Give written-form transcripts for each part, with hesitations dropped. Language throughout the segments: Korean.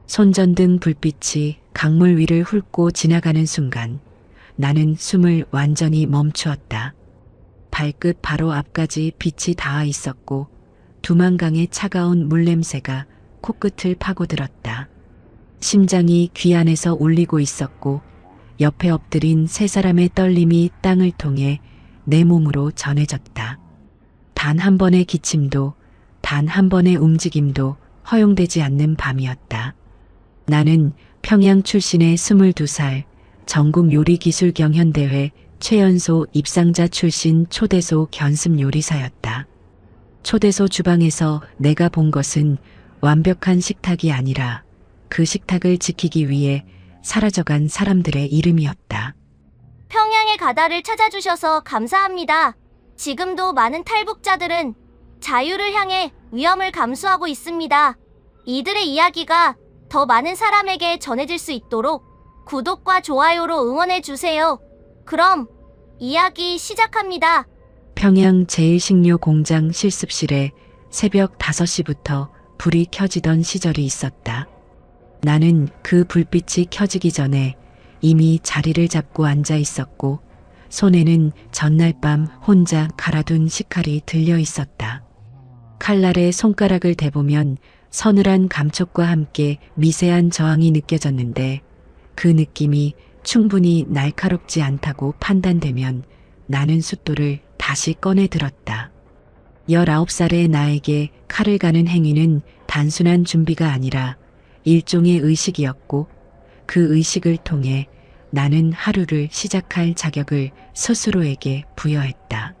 손전등 불빛이 강물 위를 훑고 지나가는 순간 나는 숨을 완전히 멈추었다. 발끝 바로 앞까지 빛이 닿아 있었고 두만강의 차가운 물냄새가 코끝을 파고들었다. 심장이 귀 안에서 울리고 있었고 옆에 엎드린 세 사람의 떨림이 땅을 통해 내 몸으로 전해졌다. 단 한 번의 기침도, 단 한 번의 움직임도 허용되지 않는 밤이었다. 나는 평양 출신의 22살 전국 요리기술 경연대회 최연소 입상자 출신 초대소 견습 요리사였다. 초대소 주방에서 내가 본 것은 완벽한 식탁이 아니라 그 식탁을 지키기 위해 사라져간 사람들의 이름이었다. 평양의 가다를 찾아주셔서 감사합니다. 지금도 많은 탈북자들은 자유를 향해 위험을 감수하고 있습니다. 이들의 이야기가 더 많은 사람에게 전해질 수 있도록 구독과 좋아요로 응원해주세요. 그럼 이야기 시작합니다. 평양 제1식료 공장 실습실에 새벽 5시부터 불이 켜지던 시절이 있었다. 나는 그 불빛이 켜지기 전에 이미 자리를 잡고 앉아 있었고 손에는 전날 밤 혼자 갈아둔 식칼이 들려 있었다. 칼날에 손가락을 대보면 서늘한 감촉과 함께 미세한 저항이 느껴졌는데 그 느낌이 충분히 날카롭지 않다고 판단되면 나는 숫돌을 다시 꺼내 들었다. 19살의 나에게 칼을 가는 행위는 단순한 준비가 아니라 일종의 의식이었고 그 의식을 통해 나는 하루를 시작할 자격을 스스로에게 부여했다.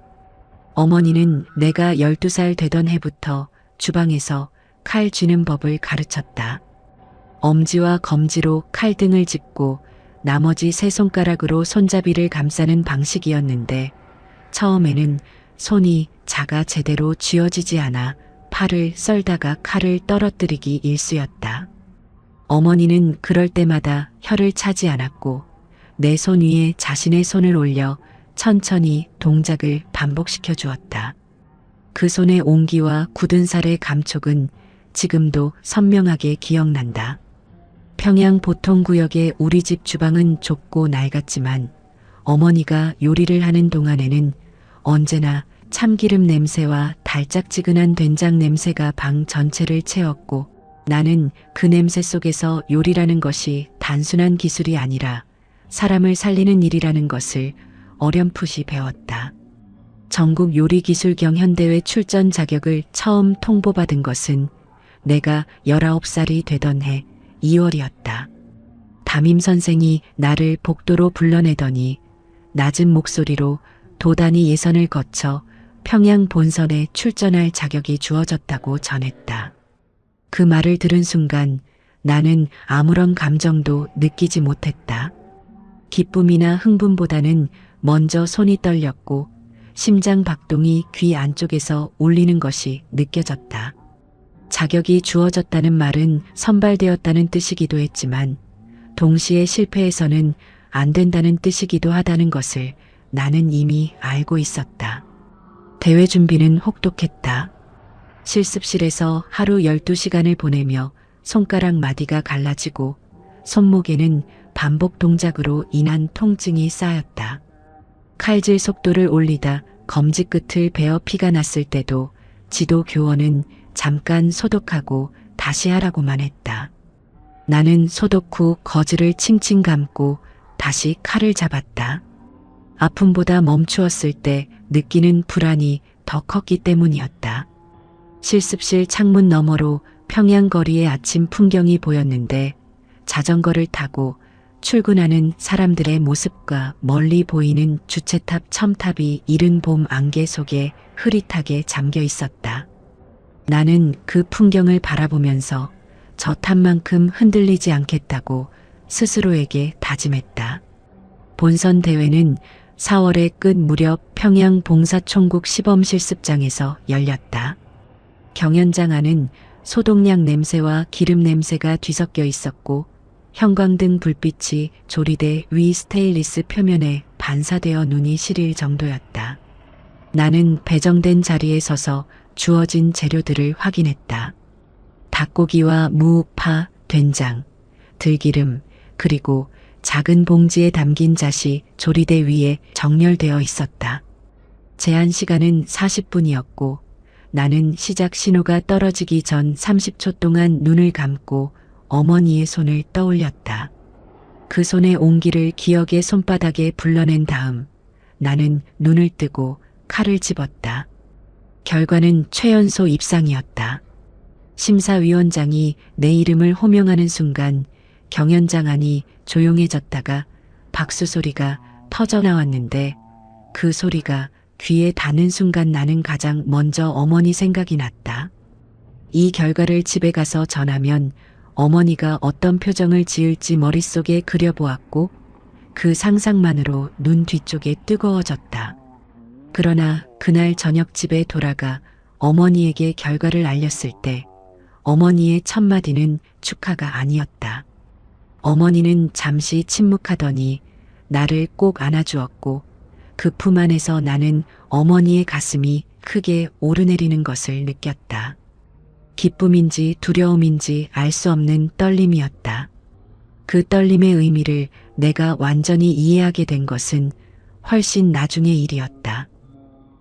어머니는 내가 12살 되던 해부터 주방에서 칼 쥐는 법을 가르쳤다. 엄지와 검지로 칼등을 짚고 나머지 세 손가락으로 손잡이를 감싸는 방식이었는데 처음에는 손이 자가 제대로 쥐어지지 않아 팔을 썰다가 칼을 떨어뜨리기 일쑤였다. 어머니는 그럴 때마다 혀를 차지 않았고 내 손 위에 자신의 손을 올려 천천히 동작을 반복시켜 주었다. 그 손의 온기와 굳은 살의 감촉은 지금도 선명하게 기억난다. 평양 보통구역의 우리 집 주방은 좁고 낡았지만 어머니가 요리를 하는 동안에는 언제나 참기름 냄새와 달짝지근한 된장 냄새가 방 전체를 채웠고 나는 그 냄새 속에서 요리라는 것이 단순한 기술이 아니라 사람을 살리는 일이라는 것을 어렴풋이 배웠다. 전국 요리기술 경연대회 출전 자격을 처음 통보받은 것은 내가 19살이 되던 해 2월이었다. 담임 선생이 나를 복도로 불러내더니 낮은 목소리로 도단위 예선을 거쳐 평양 본선에 출전할 자격이 주어졌다고 전했다. 그 말을 들은 순간 나는 아무런 감정도 느끼지 못했다. 기쁨이나 흥분보다는 먼저 손이 떨렸고 심장 박동이 귀 안쪽에서 울리는 것이 느껴졌다. 자격이 주어졌다는 말은 선발되었다는 뜻이기도 했지만 동시에 실패해서는 안 된다는 뜻이기도 하다는 것을 나는 이미 알고 있었다. 대회 준비는 혹독했다. 실습실에서 하루 12시간을 보내며 손가락 마디가 갈라지고 손목에는 반복 동작으로 인한 통증이 쌓였다. 칼질 속도를 올리다 검지 끝을 베어 피가 났을 때도 지도 교원은 잠깐 소독하고 다시 하라고만 했다. 나는 소독 후 거즈를 칭칭 감고 다시 칼을 잡았다. 아픔보다 멈추었을 때 느끼는 불안이 더 컸기 때문이었다. 실습실 창문 너머로 평양 거리의 아침 풍경이 보였는데 자전거를 타고 출근하는 사람들의 모습과 멀리 보이는 주체탑 첨탑이 이른 봄 안개 속에 흐릿하게 잠겨 있었다. 나는 그 풍경을 바라보면서 저 탑만큼 흔들리지 않겠다고 스스로에게 다짐했다. 본선 대회는 4월의 끝 무렵 평양 봉사총국 시범실습장에서 열렸다. 경연장 안은 소독약 냄새와 기름 냄새가 뒤섞여 있었고 형광등 불빛이 조리대 위 스테인리스 표면에 반사되어 눈이 시릴 정도였다. 나는 배정된 자리에 서서 주어진 재료들을 확인했다. 닭고기와 무, 파, 된장, 들기름, 그리고 작은 봉지에 담긴 잣이 조리대 위에 정렬되어 있었다. 제한 시간은 40분이었고 나는 시작 신호가 떨어지기 전 30초 동안 눈을 감고 어머니의 손을 떠올렸다. 그 손의 온기를 기억의 손바닥에 불러낸 다음 나는 눈을 뜨고 칼을 집었다. 결과는 최연소 입상이었다. 심사위원장이 내 이름을 호명하는 순간 경연장 안이 조용해졌다가 박수 소리가 터져 나왔는데 그 소리가 귀에 닿는 순간 나는 가장 먼저 어머니 생각이 났다. 이 결과를 집에 가서 전하면 어머니가 어떤 표정을 지을지 머릿속에 그려보았고 그 상상만으로 눈 뒤쪽에 뜨거워졌다. 그러나 그날 저녁 집에 돌아가 어머니에게 결과를 알렸을 때 어머니의 첫 마디는 축하가 아니었다. 어머니는 잠시 침묵하더니 나를 꼭 안아주었고 그 품 안에서 나는 어머니의 가슴이 크게 오르내리는 것을 느꼈다. 기쁨인지 두려움인지 알 수 없는 떨림이었다. 그 떨림의 의미를 내가 완전히 이해하게 된 것은 훨씬 나중의 일이었다.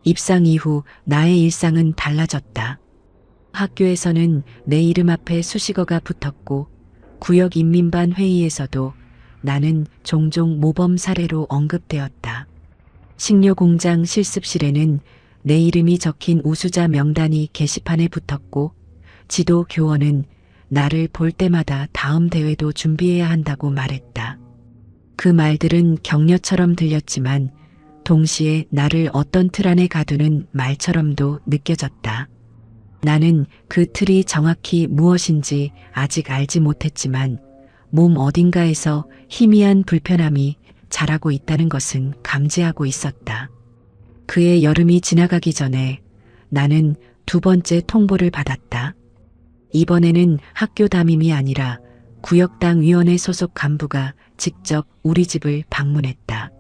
입상 이후 나의 일상은 달라졌다. 학교에서는 내 이름 앞에 수식어가 붙었고 구역인민반 회의에서도 나는 종종 모범 사례로 언급되었다. 식료공장 실습실에는 내 이름이 적힌 우수자 명단이 게시판에 붙었고 지도 교원은 나를 볼 때마다 다음 대회도 준비해야 한다고 말했다. 그 말들은 격려처럼 들렸지만 동시에 나를 어떤 틀 안에 가두는 말처럼도 느껴졌다. 나는 그 틀이 정확히 무엇인지 아직 알지 못했지만 몸 어딘가에서 희미한 불편함이 자라고 있다는 것은 감지하고 있었다. 그의 여름이 지나가기 전에 나는 두 번째 통보를 받았다. 이번에는 학교 담임이 아니라 구역당 위원회 소속 간부가 직접 우리 집을 방문했다.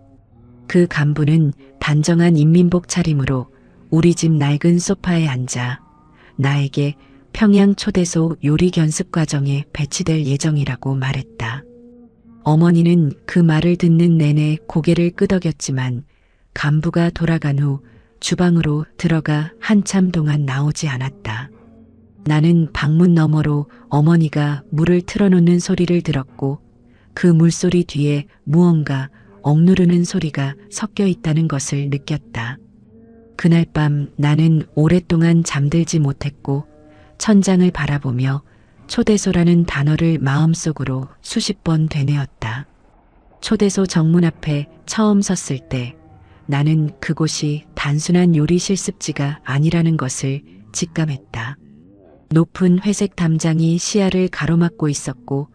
그 간부는 단정한 인민복 차림으로 우리 집 낡은 소파에 앉아 나에게 평양 초대소 요리 견습 과정에 배치될 예정이라고 말했다. 어머니는 그 말을 듣는 내내 고개를 끄덕였지만 간부가 돌아간 후 주방으로 들어가 한참 동안 나오지 않았다. 나는 방문 너머로 어머니가 물을 틀어놓는 소리를 들었고 그 물소리 뒤에 무언가 억누르는 소리가 섞여 있다는 것을 느꼈다. 그날 밤 나는 오랫동안 잠들지 못했고 천장을 바라보며 초대소라는 단어를 마음속으로 수십 번 되뇌었다. 초대소 정문 앞에 처음 섰을 때 나는 그곳이 단순한 요리 실습지가 아니라는 것을 직감했다. 높은 회색 담장이 시야를 가로막고 있었고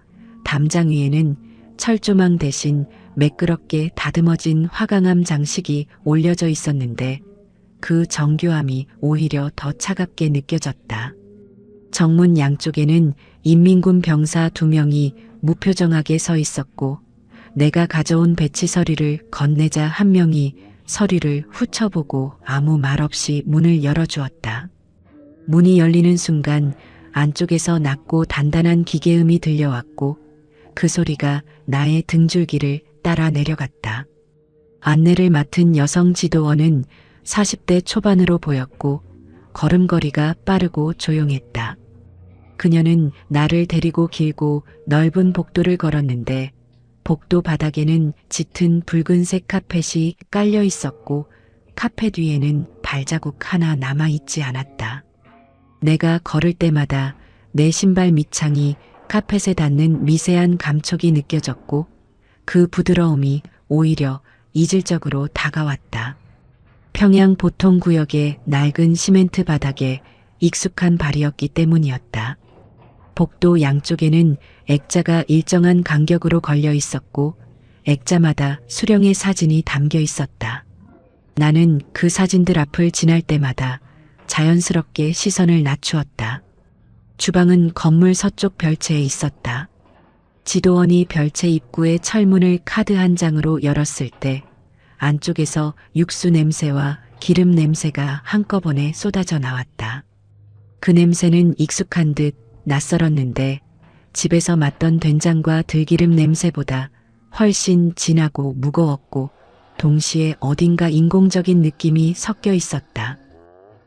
담장 위에는 철조망 대신 매끄럽게 다듬어진 화강암 장식이 올려져 있었는데 그 정교함이 오히려 더 차갑게 느껴졌다. 정문 양쪽에는 인민군 병사 2명이 무표정하게 서 있었고 내가 가져온 배치 서류를 건네자 한 명이 서류를 훑어보고 아무 말 없이 문을 열어주었다. 문이 열리는 순간 안쪽에서 낮고 단단한 기계음이 들려왔고 그 소리가 나의 등줄기를 따라 내려갔다. 안내를 맡은 여성 지도원은 40대 초반으로 보였고 걸음걸이가 빠르고 조용했다. 그녀는 나를 데리고 길고 넓은 복도를 걸었는데 복도 바닥에는 짙은 붉은색 카펫이 깔려 있었고 카펫 위에는 발자국 하나 남아있지 않았다. 내가 걸을 때마다 내 신발 밑창이 카펫에 닿는 미세한 감촉이 느껴졌고 그 부드러움이 오히려 이질적으로 다가왔다. 평양 보통구역의 낡은 시멘트 바닥에 익숙한 발이었기 때문이었다. 복도 양쪽에는 액자가 일정한 간격으로 걸려 있었고 액자마다 수령의 사진이 담겨 있었다. 나는 그 사진들 앞을 지날 때마다 자연스럽게 시선을 낮추었다. 주방은 건물 서쪽 별채에 있었다. 지도원이 별채 입구의 철문을 카드 한 장으로 열었을 때 안쪽에서 육수 냄새와 기름 냄새가 한꺼번에 쏟아져 나왔다. 그 냄새는 익숙한 듯 낯설었는데 집에서 맡던 된장과 들기름 냄새보다 훨씬 진하고 무거웠고 동시에 어딘가 인공적인 느낌이 섞여 있었다.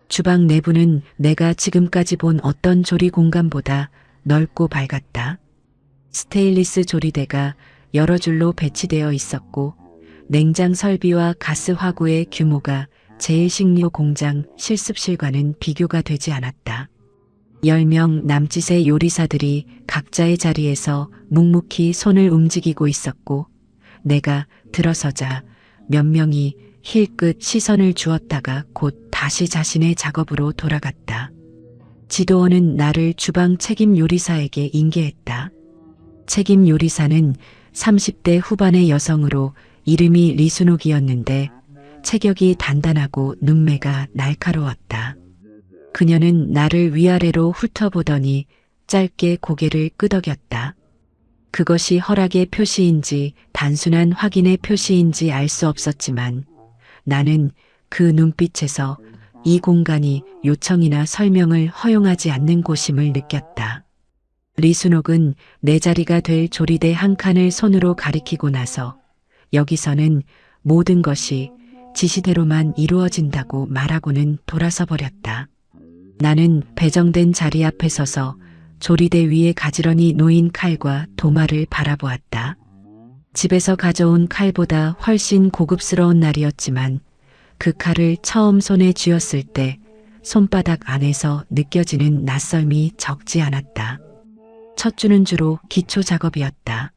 주방 내부는 내가 지금까지 본 어떤 조리 공간보다 넓고 밝았다. 스테인리스 조리대가 여러 줄로 배치되어 있었고 냉장 설비와 가스 화구의 규모가 제1식료 공장 실습실과는 비교가 되지 않았다. 10명 남짓의 요리사들이 각자의 자리에서 묵묵히 손을 움직이고 있었고 내가 들어서자 몇 명이 힐끗 시선을 주었다가 곧 다시 자신의 작업으로 돌아갔다. 지도원은 나를 주방 책임 요리사에게 인계했다. 책임 요리사는 30대 후반의 여성으로 이름이 리순옥이었는데 체격이 단단하고 눈매가 날카로웠다. 그녀는 나를 위아래로 훑어보더니 짧게 고개를 끄덕였다. 그것이 허락의 표시인지 단순한 확인의 표시인지 알 수 없었지만 나는 그 눈빛에서 이 공간이 요청이나 설명을 허용하지 않는 곳임을 느꼈다. 리순옥은 내 자리가 될 조리대 한 칸을 손으로 가리키고 나서 여기서는 모든 것이 지시대로만 이루어진다고 말하고는 돌아서 버렸다. 나는 배정된 자리 앞에 서서 조리대 위에 가지런히 놓인 칼과 도마를 바라보았다. 집에서 가져온 칼보다 훨씬 고급스러운 날이었지만 그 칼을 처음 손에 쥐었을 때 손바닥 안에서 느껴지는 낯설미 적지 않았다. 첫 주는 주로 기초 작업이었다.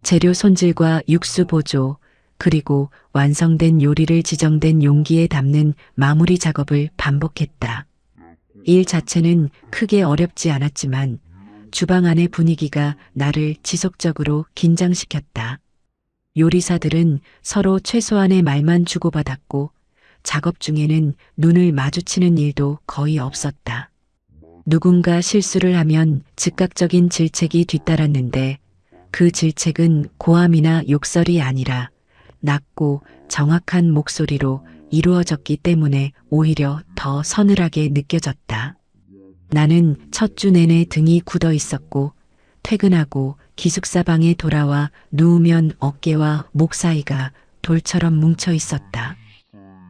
재료 손질과 육수 보조, 그리고 완성된 요리를 지정된 용기에 담는 마무리 작업을 반복했다. 일 자체는 크게 어렵지 않았지만 주방 안의 분위기가 나를 지속적으로 긴장시켰다. 요리사들은 서로 최소한의 말만 주고받았고 작업 중에는 눈을 마주치는 일도 거의 없었다. 누군가 실수를 하면 즉각적인 질책이 뒤따랐는데 그 질책은 고함이나 욕설이 아니라 낮고 정확한 목소리로 이루어졌기 때문에 오히려 더 서늘하게 느껴졌다. 나는 첫 주 내내 등이 굳어 있었고 퇴근하고 기숙사 방에 돌아와 누우면 어깨와 목 사이가 돌처럼 뭉쳐 있었다.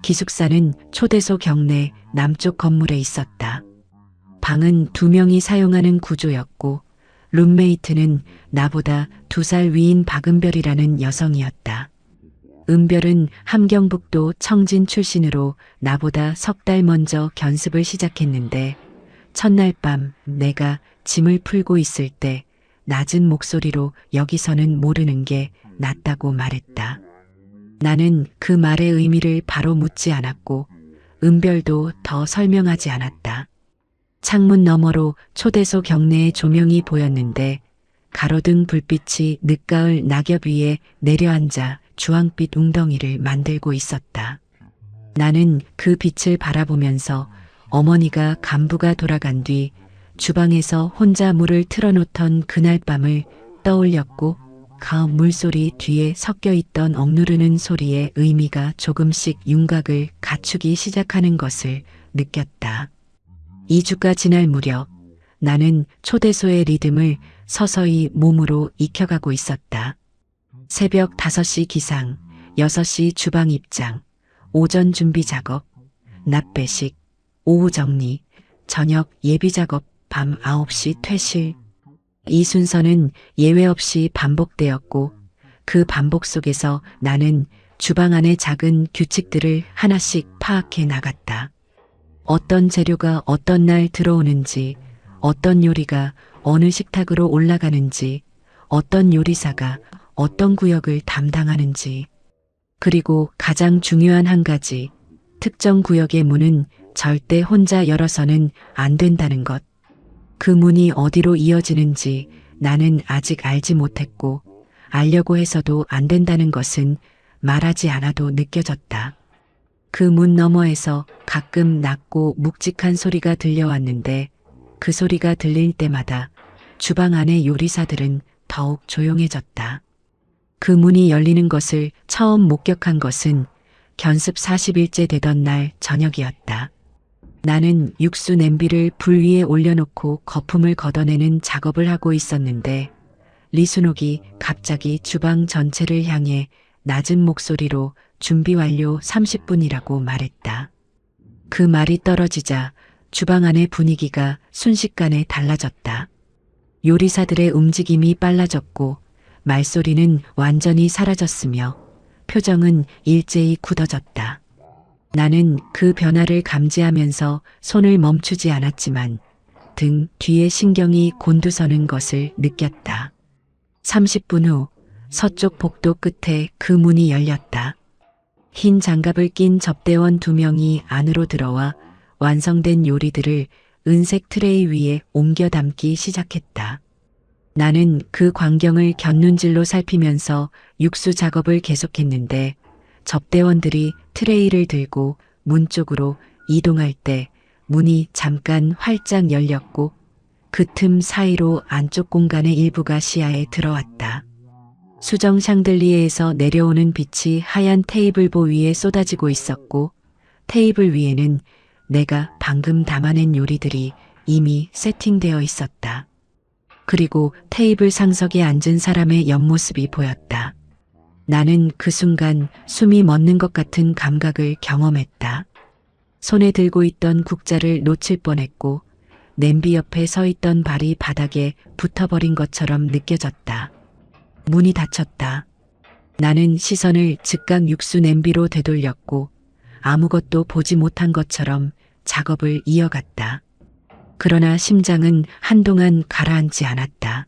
기숙사는 초대소 경내 남쪽 건물에 있었다. 방은 2명이 사용하는 구조였고 룸메이트는 나보다 2살 위인 박은별이라는 여성이었다. 은별은 함경북도 청진 출신으로 나보다 3달 먼저 견습을 시작했는데 첫날 밤 내가 짐을 풀고 있을 때 낮은 목소리로 여기서는 모르는 게 낫다고 말했다. 나는 그 말의 의미를 바로 묻지 않았고 은별도 더 설명하지 않았다. 창문 너머로 초대소 경내의 조명이 보였는데 가로등 불빛이 늦가을 낙엽 위에 내려앉아 주황빛 웅덩이를 만들고 있었다. 나는 그 빛을 바라보면서 어머니가 간부가 돌아간 뒤 주방에서 혼자 물을 틀어놓던 그날 밤을 떠올렸고 그 물소리 뒤에 섞여있던 억누르는 소리의 의미가 조금씩 윤곽을 갖추기 시작하는 것을 느꼈다. 2주가 지날 무렵 나는 초대소의 리듬을 서서히 몸으로 익혀가고 있었다. 새벽 5시 기상, 6시 주방 입장, 오전 준비 작업, 낮 배식, 오후 정리, 저녁 예비 작업, 밤 9시 퇴실. 이 순서는 예외 없이 반복되었고 그 반복 속에서 나는 주방 안의 작은 규칙들을 하나씩 파악해 나갔다. 어떤 재료가 어떤 날 들어오는지, 어떤 요리가 어느 식탁으로 올라가는지, 어떤 요리사가 어떤 구역을 담당하는지, 그리고 가장 중요한 한 가지, 특정 구역의 문은 절대 혼자 열어서는 안 된다는 것. 그 문이 어디로 이어지는지 나는 아직 알지 못했고 알려고 해서도 안 된다는 것은 말하지 않아도 느껴졌다. 그 문 너머에서 가끔 낮고 묵직한 소리가 들려왔는데 그 소리가 들릴 때마다 주방 안의 요리사들은 더욱 조용해졌다. 그 문이 열리는 것을 처음 목격한 것은 견습 40일째 되던 날 저녁이었다. 나는 육수 냄비를 불 위에 올려놓고 거품을 걷어내는 작업을 하고 있었는데 리순옥이 갑자기 주방 전체를 향해 낮은 목소리로 준비 완료 30분이라고 말했다. 그 말이 떨어지자 주방 안의 분위기가 순식간에 달라졌다. 요리사들의 움직임이 빨라졌고 말소리는 완전히 사라졌으며 표정은 일제히 굳어졌다. 나는 그 변화를 감지하면서 손을 멈추지 않았지만 등 뒤에 신경이 곤두서는 것을 느꼈다. 30분 후 서쪽 복도 끝에 그 문이 열렸다. 흰 장갑을 낀 접대원 2명이 안으로 들어와 완성된 요리들을 은색 트레이 위에 옮겨 담기 시작했다. 나는 그 광경을 곁눈질로 살피면서 육수 작업을 계속했는데 접대원들이 트레이를 들고 문 쪽으로 이동할 때 문이 잠깐 활짝 열렸고 그 틈 사이로 안쪽 공간의 일부가 시야에 들어왔다. 수정 샹들리에에서 내려오는 빛이 하얀 테이블보 위에 쏟아지고 있었고 테이블 위에는 내가 방금 담아낸 요리들이 이미 세팅되어 있었다. 그리고 테이블 상석에 앉은 사람의 옆모습이 보였다. 나는 그 순간 숨이 멎는 것 같은 감각을 경험했다. 손에 들고 있던 국자를 놓칠 뻔했고 냄비 옆에 서 있던 발이 바닥에 붙어버린 것처럼 느껴졌다. 문이 닫혔다. 나는 시선을 즉각 육수 냄비로 되돌렸고 아무것도 보지 못한 것처럼 작업을 이어갔다. 그러나 심장은 한동안 가라앉지 않았다.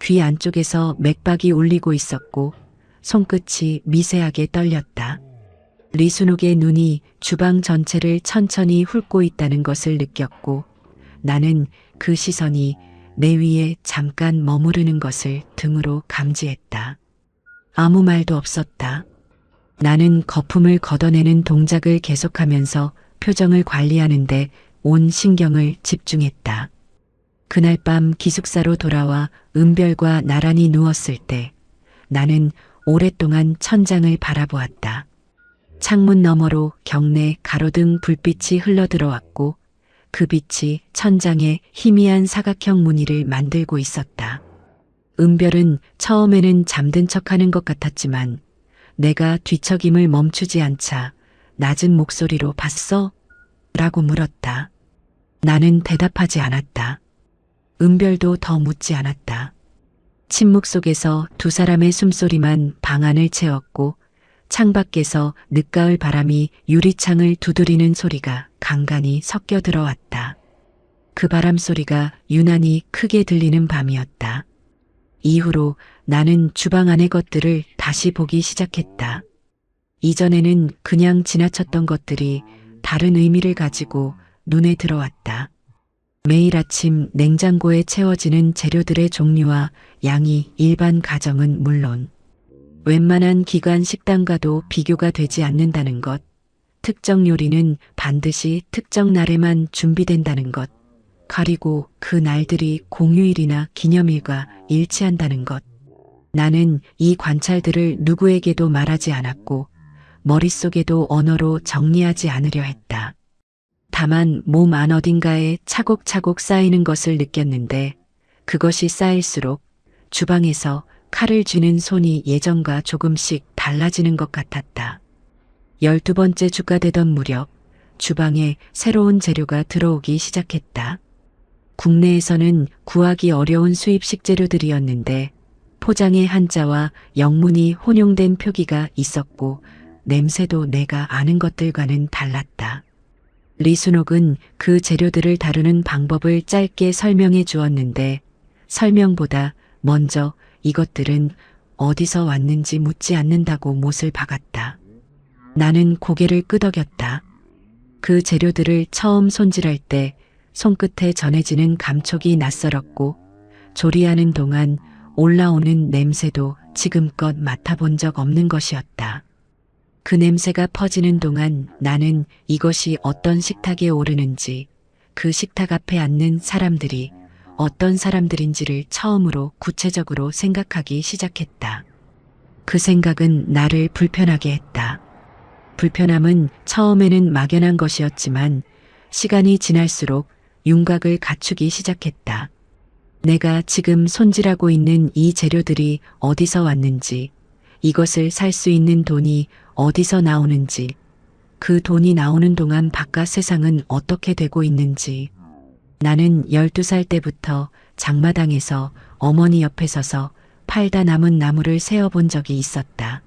귀 안쪽에서 맥박이 울리고 있었고 손끝이 미세하게 떨렸다. 리순옥의 눈이 주방 전체를 천천히 훑고 있다는 것을 느꼈고 나는 그 시선이 내 위에 잠깐 머무르는 것을 등으로 감지했다. 아무 말도 없었다. 나는 거품을 걷어내는 동작을 계속하면서 표정을 관리하는데 온 신경을 집중했다. 그날 밤 기숙사로 돌아와 은별과 나란히 누웠을 때 나는 오랫동안 천장을 바라보았다. 창문 너머로 경내 가로등 불빛이 흘러들어왔고 그 빛이 천장에 희미한 사각형 무늬를 만들고 있었다. 은별은 처음에는 잠든 척하는 것 같았지만 내가 뒤척임을 멈추지 않자 낮은 목소리로 봤어? 라고 물었다. 나는 대답하지 않았다. 은별도 더 묻지 않았다. 침묵 속에서 두 사람의 숨소리만 방 안을 채웠고 창밖에서 늦가을 바람이 유리창을 두드리는 소리가 간간히 섞여 들어왔다. 그 바람 소리가 유난히 크게 들리는 밤이었다. 이후로 나는 주방 안의 것들을 다시 보기 시작했다. 이전에는 그냥 지나쳤던 것들이 다른 의미를 가지고 눈에 들어왔다. 매일 아침 냉장고에 채워지는 재료들의 종류와 양이 일반 가정은 물론 웬만한 기관 식당과도 비교가 되지 않는다는 것, 특정 요리는 반드시 특정 날에만 준비된다는 것, 그리고 그 날들이 공휴일이나 기념일과 일치한다는 것. 나는 이 관찰들을 누구에게도 말하지 않았고 머릿속에도 언어로 정리하지 않으려 했다. 다만 몸 안 어딘가에 차곡차곡 쌓이는 것을 느꼈는데 그것이 쌓일수록 주방에서 칼을 쥐는 손이 예전과 조금씩 달라지는 것 같았다. 12번째 주가 되던 무렵 주방에 새로운 재료가 들어오기 시작했다. 국내에서는 구하기 어려운 수입 식재료들이었는데 포장에 한자와 영문이 혼용된 표기가 있었고 냄새도 내가 아는 것들과는 달랐다. 리순옥은 그 재료들을 다루는 방법을 짧게 설명해 주었는데 설명보다 먼저 이것들은 어디서 왔는지 묻지 않는다고 못을 박았다. 나는 고개를 끄덕였다. 그 재료들을 처음 손질할 때 손끝에 전해지는 감촉이 낯설었고 조리하는 동안 올라오는 냄새도 지금껏 맡아본 적 없는 것이었다. 그 냄새가 퍼지는 동안 나는 이것이 어떤 식탁에 오르는지 그 식탁 앞에 앉는 사람들이 어떤 사람들인지를 처음으로 구체적으로 생각하기 시작했다. 그 생각은 나를 불편하게 했다. 불편함은 처음에는 막연한 것이었지만 시간이 지날수록 윤곽을 갖추기 시작했다. 내가 지금 손질하고 있는 이 재료들이 어디서 왔는지, 이것을 살 수 있는 돈이 어디서 나오는지, 그 돈이 나오는 동안 바깥 세상은 어떻게 되고 있는지. 나는 12살 때부터 장마당에서 어머니 옆에 서서 팔다 남은 나무를 세어본 적이 있었다.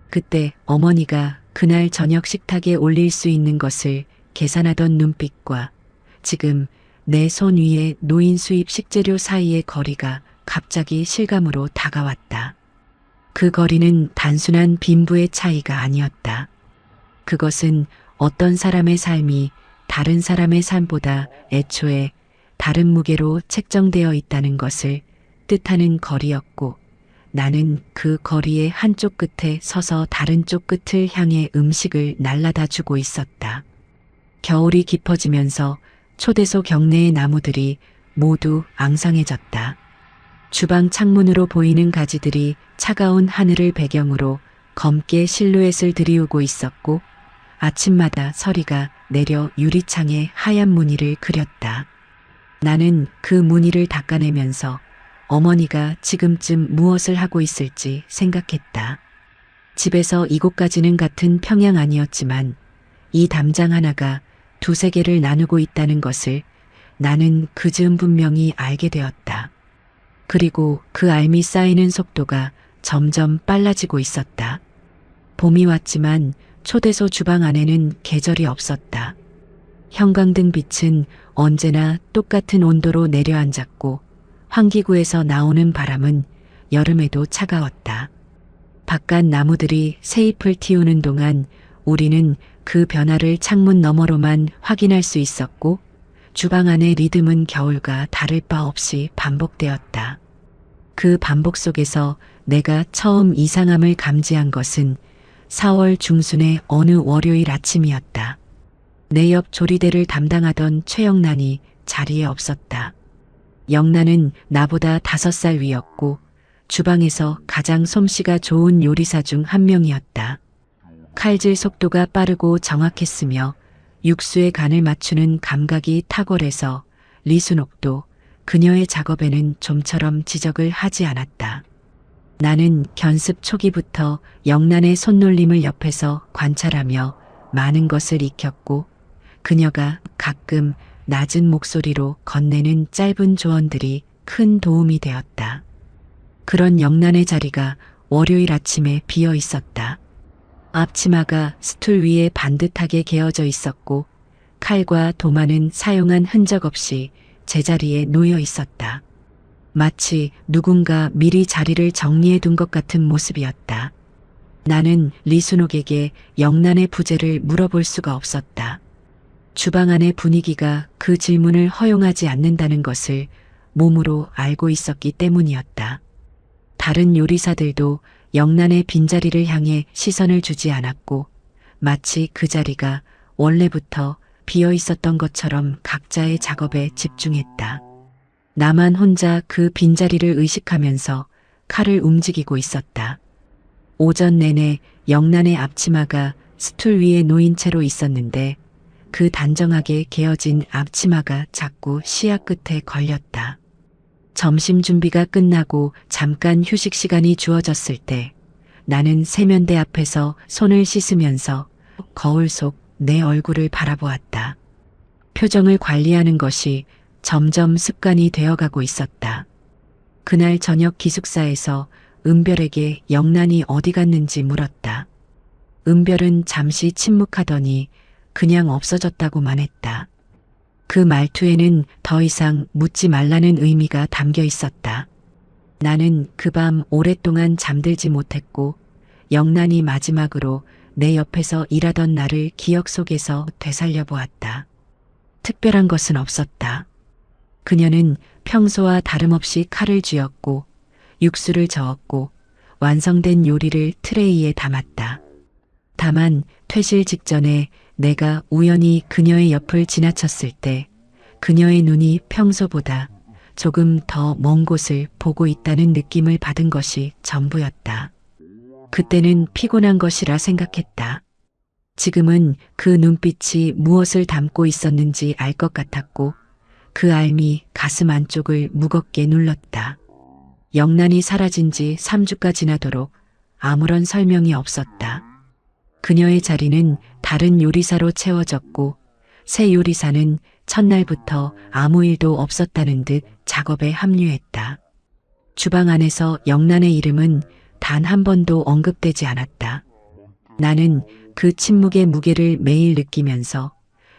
그때 어머니가 그날 저녁 식탁에 올릴 수 있는 것을 계산하던 눈빛과 지금 내 손 위에 놓인 수입 식재료 사이의 거리가 갑자기 실감으로 다가왔다. 그 거리는 단순한 빈부의 차이가 아니었다. 그것은 어떤 사람의 삶이 다른 사람의 삶보다 애초에 다른 무게로 책정되어 있다는 것을 뜻하는 거리였고, 나는 그 거리의 한쪽 끝에 서서 다른 쪽 끝을 향해 음식을 날라다 주고 있었다. 겨울이 깊어지면서 초대소 경내의 나무들이 모두 앙상해졌다. 주방 창문으로 보이는 가지들이 차가운 하늘을 배경으로 검게 실루엣을 들이우고 있었고, 아침마다 서리가 내려 유리창에 하얀 무늬를 그렸다. 나는 그 무늬를 닦아내면서 어머니가 지금쯤 무엇을 하고 있을지 생각했다. 집에서 이곳까지는 같은 평양 아니었지만 이 담장 하나가 두세 개를 나누고 있다는 것을 나는 그즈음 분명히 알게 되었다. 그리고 그 알미 쌓이는 속도가 점점 빨라지고 있었다. 봄이 왔지만 초대소 주방 안에는 계절이 없었다. 형광등 빛은 언제나 똑같은 온도로 내려앉았고, 환기구에서 나오는 바람은 여름에도 차가웠다. 바깥 나무들이 새잎을 틔우는 동안 우리는 그 변화를 창문 너머로만 확인할 수 있었고, 주방 안의 리듬은 겨울과 다를 바 없이 반복되었다. 그 반복 속에서 내가 처음 이상함을 감지한 것은 4월 중순의 어느 월요일 아침이었다. 내 옆 조리대를 담당하던 최영란이 자리에 없었다. 영란은 나보다 5살 위였고 주방에서 가장 솜씨가 좋은 요리사 중 한 명이었다. 칼질 속도가 빠르고 정확했으며 육수의 간을 맞추는 감각이 탁월해서 리순옥도 그녀의 작업에는 좀처럼 지적을 하지 않았다. 나는 견습 초기부터 영란의 손놀림을 옆에서 관찰하며 많은 것을 익혔고, 그녀가 가끔 낮은 목소리로 건네는 짧은 조언들이 큰 도움이 되었다. 그런 영란의 자리가 월요일 아침에 비어 있었다. 앞치마가 스툴 위에 반듯하게 개어져 있었고, 칼과 도마는 사용한 흔적 없이 제자리에 놓여 있었다. 마치 누군가 미리 자리를 정리해 둔 것 같은 모습이었다. 나는 리순옥에게 영란의 부재를 물어볼 수가 없었다. 주방 안의 분위기가 그 질문을 허용하지 않는다는 것을 몸으로 알고 있었기 때문이었다. 다른 요리사들도 영란의 빈자리를 향해 시선을 주지 않았고, 마치 그 자리가 원래부터 비어 있었던 것처럼 각자의 작업에 집중했다. 나만 혼자 그 빈자리를 의식하면서 칼을 움직이고 있었다. 오전 내내 영란의 앞치마가 스툴 위에 놓인 채로 있었는데 그 단정하게 개어진 앞치마가 자꾸 시야 끝에 걸렸다. 점심 준비가 끝나고 잠깐 휴식 시간이 주어졌을 때 나는 세면대 앞에서 손을 씻으면서 거울 속 내 얼굴을 바라보았다. 표정을 관리하는 것이 점점 습관이 되어가고 있었다. 그날 저녁 기숙사에서 은별에게 영란이 어디 갔는지 물었다. 은별은 잠시 침묵하더니 그냥 없어졌다고만 했다. 그 말투에는 더 이상 묻지 말라는 의미가 담겨 있었다. 나는 그 밤 오랫동안 잠들지 못했고 영란이 마지막으로 내 옆에서 일하던 날을 기억 속에서 되살려 보았다. 특별한 것은 없었다. 그녀는 평소와 다름없이 칼을 쥐었고 육수를 저었고 완성된 요리를 트레이에 담았다. 다만 퇴실 직전에 내가 우연히 그녀의 옆을 지나쳤을 때 그녀의 눈이 평소보다 조금 더 먼 곳을 보고 있다는 느낌을 받은 것이 전부였다. 그때는 피곤한 것이라 생각했다. 지금은 그 눈빛이 무엇을 담고 있었는지 알 것 같았고 그 알미 가슴 안쪽을 무겁게 눌렀다. 영란이 사라진 지 3주가 지나도록 아무런 설명이 없었다. 그녀의 자리는 다른 요리사로 채워졌고 새 요리사는 첫날부터 아무 일도 없었다는 듯 작업에 합류했다. 주방 안에서 영란의 이름은 단 한 번도 언급되지 않았다. 나는 그 침묵의 무게를 매일 느끼면서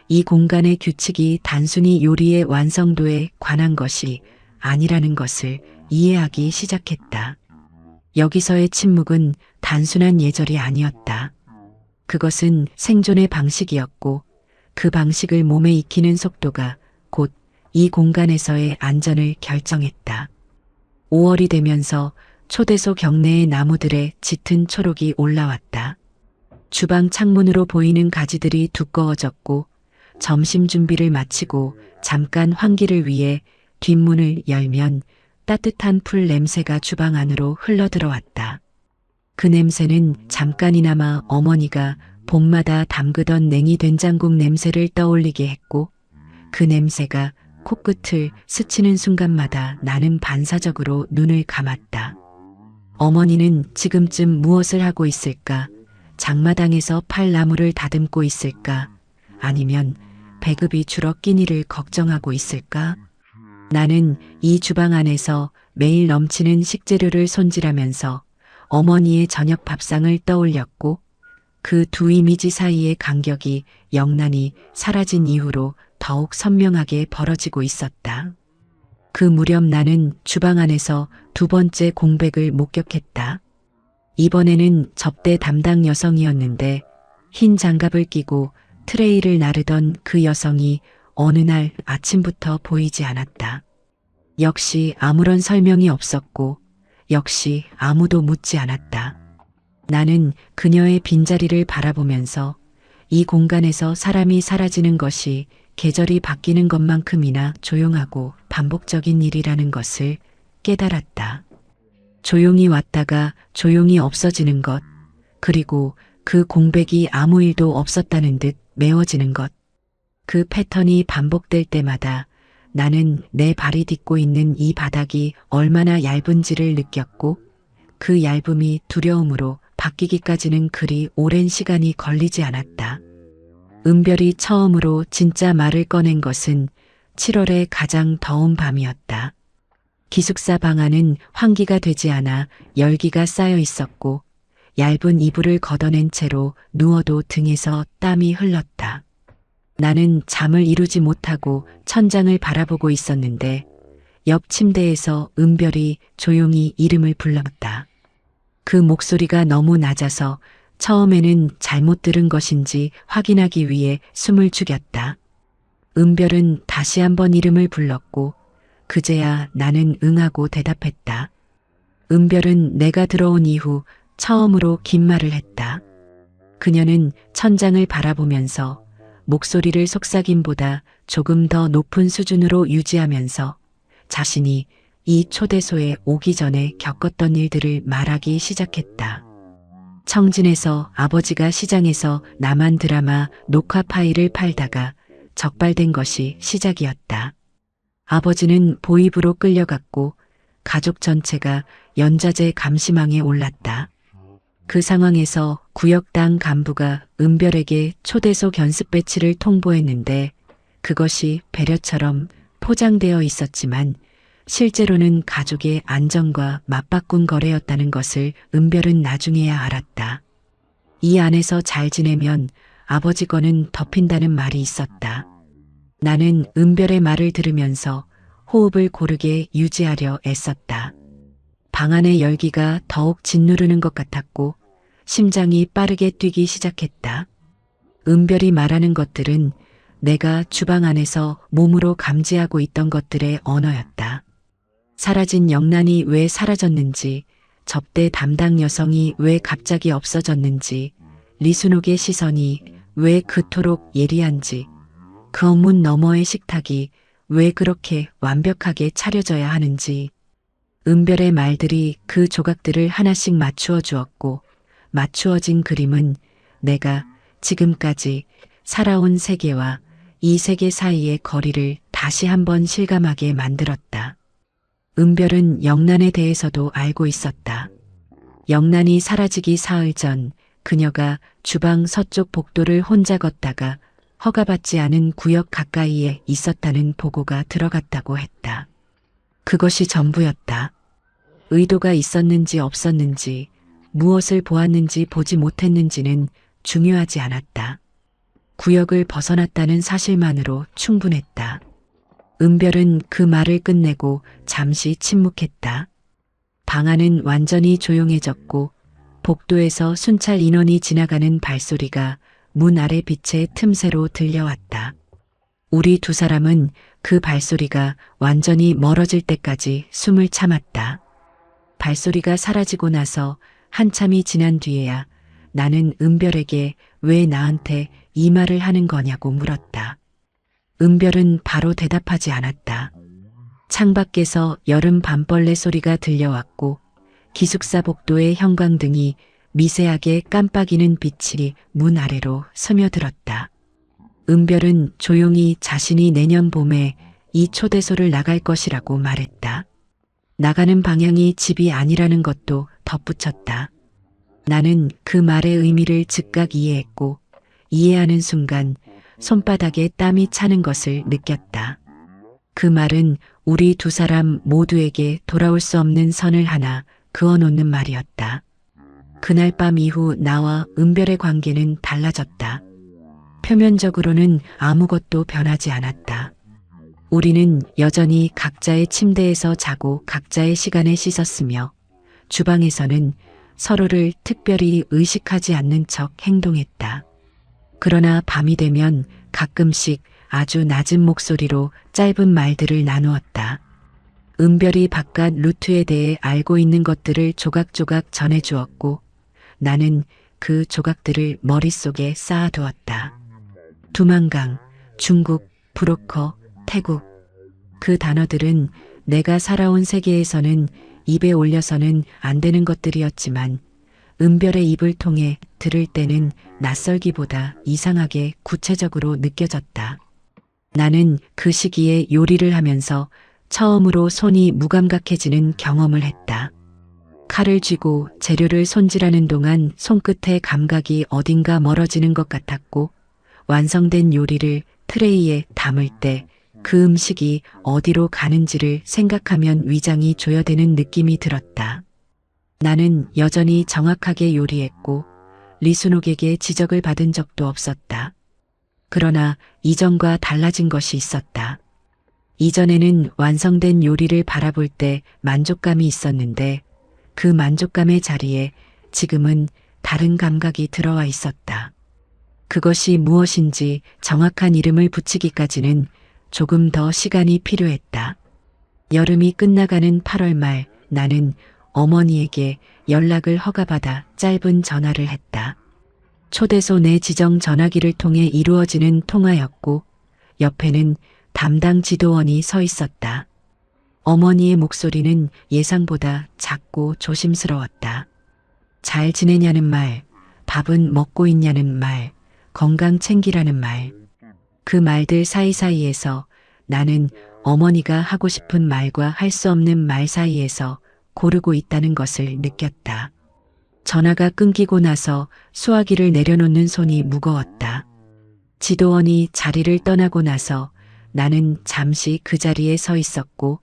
이 공간의 규칙이 단순히 요리의 완성도에 관한 것이 아니라는 것을 이해하기 시작했다. 여기서의 침묵은 단순한 예절이 아니었다. 그것은 생존의 방식이었고 그 방식을 몸에 익히는 속도가 곧 이 공간에서의 안전을 결정했다. 5월이 되면서 초대소 경내의 나무들의 짙은 초록이 올라왔다. 주방 창문으로 보이는 가지들이 두꺼워졌고 점심 준비를 마치고 잠깐 환기를 위해 뒷문을 열면 따뜻한 풀 냄새가 주방 안으로 흘러들어왔다. 그 냄새는 잠깐이나마 어머니가 봄마다 담그던 냉이 된장국 냄새를 떠올리게 했고 그 냄새가 코끝을 스치는 순간마다 나는 반사적으로 눈을 감았다. 어머니는 지금쯤 무엇을 하고 있을까? 장마당에서 팔나무를 다듬고 있을까? 아니면 배급이 줄어 끼니를 걱정하고 있을까? 나는 이 주방 안에서 매일 넘치는 식재료를 손질하면서 어머니의 저녁 밥상을 떠올렸고 그 두 이미지 사이의 간격이 영란이 사라진 이후로 더욱 선명하게 벌어지고 있었다. 그 무렵 나는 주방 안에서 두 번째 공백을 목격했다. 이번에는 접대 담당 여성이었는데 흰 장갑을 끼고 트레이를 나르던 그 여성이 어느 날 아침부터 보이지 않았다. 역시 아무런 설명이 없었고 역시 아무도 묻지 않았다. 나는 그녀의 빈자리를 바라보면서 이 공간에서 사람이 사라지는 것이 계절이 바뀌는 것만큼이나 조용하고 반복적인 일이라는 것을 깨달았다. 조용히 왔다가 조용히 없어지는 것, 그리고 그 공백이 아무 일도 없었다는 듯 메워지는 것. 그 패턴이 반복될 때마다 나는 내 발이 딛고 있는 이 바닥이 얼마나 얇은지를 느꼈고 그 얇음이 두려움으로 바뀌기까지는 그리 오랜 시간이 걸리지 않았다. 은별이 처음으로 진짜 말을 꺼낸 것은 7월의 가장 더운 밤이었다. 기숙사 방 안은 환기가 되지 않아 열기가 쌓여 있었고 얇은 이불을 걷어낸 채로 누워도 등에서 땀이 흘렀다. 나는 잠을 이루지 못하고 천장을 바라보고 있었는데 옆 침대에서 은별이 조용히 이름을 불렀다. 그 목소리가 너무 낮아서 처음에는 잘못 들은 것인지 확인하기 위해 숨을 죽였다. 은별은 다시 한번 이름을 불렀고 그제야 나는 응하고 대답했다. 은별은 내가 들어온 이후 처음으로 긴 말을 했다. 그녀는 천장을 바라보면서 목소리를 속삭임보다 조금 더 높은 수준으로 유지하면서 자신이 이 초대소에 오기 전에 겪었던 일들을 말하기 시작했다. 청진에서 아버지가 시장에서 남한 드라마 녹화 파일을 팔다가 적발된 것이 시작이었다. 아버지는 보입으로 끌려갔고 가족 전체가 연좌제 감시망에 올랐다. 그 상황에서 구역당 간부가 은별에게 초대소 견습 배치를 통보했는데 그것이 배려처럼 포장되어 있었지만 실제로는 가족의 안전과 맞바꾼 거래였다는 것을 은별은 나중에야 알았다. 이 안에서 잘 지내면 아버지 거는 덮인다는 말이 있었다. 나는 은별의 말을 들으면서 호흡을 고르게 유지하려 애썼다. 방 안의 열기가 더욱 짓누르는 것 같았고 심장이 빠르게 뛰기 시작했다. 은별이 말하는 것들은 내가 주방 안에서 몸으로 감지하고 있던 것들의 언어였다. 사라진 영란이 왜 사라졌는지, 접대 담당 여성이 왜 갑자기 없어졌는지, 리순옥의 시선이 왜 그토록 예리한지, 그 업문 너머의 식탁이 왜 그렇게 완벽하게 차려져야 하는지, 은별의 말들이 그 조각들을 하나씩 맞추어 주었고, 맞추어진 그림은 내가 지금까지 살아온 세계와 이 세계 사이의 거리를 다시 한번 실감하게 만들었다. 은별은 영란에 대해서도 알고 있었다. 영란이 사라지기 사흘 전 그녀가 주방 서쪽 복도를 혼자 걷다가 허가받지 않은 구역 가까이에 있었다는 보고가 들어갔다고 했다. 그것이 전부였다. 의도가 있었는지 없었는지, 무엇을 보았는지 보지 못했는지는 중요하지 않았다. 구역을 벗어났다는 사실만으로 충분했다. 은별은 그 말을 끝내고 잠시 침묵했다. 방 안은 완전히 조용해졌고 복도에서 순찰 인원이 지나가는 발소리가 문 아래 빛의 틈새로 들려왔다. 우리 두 사람은 그 발소리가 완전히 멀어질 때까지 숨을 참았다. 발소리가 사라지고 나서 한참이 지난 뒤에야 나는 은별에게 왜 나한테 이 말을 하는 거냐고 물었다. 은별은 바로 대답하지 않았다. 창밖에서 여름 밤벌레 소리가 들려왔고 기숙사 복도의 형광등이 미세하게 깜빡이는 빛이 문 아래로 스며들었다. 은별은 조용히 자신이 내년 봄에 이 초대소를 나갈 것이라고 말했다. 나가는 방향이 집이 아니라는 것도 덧붙였다. 나는 그 말의 의미를 즉각 이해했고 이해하는 순간 손바닥에 땀이 차는 것을 느꼈다. 그 말은 우리 두 사람 모두에게 돌아올 수 없는 선을 하나 그어놓는 말이었다. 그날 밤 이후 나와 은별의 관계는 달라졌다. 표면적으로는 아무것도 변하지 않았다. 우리는 여전히 각자의 침대에서 자고 각자의 시간에 씻었으며 주방에서는 서로를 특별히 의식하지 않는 척 행동했다. 그러나 밤이 되면 가끔씩 아주 낮은 목소리로 짧은 말들을 나누었다. 은별이 바깥 루트에 대해 알고 있는 것들을 조각조각 전해주었고 나는 그 조각들을 머릿속에 쌓아두었다. 두만강, 중국, 브로커, 태국. 그 단어들은 내가 살아온 세계에서는 입에 올려서는 안 되는 것들이었지만 은별의 입을 통해 들을 때는 낯설기보다 이상하게 구체적으로 느껴졌다. 나는 그 시기에 요리를 하면서 처음으로 손이 무감각해지는 경험을 했다. 칼을 쥐고 재료를 손질하는 동안 손끝의 감각이 어딘가 멀어지는 것 같았고 완성된 요리를 트레이에 담을 때 그 음식이 어디로 가는지를 생각하면 위장이 조여되는 느낌이 들었다. 나는 여전히 정확하게 요리했고 리순옥에게 지적을 받은 적도 없었다. 그러나 이전과 달라진 것이 있었다. 이전에는 완성된 요리를 바라볼 때 만족감이 있었는데 그 만족감의 자리에 지금은 다른 감각이 들어와 있었다. 그것이 무엇인지 정확한 이름을 붙이기까지는 조금 더 시간이 필요했다. 여름이 끝나가는 8월 말 나는 어머니에게 연락을 허가받아 짧은 전화를 했다. 초대소 내 지정 전화기를 통해 이루어지는 통화였고 옆에는 담당 지도원이 서 있었다. 어머니의 목소리는 예상보다 작고 조심스러웠다. 잘 지내냐는 말, 밥은 먹고 있냐는 말, 건강 챙기라는 말. 그 말들 사이사이에서 나는 어머니가 하고 싶은 말과 할 수 없는 말 사이에서 고르고 있다는 것을 느꼈다. 전화가 끊기고 나서 수화기를 내려놓는 손이 무거웠다. 지도원이 자리를 떠나고 나서 나는 잠시 그 자리에 서 있었고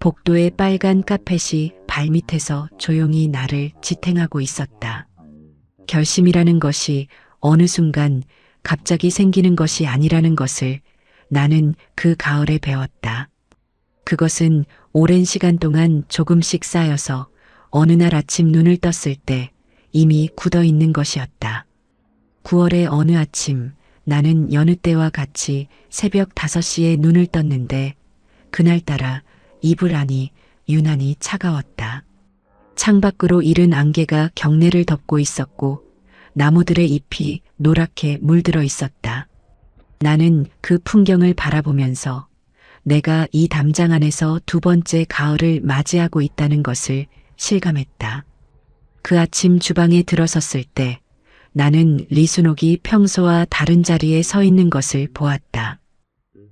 복도의 빨간 카펫이 발밑에서 조용히 나를 지탱하고 있었다. 결심이라는 것이 어느 순간 갑자기 생기는 것이 아니라는 것을 나는 그 가을에 배웠다. 그것은 오랜 시간 동안 조금씩 쌓여서 어느 날 아침 눈을 떴을 때 이미 굳어 있는 것이었다. 9월의 어느 아침 나는 여느 때와 같이 새벽 5시에 눈을 떴는데 그날따라 이불 안이 유난히 차가웠다. 창밖으로 이른 안개가 경내를 덮고 있었고 나무들의 잎이 노랗게 물들어 있었다. 나는 그 풍경을 바라보면서 내가 이 담장 안에서 두 번째 가을을 맞이하고 있다는 것을 실감했다. 그 아침 주방에 들어섰을 때 나는 리순옥이 평소와 다른 자리에 서 있는 것을 보았다.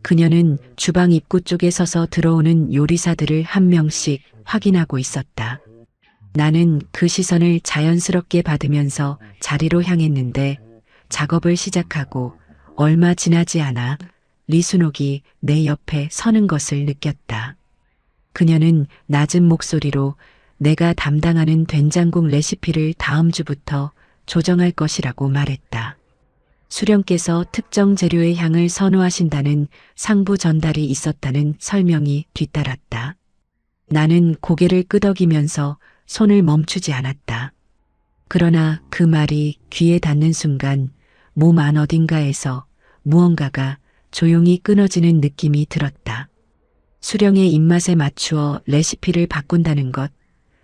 그녀는 주방 입구 쪽에 서서 들어오는 요리사들을 한 명씩 확인하고 있었다. 나는 그 시선을 자연스럽게 받으면서 자리로 향했는데 작업을 시작하고 얼마 지나지 않아 리순옥이 내 옆에 서는 것을 느꼈다. 그녀는 낮은 목소리로 내가 담당하는 된장국 레시피를 다음 주부터 조정할 것이라고 말했다. 수령께서 특정 재료의 향을 선호하신다는 상부 전달이 있었다는 설명이 뒤따랐다. 나는 고개를 끄덕이면서 손을 멈추지 않았다. 그러나 그 말이 귀에 닿는 순간 몸 안 어딘가에서 무언가가 조용히 끊어지는 느낌이 들었다. 수령의 입맛에 맞추어 레시피를 바꾼다는 것,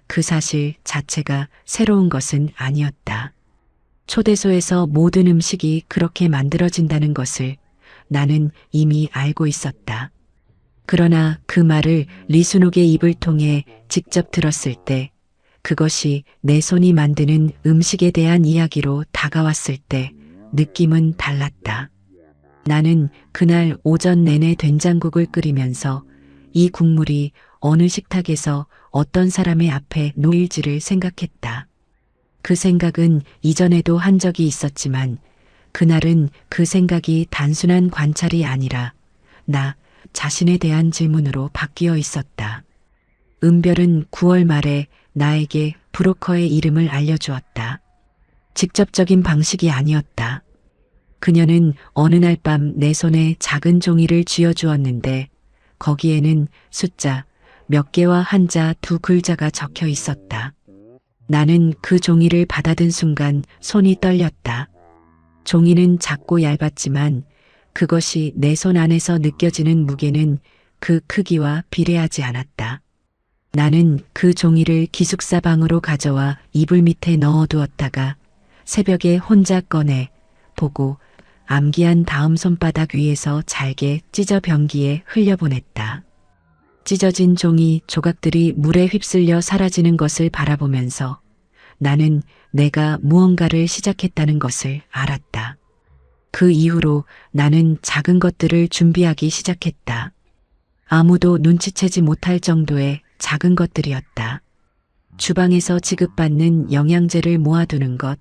그 사실 자체가 새로운 것은 아니었다. 초대소에서 모든 음식이 그렇게 만들어진다는 것을 나는 이미 알고 있었다. 그러나 그 말을 리순옥의 입을 통해 직접 들었을 때, 그것이 내 손이 만드는 음식에 대한 이야기로 다가왔을 때 느낌은 달랐다. 나는 그날 오전 내내 된장국을 끓이면서 이 국물이 어느 식탁에서 어떤 사람의 앞에 놓일지를 생각했다. 그 생각은 이전에도 한 적이 있었지만 그날은 그 생각이 단순한 관찰이 아니라 나 자신에 대한 질문으로 바뀌어 있었다. 은별은 9월 말에 나에게 브로커의 이름을 알려주었다. 직접적인 방식이 아니었다. 그녀는 어느 날 밤 내 손에 작은 종이를 쥐어주었는데 거기에는 숫자 몇 개와 한자 두 글자가 적혀 있었다. 나는 그 종이를 받아든 순간 손이 떨렸다. 종이는 작고 얇았지만 그것이 내 손 안에서 느껴지는 무게는 그 크기와 비례하지 않았다. 나는 그 종이를 기숙사 방으로 가져와 이불 밑에 넣어두었다가 새벽에 혼자 꺼내 보고 암기한 다음 손바닥 위에서 잘게 찢어 변기에 흘려보냈다. 찢어진 종이 조각들이 물에 휩쓸려 사라지는 것을 바라보면서 나는 내가 무언가를 시작했다는 것을 알았다. 그 이후로 나는 작은 것들을 준비하기 시작했다. 아무도 눈치채지 못할 정도의 작은 것들이었다. 주방에서 지급받는 영양제를 모아두는 것,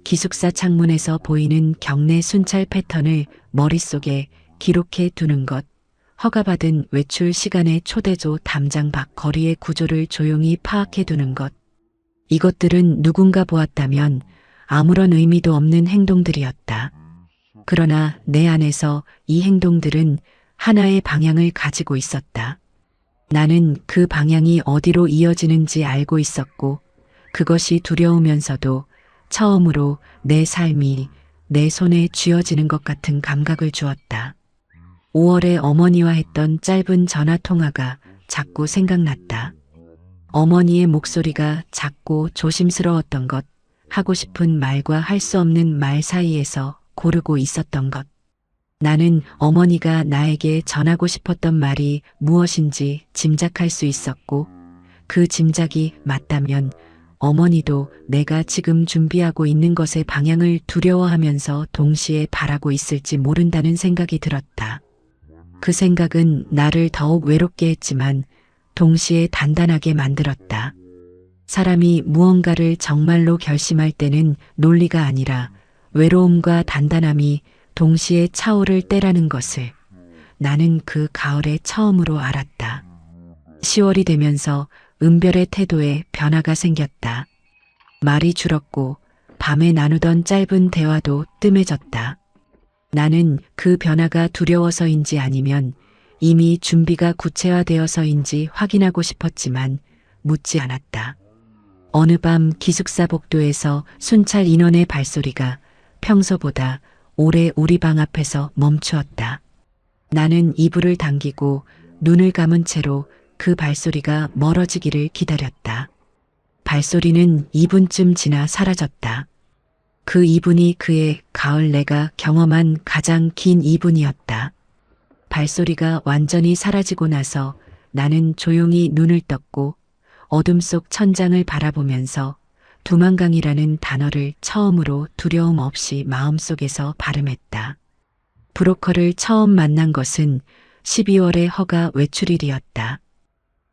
기숙사 창문에서 보이는 경내 순찰 패턴을 머릿속에 기록해 두는 것, 허가받은 외출 시간에 초대조 담장 밖 거리의 구조를 조용히 파악해 두는 것. 이것들은 누군가 보았다면 아무런 의미도 없는 행동들이었다. 그러나 내 안에서 이 행동들은 하나의 방향을 가지고 있었다. 나는 그 방향이 어디로 이어지는지 알고 있었고 그것이 두려우면서도 처음으로 내 삶이 내 손에 쥐어지는 것 같은 감각을 주었다. 5월에 어머니와 했던 짧은 전화 통화가 자꾸 생각났다. 어머니의 목소리가 작고 조심스러웠던 것, 하고 싶은 말과 할 수 없는 말 사이에서 고르고 있었던 것. 나는 어머니가 나에게 전하고 싶었던 말이 무엇인지 짐작할 수 있었고 그 짐작이 맞다면 어머니도 내가 지금 준비하고 있는 것의 방향을 두려워하면서 동시에 바라고 있을지 모른다는 생각이 들었다. 그 생각은 나를 더욱 외롭게 했지만 동시에 단단하게 만들었다. 사람이 무언가를 정말로 결심할 때는 논리가 아니라 외로움과 단단함이 동시에 차오를 때라는 것을 나는 그 가을에 처음으로 알았다. 10월이 되면서 은별의 태도에 변화가 생겼다. 말이 줄었고 밤에 나누던 짧은 대화도 뜸해졌다. 나는 그 변화가 두려워서인지 아니면 이미 준비가 구체화되어서인지 확인하고 싶었지만 묻지 않았다. 어느 밤 기숙사 복도에서 순찰 인원의 발소리가 평소보다 오래 우리 방 앞에서 멈추었다. 나는 이불을 당기고 눈을 감은 채로 그 발소리가 멀어지기를 기다렸다. 발소리는 2분쯤 지나 사라졌다. 그 2분이 그의 가을 내가 경험한 가장 긴 2분이었다. 발소리가 완전히 사라지고 나서 나는 조용히 눈을 떴고 어둠 속 천장을 바라보면서 두만강이라는 단어를 처음으로 두려움 없이 마음속에서 발음했다. 브로커를 처음 만난 것은 12월의 허가 외출일이었다.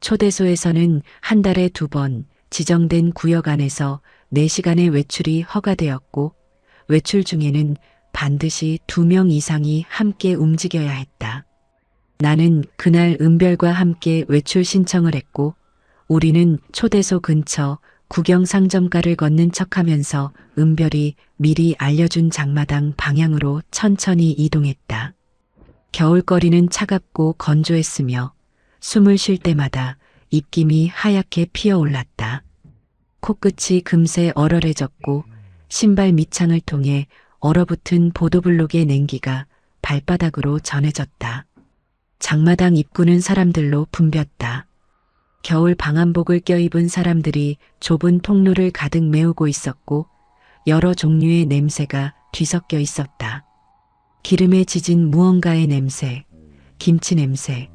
초대소에서는 한 달에 2번 지정된 구역 안에서 4시간의 외출이 허가되었고 외출 중에는 반드시 2명 이상이 함께 움직여야 했다. 나는 그날 은별과 함께 외출 신청을 했고 우리는 초대소 근처 구경상점가를 걷는 척하면서 은별이 미리 알려준 장마당 방향으로 천천히 이동했다. 겨울거리는 차갑고 건조했으며 숨을 쉴 때마다 입김이 하얗게 피어올랐다. 코끝이 금세 얼얼해졌고 신발 밑창을 통해 얼어붙은 보도블록의 냉기가 발바닥으로 전해졌다. 장마당 입구는 사람들로 붐볐다. 겨울 방한복을 껴입은 사람들이 좁은 통로를 가득 메우고 있었고 여러 종류의 냄새가 뒤섞여 있었다. 기름에 지진 무언가의 냄새, 김치 냄새,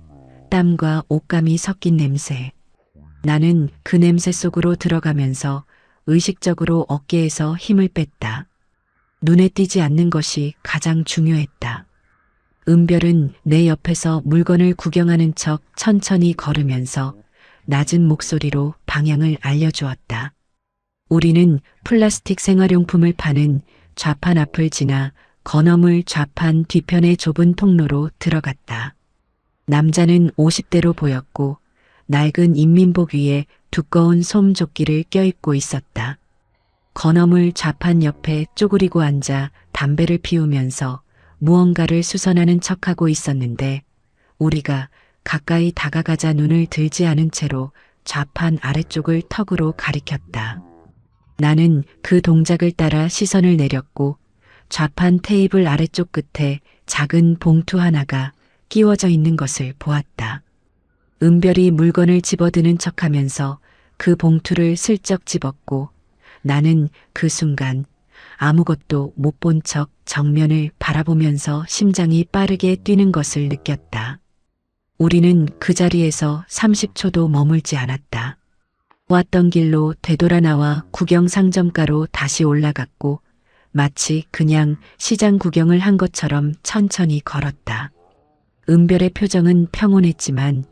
땀과 옷감이 섞인 냄새. 나는 그 냄새 속으로 들어가면서 의식적으로 어깨에서 힘을 뺐다. 눈에 띄지 않는 것이 가장 중요했다. 은별은 내 옆에서 물건을 구경하는 척 천천히 걸으면서 낮은 목소리로 방향을 알려주었다. 우리는 플라스틱 생활용품을 파는 좌판 앞을 지나 건어물 좌판 뒤편의 좁은 통로로 들어갔다. 남자는 50대로 보였고 낡은 인민복 위에 두꺼운 솜조끼를 껴입고 있었다. 건어물 좌판 옆에 쪼그리고 앉아 담배를 피우면서 무언가를 수선하는 척하고 있었는데 우리가 가까이 다가가자 눈을 들지 않은 채로 좌판 아래쪽을 턱으로 가리켰다. 나는 그 동작을 따라 시선을 내렸고 좌판 테이블 아래쪽 끝에 작은 봉투 하나가 끼워져 있는 것을 보았다. 은별이 물건을 집어드는 척하면서 그 봉투를 슬쩍 집었고 나는 그 순간 아무것도 못 본 척 정면을 바라보면서 심장이 빠르게 뛰는 것을 느꼈다. 우리는 그 자리에서 30초도 머물지 않았다. 왔던 길로 되돌아 나와 구경상점가로 다시 올라갔고 마치 그냥 시장 구경을 한 것처럼 천천히 걸었다. 은별의 표정은 평온했지만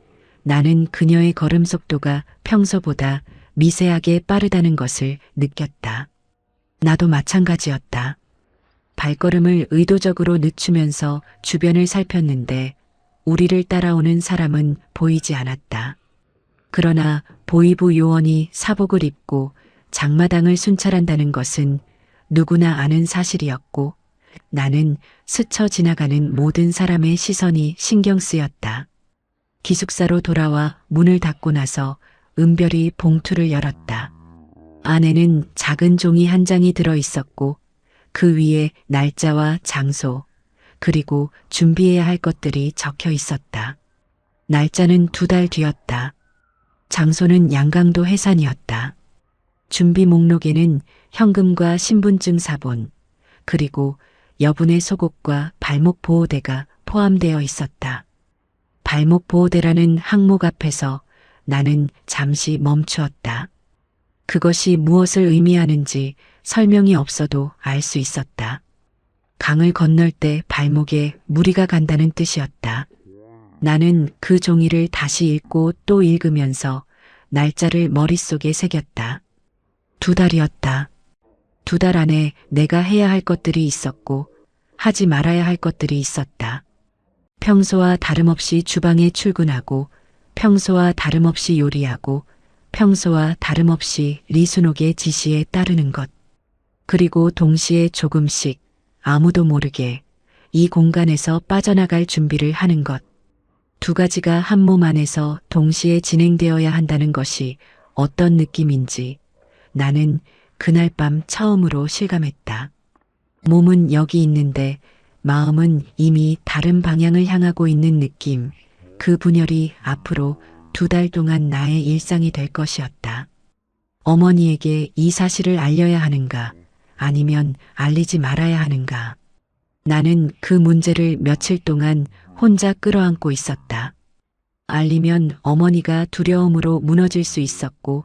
나는 그녀의 걸음 속도가 평소보다 미세하게 빠르다는 것을 느꼈다. 나도 마찬가지였다. 발걸음을 의도적으로 늦추면서 주변을 살폈는데 우리를 따라오는 사람은 보이지 않았다. 그러나 보이부 요원이 사복을 입고 장마당을 순찰한다는 것은 누구나 아는 사실이었고 나는 스쳐 지나가는 모든 사람의 시선이 신경 쓰였다. 기숙사로 돌아와 문을 닫고 나서 은별이 봉투를 열었다. 안에는 작은 종이 한 장이 들어 있었고 그 위에 날짜와 장소 그리고 준비해야 할 것들이 적혀 있었다. 날짜는 2달 뒤였다. 장소는 양강도 해산이었다. 준비 목록에는 현금과 신분증 사본 그리고 여분의 속옷과 발목 보호대가 포함되어 있었다. 발목 보호대라는 항목 앞에서 나는 잠시 멈추었다. 그것이 무엇을 의미하는지 설명이 없어도 알 수 있었다. 강을 건널 때 발목에 무리가 간다는 뜻이었다. 나는 그 종이를 다시 읽고 또 읽으면서 날짜를 머릿속에 새겼다. 2달이었다. 2달 안에 내가 해야 할 것들이 있었고 하지 말아야 할 것들이 있었다. 평소와 다름없이 주방에 출근하고 평소와 다름없이 요리하고 평소와 다름없이 리순옥의 지시에 따르는 것. 그리고 동시에 조금씩 아무도 모르게 이 공간에서 빠져나갈 준비를 하는 것. 2가지가 한 몸 안에서 동시에 진행되어야 한다는 것이 어떤 느낌인지 나는 그날 밤 처음으로 실감했다. 몸은 여기 있는데 마음은 이미 다른 방향을 향하고 있는 느낌. 그 분열이 앞으로 2달 동안 나의 일상이 될 것이었다. 어머니에게 이 사실을 알려야 하는가 아니면 알리지 말아야 하는가. 나는 그 문제를 며칠 동안 혼자 끌어안고 있었다. 알리면 어머니가 두려움으로 무너질 수 있었고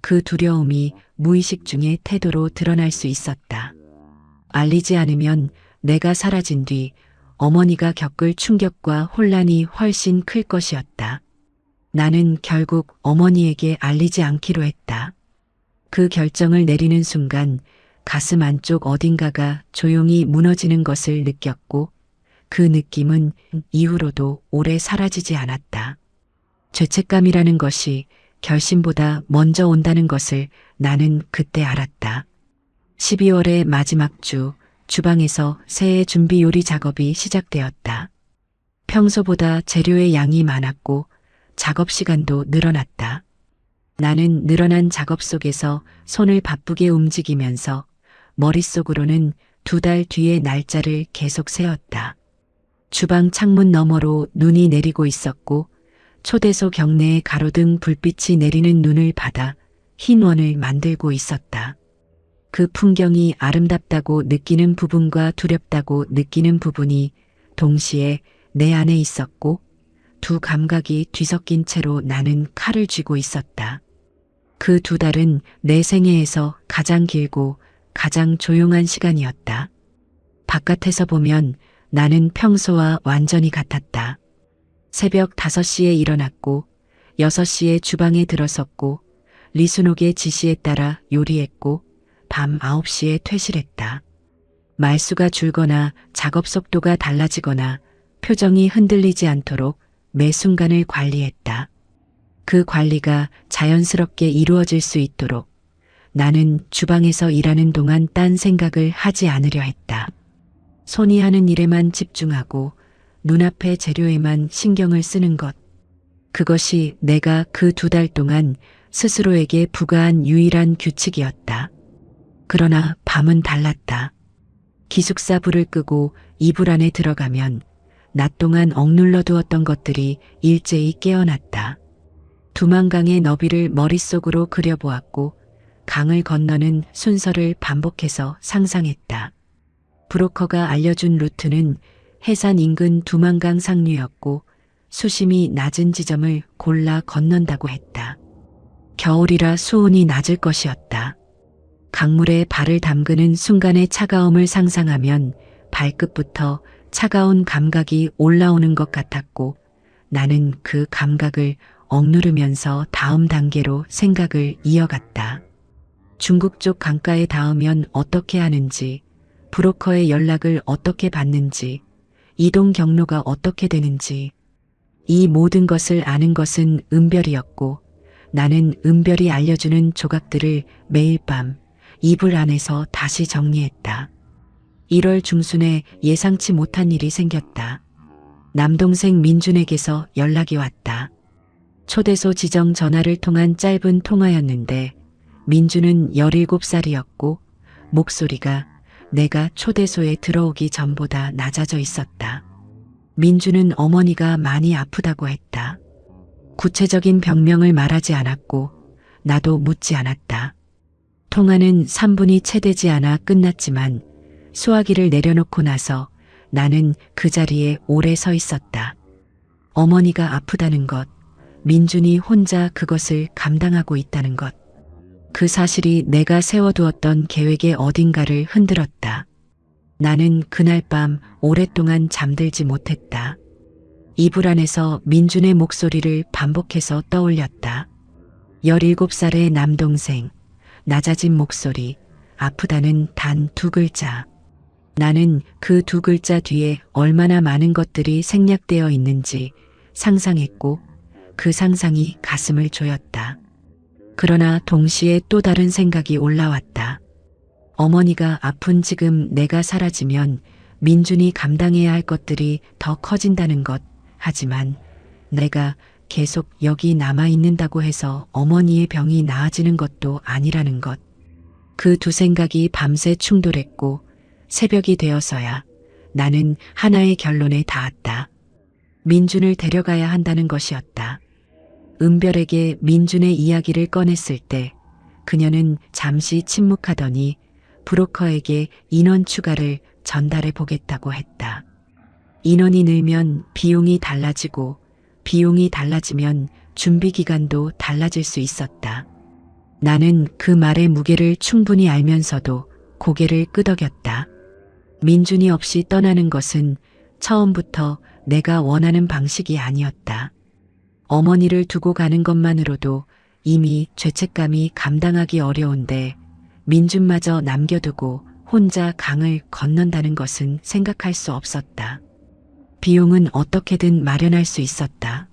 그 두려움이 무의식 중에 태도로 드러날 수 있었다. 알리지 않으면 내가 사라진 뒤 어머니가 겪을 충격과 혼란이 훨씬 클 것이었다. 나는 결국 어머니에게 알리지 않기로 했다. 그 결정을 내리는 순간 가슴 안쪽 어딘가가 조용히 무너지는 것을 느꼈고 그 느낌은 이후로도 오래 사라지지 않았다. 죄책감이라는 것이 결심보다 먼저 온다는 것을 나는 그때 알았다. 12월의 마지막 주, 주방에서 새해 준비 요리 작업이 시작되었다. 평소보다 재료의 양이 많았고 작업 시간도 늘어났다. 나는 늘어난 작업 속에서 손을 바쁘게 움직이면서 머릿속으로는 2달 뒤의 날짜를 계속 세웠다. 주방 창문 너머로 눈이 내리고 있었고 초대소 경내에 가로등 불빛이 내리는 눈을 받아 흰 원을 만들고 있었다. 그 풍경이 아름답다고 느끼는 부분과 두렵다고 느끼는 부분이 동시에 내 안에 있었고 두 감각이 뒤섞인 채로 나는 칼을 쥐고 있었다. 그 2달은 내 생애에서 가장 길고 가장 조용한 시간이었다. 바깥에서 보면 나는 평소와 완전히 같았다. 새벽 5시에 일어났고 6시에 주방에 들어섰고 리순옥의 지시에 따라 요리했고 밤 9시에 퇴실했다. 말수가 줄거나 작업 속도가 달라지거나 표정이 흔들리지 않도록 매 순간을 관리했다. 그 관리가 자연스럽게 이루어질 수 있도록 나는 주방에서 일하는 동안 딴 생각을 하지 않으려 했다. 손이 하는 일에만 집중하고 눈앞의 재료에만 신경을 쓰는 것. 그것이 내가 그 2달 동안 스스로에게 부과한 유일한 규칙이었다. 그러나 밤은 달랐다. 기숙사 불을 끄고 이불 안에 들어가면 낮 동안 억눌러 두었던 것들이 일제히 깨어났다. 두만강의 너비를 머릿속으로 그려보았고 강을 건너는 순서를 반복해서 상상했다. 브로커가 알려준 루트는 해산 인근 두만강 상류였고 수심이 낮은 지점을 골라 건넌다고 했다. 겨울이라 수온이 낮을 것이었다. 강물에 발을 담그는 순간의 차가움을 상상하면 발끝부터 차가운 감각이 올라오는 것 같았고 나는 그 감각을 억누르면서 다음 단계로 생각을 이어갔다. 중국 쪽 강가에 닿으면 어떻게 하는지, 브로커의 연락을 어떻게 받는지, 이동 경로가 어떻게 되는지, 이 모든 것을 아는 것은 은별이었고 나는 은별이 알려주는 조각들을 매일 밤 이불 안에서 다시 정리했다. 1월 중순에 예상치 못한 일이 생겼다. 남동생 민준에게서 연락이 왔다. 초대소 지정 전화를 통한 짧은 통화였는데 민준은 17살이었고 목소리가 내가 초대소에 들어오기 전보다 낮아져 있었다. 민준은 어머니가 많이 아프다고 했다. 구체적인 병명을 말하지 않았고 나도 묻지 않았다. 통화는 3분이 채 되지 않아 끝났지만 수화기를 내려놓고 나서 나는 그 자리에 오래 서 있었다. 어머니가 아프다는 것, 민준이 혼자 그것을 감당하고 있다는 것. 그 사실이 내가 세워두었던 계획의 어딘가를 흔들었다. 나는 그날 밤 오랫동안 잠들지 못했다. 이불 안에서 민준의 목소리를 반복해서 떠올렸다. 17살의 남동생, 낮아진 목소리, 아프다는 단 2글자. 나는 그 2글자 뒤에 얼마나 많은 것들이 생략되어 있는지 상상했고 그 상상이 가슴을 조였다. 그러나 동시에 또 다른 생각이 올라왔다. 어머니가 아픈 지금 내가 사라지면 민준이 감당해야 할 것들이 더 커진다는 것. 하지만 내가 계속 여기 남아있는다고 해서 어머니의 병이 나아지는 것도 아니라는 것. 그 두 생각이 밤새 충돌했고 새벽이 되어서야 나는 하나의 결론에 닿았다. 민준을 데려가야 한다는 것이었다. 은별에게 민준의 이야기를 꺼냈을 때 그녀는 잠시 침묵하더니 브로커에게 인원 추가를 전달해 보겠다고 했다. 인원이 늘면 비용이 달라지고 비용이 달라지면 준비 기간도 달라질 수 있었다. 나는 그 말의 무게를 충분히 알면서도 고개를 끄덕였다. 민준이 없이 떠나는 것은 처음부터 내가 원하는 방식이 아니었다. 어머니를 두고 가는 것만으로도 이미 죄책감이 감당하기 어려운데 민준마저 남겨두고 혼자 강을 건넌다는 것은 생각할 수 없었다. 비용은 어떻게든 마련할 수 있었다.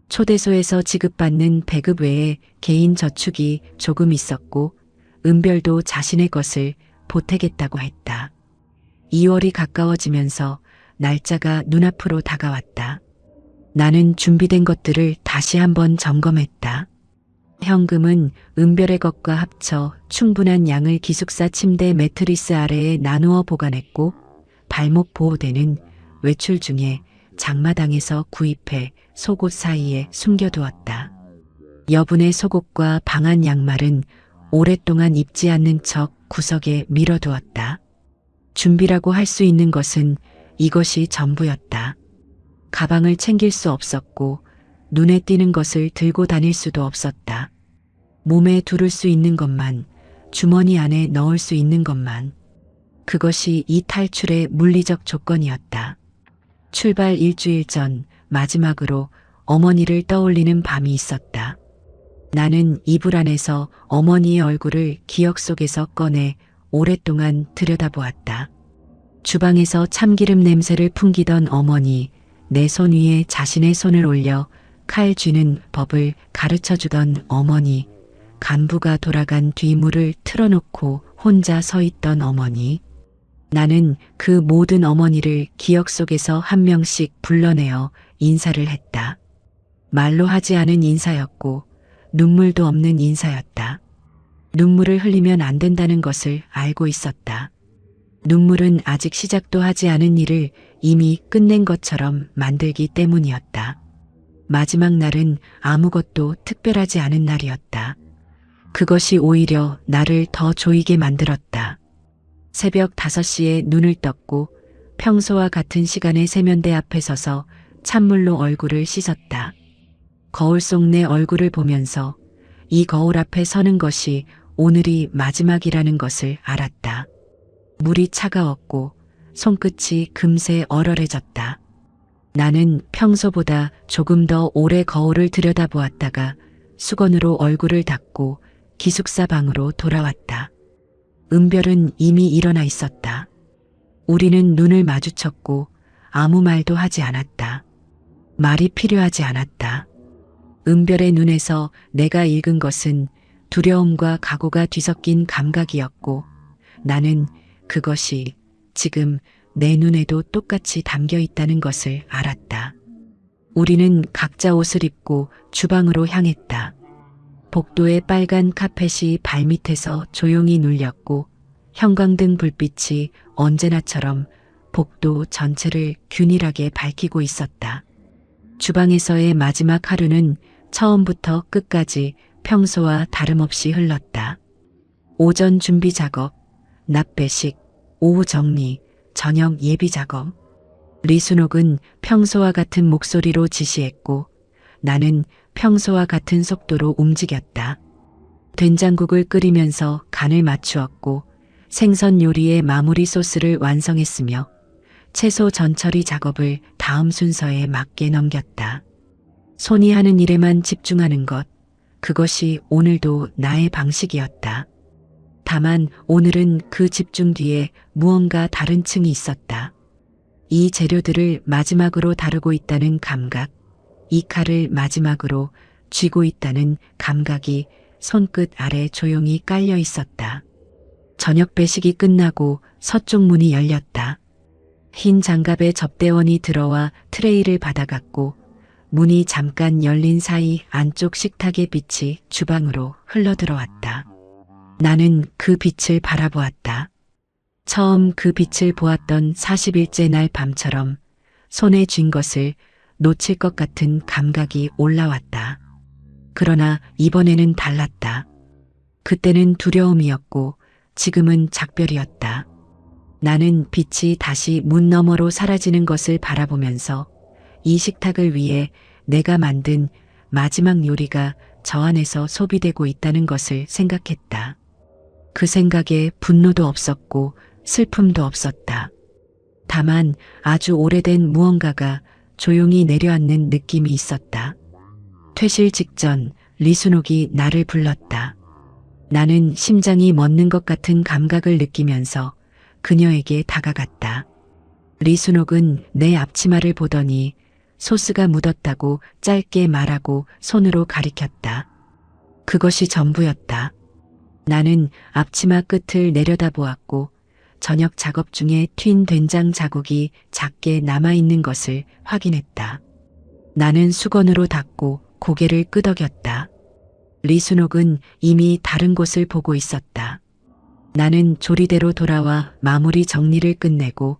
초대소에서 지급받는 배급 외에 개인 저축이 조금 있었고 은별도 자신의 것을 보태겠다고 했다. 2월이 가까워지면서 날짜가 눈앞으로 다가왔다. 나는 준비된 것들을 다시 한번 점검했다. 현금은 은별의 것과 합쳐 충분한 양을 기숙사 침대 매트리스 아래에 나누어 보관했고 발목 보호대는 외출 중에 장마당에서 구입해 속옷 사이에 숨겨두었다. 여분의 속옷과 방한 양말은 오랫동안 입지 않는 척 구석에 밀어두었다. 준비라고 할 수 있는 것은 이것이 전부였다. 가방을 챙길 수 없었고 눈에 띄는 것을 들고 다닐 수도 없었다. 몸에 두를 수 있는 것만, 주머니 안에 넣을 수 있는 것만. 그것이 이 탈출의 물리적 조건이었다. 출발 일주일 전 마지막으로 어머니를 떠올리는 밤이 있었다. 나는 이불 안에서 어머니의 얼굴을 기억 속에서 꺼내 오랫동안 들여다보았다. 주방에서 참기름 냄새를 풍기던 어머니, 내 손 위에 자신의 손을 올려 칼 쥐는 법을 가르쳐주던 어머니, 간부가 돌아간 뒤문을 틀어놓고 혼자 서 있던 어머니. 나는 그 모든 어머니를 기억 속에서 한 명씩 불러내어 인사를 했다. 말로 하지 않은 인사였고 눈물도 없는 인사였다. 눈물을 흘리면 안 된다는 것을 알고 있었다. 눈물은 아직 시작도 하지 않은 일을 이미 끝낸 것처럼 만들기 때문이었다. 마지막 날은 아무것도 특별하지 않은 날이었다. 그것이 오히려 나를 더 조이게 만들었다. 새벽 5시에 눈을 떴고 평소와 같은 시간에 세면대 앞에 서서 찬물로 얼굴을 씻었다. 거울 속 내 얼굴을 보면서 이 거울 앞에 서는 것이 오늘이 마지막이라는 것을 알았다. 물이 차가웠고 손끝이 금세 얼얼해졌다. 나는 평소보다 조금 더 오래 거울을 들여다보았다가 수건으로 얼굴을 닦고 기숙사 방으로 돌아왔다. 은별은 이미 일어나 있었다. 우리는 눈을 마주쳤고 아무 말도 하지 않았다. 말이 필요하지 않았다. 은별의 눈에서 내가 읽은 것은 두려움과 각오가 뒤섞인 감각이었고 나는 그것이 지금 내 눈에도 똑같이 담겨 있다는 것을 알았다. 우리는 각자 옷을 입고 주방으로 향했다. 복도의 빨간 카펫이 발밑에서 조용히 눌렸고 형광등 불빛이 언제나처럼 복도 전체를 균일하게 밝히고 있었다. 주방에서의 마지막 하루는 처음부터 끝까지 평소와 다름없이 흘렀다. 오전 준비 작업, 낮 배식, 오후 정리, 저녁 예비 작업. 리순옥은 평소와 같은 목소리로 지시했고 나는 평소와 같은 속도로 움직였다. 된장국을 끓이면서 간을 맞추었고 생선 요리의 마무리 소스를 완성했으며 채소 전처리 작업을 다음 순서에 맞게 넘겼다. 손이 하는 일에만 집중하는 것, 그것이 오늘도 나의 방식이었다. 다만 오늘은 그 집중 뒤에 무언가 다른 층이 있었다. 이 재료들을 마지막으로 다루고 있다는 감각, 이 칼을 마지막으로 쥐고 있다는 감각이 손끝 아래 조용히 깔려 있었다. 저녁 배식이 끝나고 서쪽 문이 열렸다. 흰 장갑에 접대원이 들어와 트레이를 받아갔고 문이 잠깐 열린 사이 안쪽 식탁의 빛이 주방으로 흘러들어왔다. 나는 그 빛을 바라보았다. 처음 그 빛을 보았던 40일째 날 밤처럼 손에 쥔 것을 놓칠 것 같은 감각이 올라왔다. 그러나 이번에는 달랐다. 그때는 두려움이었고 지금은 작별이었다. 나는 빛이 다시 문 너머로 사라지는 것을 바라보면서 이 식탁을 위해 내가 만든 마지막 요리가 저 안에서 소비되고 있다는 것을 생각했다. 그 생각에 분노도 없었고 슬픔도 없었다. 다만 아주 오래된 무언가가 조용히 내려앉는 느낌이 있었다. 퇴실 직전 리순옥이 나를 불렀다. 나는 심장이 멎는 것 같은 감각을 느끼면서 그녀에게 다가갔다. 리순옥은 내 앞치마를 보더니 소스가 묻었다고 짧게 말하고 손으로 가리켰다. 그것이 전부였다. 나는 앞치마 끝을 내려다보았고 저녁 작업 중에 튄 된장 자국이 작게 남아있는 것을 확인했다. 나는 수건으로 닦고 고개를 끄덕였다. 리순옥은 이미 다른 곳을 보고 있었다. 나는 조리대로 돌아와 마무리 정리를 끝내고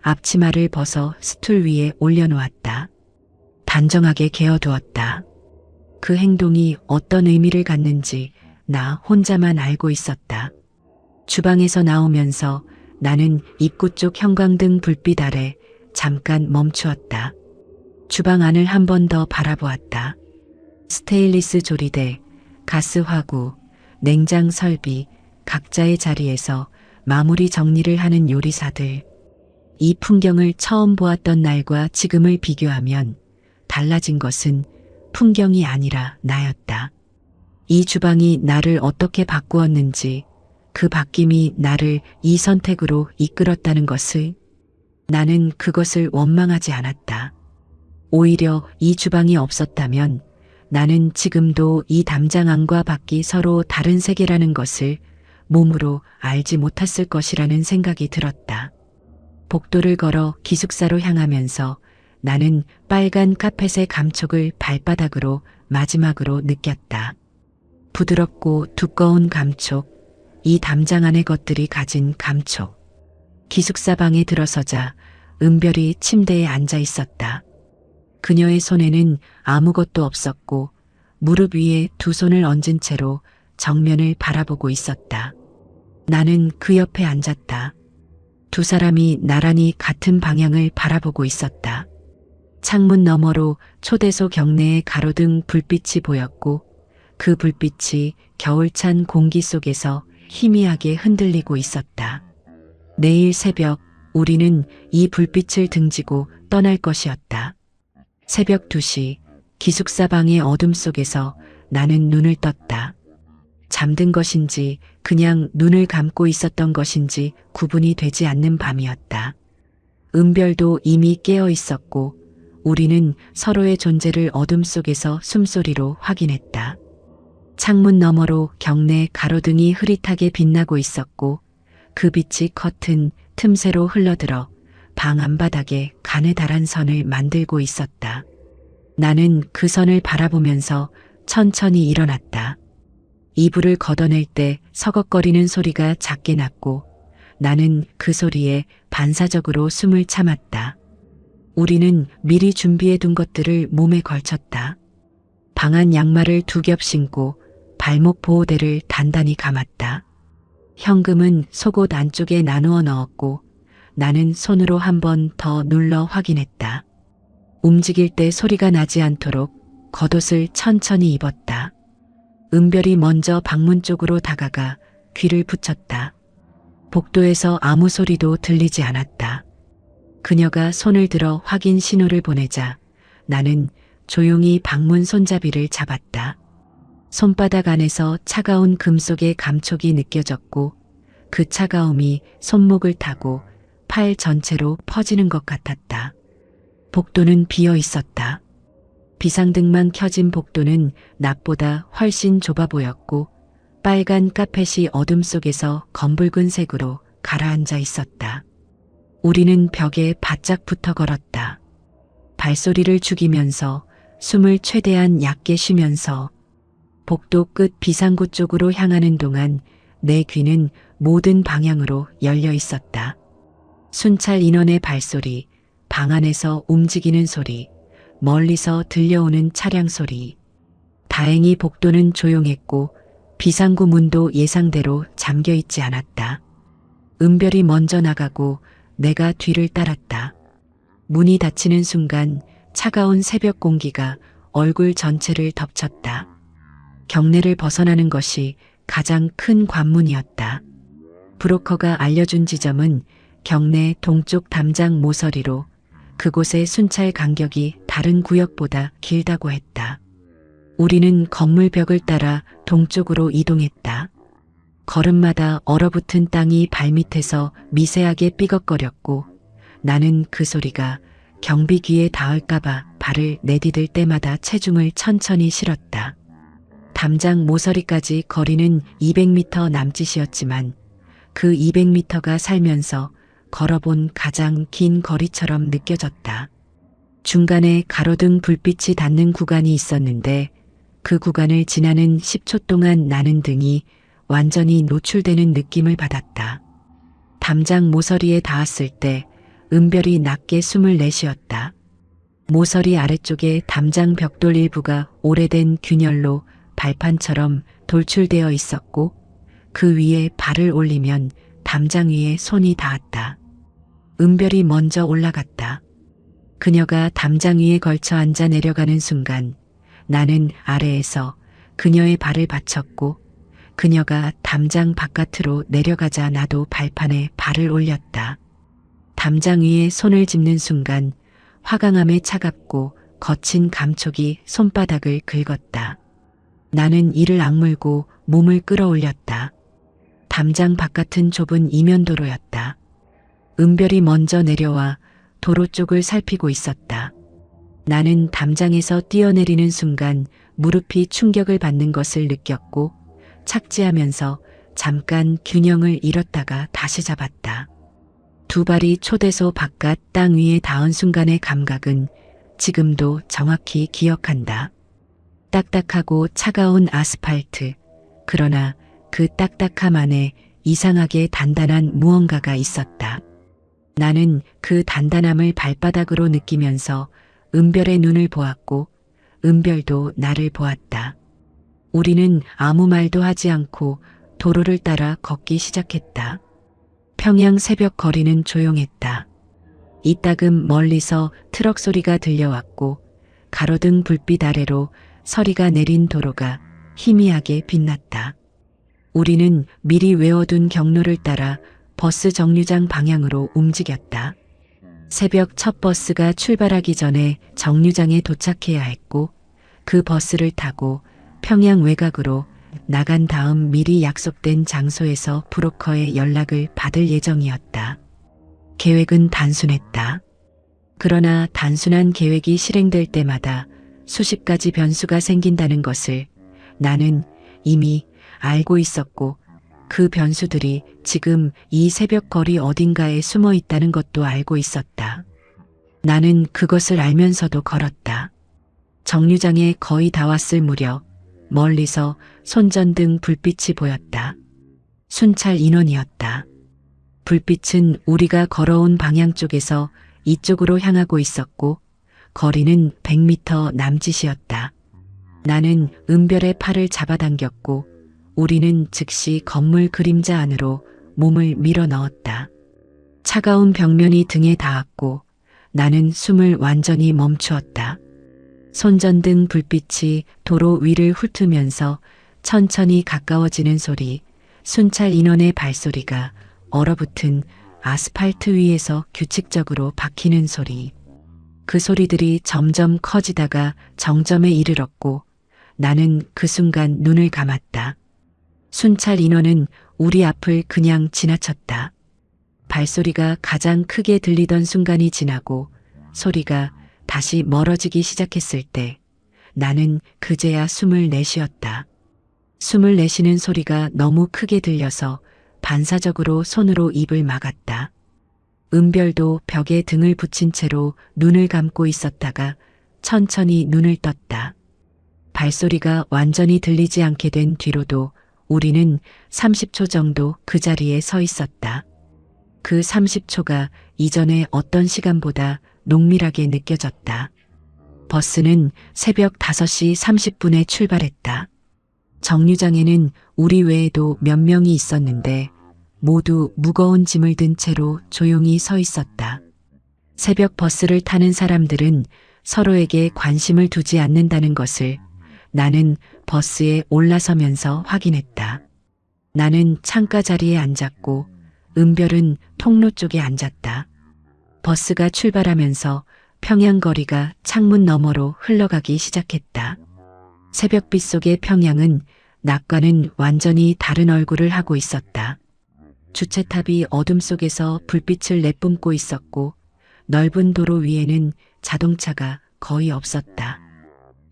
앞치마를 벗어 스툴 위에 올려놓았다. 단정하게 개어두었다. 그 행동이 어떤 의미를 갖는지 나 혼자만 알고 있었다. 주방에서 나오면서 나는 입구 쪽 형광등 불빛 아래 잠깐 멈추었다. 주방 안을 한 번 더 바라보았다. 스테인리스 조리대, 가스 화구, 냉장 설비, 각자의 자리에서 마무리 정리를 하는 요리사들. 이 풍경을 처음 보았던 날과 지금을 비교하면 달라진 것은 풍경이 아니라 나였다. 이 주방이 나를 어떻게 바꾸었는지, 그 바뀜이 나를 이 선택으로 이끌었다는 것을 나는 그것을 원망하지 않았다. 오히려 이 주방이 없었다면 나는 지금도 이 담장 안과 밖이 서로 다른 세계라는 것을 몸으로 알지 못했을 것이라는 생각이 들었다. 복도를 걸어 기숙사로 향하면서 나는 빨간 카펫의 감촉을 발바닥으로 마지막으로 느꼈다. 부드럽고 두꺼운 감촉, 이 담장 안의 것들이 가진 감촉. 기숙사 방에 들어서자 은별이 침대에 앉아 있었다. 그녀의 손에는 아무것도 없었고 무릎 위에 두 손을 얹은 채로 정면을 바라보고 있었다. 나는 그 옆에 앉았다. 두 사람이 나란히 같은 방향을 바라보고 있었다. 창문 너머로 초대소 경내의 가로등 불빛이 보였고 그 불빛이 겨울찬 공기 속에서 희미하게 흔들리고 있었다. 내일 새벽 우리는 이 불빛을 등지고 떠날 것이었다. 새벽 2시 기숙사 방의 어둠 속에서 나는 눈을 떴다. 잠든 것인지 그냥 눈을 감고 있었던 것인지 구분이 되지 않는 밤이었다. 은별도 이미 깨어 있었고 우리는 서로의 존재를 어둠 속에서 숨소리로 확인했다. 창문 너머로 경내 가로등이 흐릿하게 빛나고 있었고 그 빛이 커튼 틈새로 흘러들어 방 안바닥에 가느다란 선을 만들고 있었다. 나는 그 선을 바라보면서 천천히 일어났다. 이불을 걷어낼 때 서걱거리는 소리가 작게 났고 나는 그 소리에 반사적으로 숨을 참았다. 우리는 미리 준비해 둔 것들을 몸에 걸쳤다. 방한 양말을 2겹 신고 발목 보호대를 단단히 감았다. 현금은 속옷 안쪽에 나누어 넣었고 나는 손으로 한 번 더 눌러 확인했다. 움직일 때 소리가 나지 않도록 겉옷을 천천히 입었다. 은별이 먼저 방문 쪽으로 다가가 귀를 붙였다. 복도에서 아무 소리도 들리지 않았다. 그녀가 손을 들어 확인 신호를 보내자 나는 조용히 방문 손잡이를 잡았다. 손바닥 안에서 차가운 금속의 감촉이 느껴졌고 그 차가움이 손목을 타고 팔 전체로 퍼지는 것 같았다. 복도는 비어 있었다. 비상등만 켜진 복도는 낮보다 훨씬 좁아 보였고 빨간 카펫이 어둠 속에서 검붉은 색으로 가라앉아 있었다. 우리는 벽에 바짝 붙어 걸었다. 발소리를 죽이면서 숨을 최대한 얕게 쉬면서 복도 끝 비상구 쪽으로 향하는 동안 내 귀는 모든 방향으로 열려 있었다. 순찰 인원의 발소리, 방 안에서 움직이는 소리, 멀리서 들려오는 차량 소리. 다행히 복도는 조용했고 비상구 문도 예상대로 잠겨 있지 않았다. 은별이 먼저 나가고 내가 뒤를 따랐다. 문이 닫히는 순간 차가운 새벽 공기가 얼굴 전체를 덮쳤다. 경내를 벗어나는 것이 가장 큰 관문이었다. 브로커가 알려준 지점은 경내 동쪽 담장 모서리로 그곳의 순찰 간격이 다른 구역보다 길다고 했다. 우리는 건물 벽을 따라 동쪽으로 이동했다. 걸음마다 얼어붙은 땅이 발밑에서 미세하게 삐걱거렸고 나는 그 소리가 경비 귀에 닿을까봐 발을 내디딜 때마다 체중을 천천히 실었다. 담장 모서리까지 거리는 200m 남짓이었지만 그 200m가 살면서 걸어본 가장 긴 거리처럼 느껴졌다. 중간에 가로등 불빛이 닿는 구간이 있었는데 그 구간을 지나는 10초 동안 나는 등이 완전히 노출되는 느낌을 받았다. 담장 모서리에 닿았을 때 은별이 낮게 숨을 내쉬었다. 모서리 아래쪽에 담장 벽돌 일부가 오래된 균열로 발판처럼 돌출되어 있었고 그 위에 발을 올리면 담장 위에 손이 닿았다. 은별이 먼저 올라갔다. 그녀가 담장 위에 걸쳐 앉아 내려가는 순간 나는 아래에서 그녀의 발을 받쳤고 그녀가 담장 바깥으로 내려가자 나도 발판에 발을 올렸다. 담장 위에 손을 짚는 순간 화강암에 차갑고 거친 감촉이 손바닥을 긁었다. 나는 이를 악물고 몸을 끌어올렸다. 담장 바깥은 좁은 이면도로였다. 은별이 먼저 내려와 도로 쪽을 살피고 있었다. 나는 담장에서 뛰어내리는 순간 무릎이 충격을 받는 것을 느꼈고 착지하면서 잠깐 균형을 잃었다가 다시 잡았다. 두 발이 초대소 바깥 땅 위에 닿은 순간의 감각은 지금도 정확히 기억한다. 딱딱하고 차가운 아스팔트. 그러나 그 딱딱함 안에 이상하게 단단한 무언가가 있었다. 나는 그 단단함을 발바닥으로 느끼면서 은별의 눈을 보았고 은별도 나를 보았다. 우리는 아무 말도 하지 않고 도로를 따라 걷기 시작했다. 평양 새벽 거리는 조용했다. 이따금 멀리서 트럭 소리가 들려왔고 가로등 불빛 아래로 서리가 내린 도로가 희미하게 빛났다. 우리는 미리 외워둔 경로를 따라 버스 정류장 방향으로 움직였다. 새벽 첫 버스가 출발하기 전에 정류장에 도착해야 했고 그 버스를 타고 평양 외곽으로 나간 다음 미리 약속된 장소에서 브로커의 연락을 받을 예정이었다. 계획은 단순했다. 그러나 단순한 계획이 실행될 때마다 수십 가지 변수가 생긴다는 것을 나는 이미 알고 있었고 그 변수들이 지금 이 새벽 거리 어딘가에 숨어 있다는 것도 알고 있었다. 나는 그것을 알면서도 걸었다. 정류장에 거의 다 왔을 무렵 멀리서 손전등 불빛이 보였다. 순찰 인원이었다. 불빛은 우리가 걸어온 방향 쪽에서 이쪽으로 향하고 있었고 거리는 100m 남짓이었다. 나는 은별의 팔을 잡아당겼고 우리는 즉시 건물 그림자 안으로 몸을 밀어 넣었다. 차가운 벽면이 등에 닿았고 나는 숨을 완전히 멈추었다. 손전등 불빛이 도로 위를 훑으면서 천천히 가까워지는 소리, 순찰 인원의 발소리가 얼어붙은 아스팔트 위에서 규칙적으로 박히는 소리. 그 소리들이 점점 커지다가 정점에 이르렀고 나는 그 순간 눈을 감았다. 순찰 인원은 우리 앞을 그냥 지나쳤다. 발소리가 가장 크게 들리던 순간이 지나고 소리가 다시 멀어지기 시작했을 때 나는 그제야 숨을 내쉬었다. 숨을 내쉬는 소리가 너무 크게 들려서 반사적으로 손으로 입을 막았다. 은별도 벽에 등을 붙인 채로 눈을 감고 있었다가 천천히 눈을 떴다. 발소리가 완전히 들리지 않게 된 뒤로도 우리는 30초 정도 그 자리에 서 있었다. 그 30초가 이전의 어떤 시간보다 농밀하게 느껴졌다. 버스는 새벽 5시 30분에 출발했다. 정류장에는 우리 외에도 몇 명이 있었는데 모두 무거운 짐을 든 채로 조용히 서 있었다. 새벽 버스를 타는 사람들은 서로에게 관심을 두지 않는다는 것을 나는 버스에 올라서면서 확인했다. 나는 창가 자리에 앉았고 은별은 통로 쪽에 앉았다. 버스가 출발하면서 평양 거리가 창문 너머로 흘러가기 시작했다. 새벽빛 속의 평양은 낮과는 완전히 다른 얼굴을 하고 있었다. 주차탑이 어둠 속에서 불빛을 내뿜고 있었고 넓은 도로 위에는 자동차가 거의 없었다.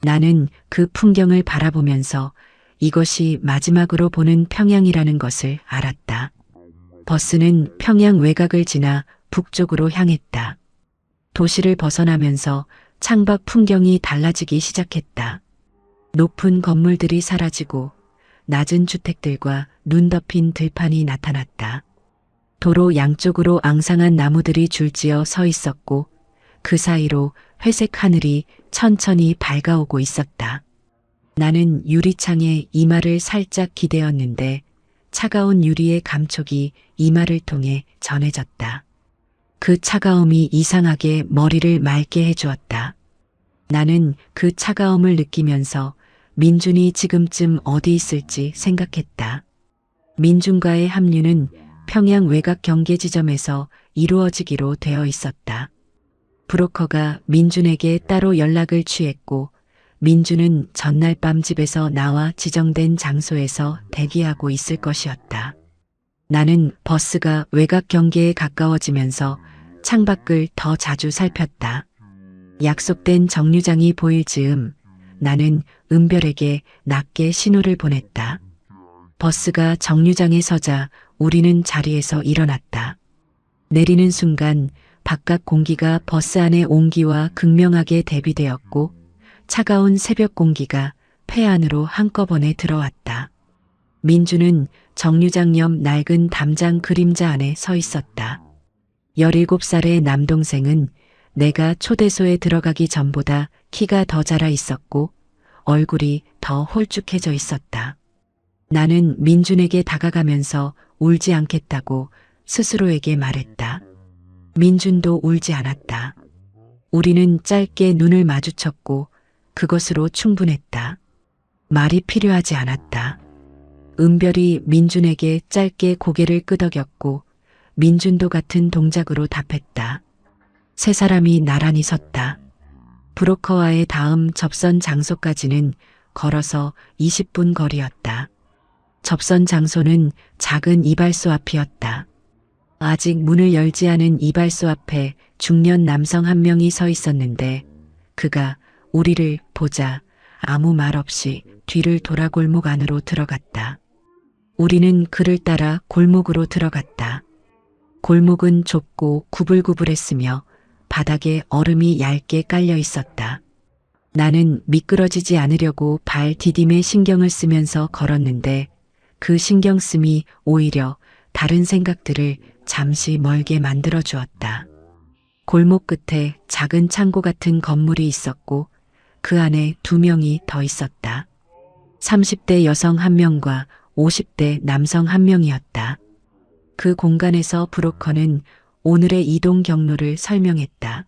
나는 그 풍경을 바라보면서 이것이 마지막으로 보는 평양이라는 것을 알았다. 버스는 평양 외곽을 지나 북쪽으로 향했다. 도시를 벗어나면서 창밖 풍경이 달라지기 시작했다. 높은 건물들이 사라지고 낮은 주택들과 눈 덮인 들판이 나타났다. 도로 양쪽으로 앙상한 나무들이 줄지어 서 있었고 그 사이로 회색 하늘이 천천히 밝아오고 있었다. 나는 유리창에 이마를 살짝 기대었는데 차가운 유리의 감촉이 이마를 통해 전해졌다. 그 차가움이 이상하게 머리를 맑게 해주었다. 나는 그 차가움을 느끼면서 민준이 지금쯤 어디 있을지 생각했다. 민준과의 합류는 평양 외곽 경계 지점에서 이루어지기로 되어 있었다. 브로커가 민준에게 따로 연락을 취했고 민준은 전날 밤 집에서 나와 지정된 장소에서 대기하고 있을 것이었다. 나는 버스가 외곽 경계에 가까워지면서 창밖을 더 자주 살폈다. 약속된 정류장이 보일 즈음 나는 은별에게 낮게 신호를 보냈다. 버스가 정류장에 서자 우리는 자리에서 일어났다. 내리는 순간 바깥 공기가 버스 안의 온기와 극명하게 대비되었고 차가운 새벽 공기가 폐 안으로 한꺼번에 들어왔다. 민주는 정류장 옆 낡은 담장 그림자 안에 서 있었다. 17살의 남동생은 내가 초대소에 들어가기 전보다 키가 더 자라 있었고 얼굴이 더 홀쭉해져 있었다. 나는 민준에게 다가가면서 울지 않겠다고 스스로에게 말했다. 민준도 울지 않았다. 우리는 짧게 눈을 마주쳤고 그것으로 충분했다. 말이 필요하지 않았다. 은별이 민준에게 짧게 고개를 끄덕였고 민준도 같은 동작으로 답했다. 세 사람이 나란히 섰다. 브로커와의 다음 접선 장소까지는 걸어서 20분 거리였다. 접선 장소는 작은 이발소 앞이었다. 아직 문을 열지 않은 이발소 앞에 중년 남성 한 명이 서 있었는데 그가 우리를 보자 아무 말 없이 뒤를 돌아 골목 안으로 들어갔다. 우리는 그를 따라 골목으로 들어갔다. 골목은 좁고 구불구불했으며 바닥에 얼음이 얇게 깔려 있었다. 나는 미끄러지지 않으려고 발 디딤에 신경을 쓰면서 걸었는데 그 신경씀이 오히려 다른 생각들을 잠시 멀게 만들어 주었다. 골목 끝에 작은 창고 같은 건물이 있었고 그 안에 2명이 더 있었다. 30대 여성 1명과 50대 남성 1명이었다. 그 공간에서 브로커는 오늘의 이동 경로를 설명했다.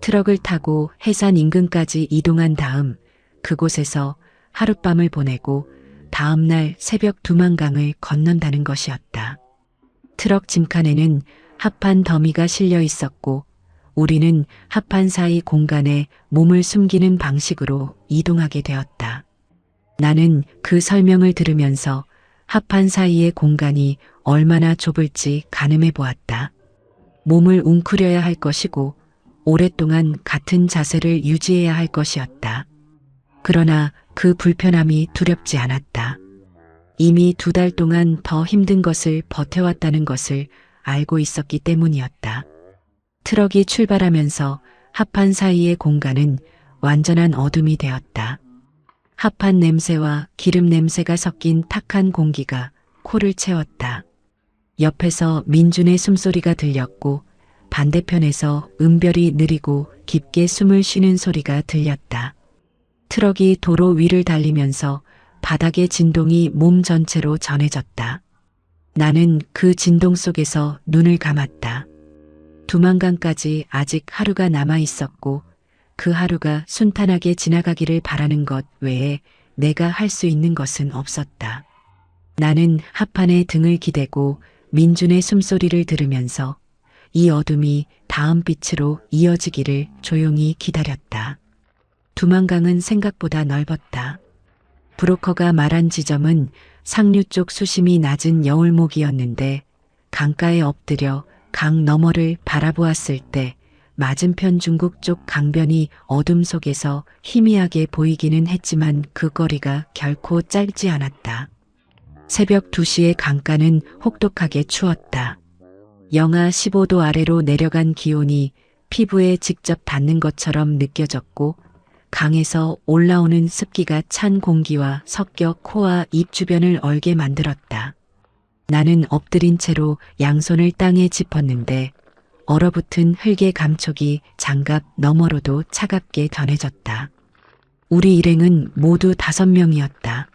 트럭을 타고 해산 인근까지 이동한 다음 그곳에서 하룻밤을 보내고 다음날 새벽 두만강을 건넌다는 것이었다. 트럭 짐칸에는 합판 더미가 실려 있었고 우리는 합판 사이 공간에 몸을 숨기는 방식으로 이동하게 되었다. 나는 그 설명을 들으면서 합판 사이의 공간이 얼마나 좁을지 가늠해 보았다. 몸을 웅크려야 할 것이고 오랫동안 같은 자세를 유지해야 할 것이었다. 그러나 그 불편함이 두렵지 않았다. 이미 2달 동안 더 힘든 것을 버텨왔다는 것을 알고 있었기 때문이었다. 트럭이 출발하면서 합판 사이의 공간은 완전한 어둠이 되었다. 합판 냄새와 기름 냄새가 섞인 탁한 공기가 코를 채웠다. 옆에서 민준의 숨소리가 들렸고 반대편에서 은별이 느리고 깊게 숨을 쉬는 소리가 들렸다. 트럭이 도로 위를 달리면서 바닥의 진동이 몸 전체로 전해졌다. 나는 그 진동 속에서 눈을 감았다. 두만강까지 아직 하루가 남아 있었고 그 하루가 순탄하게 지나가기를 바라는 것 외에 내가 할 수 있는 것은 없었다. 나는 합판에 등을 기대고 민준의 숨소리를 들으면서 이 어둠이 다음 빛으로 이어지기를 조용히 기다렸다. 두만강은 생각보다 넓었다. 브로커가 말한 지점은 상류 쪽 수심이 낮은 여울목이었는데 강가에 엎드려 강 너머를 바라보았을 때 맞은편 중국 쪽 강변이 어둠 속에서 희미하게 보이기는 했지만 그 거리가 결코 짧지 않았다. 새벽 2시의 강가는 혹독하게 추웠다. 영하 15도 아래로 내려간 기온이 피부에 직접 닿는 것처럼 느껴졌고 강에서 올라오는 습기가 찬 공기와 섞여 코와 입 주변을 얼게 만들었다. 나는 엎드린 채로 양손을 땅에 짚었는데 얼어붙은 흙의 감촉이 장갑 너머로도 차갑게 전해졌다. 우리 일행은 모두 5명이었다.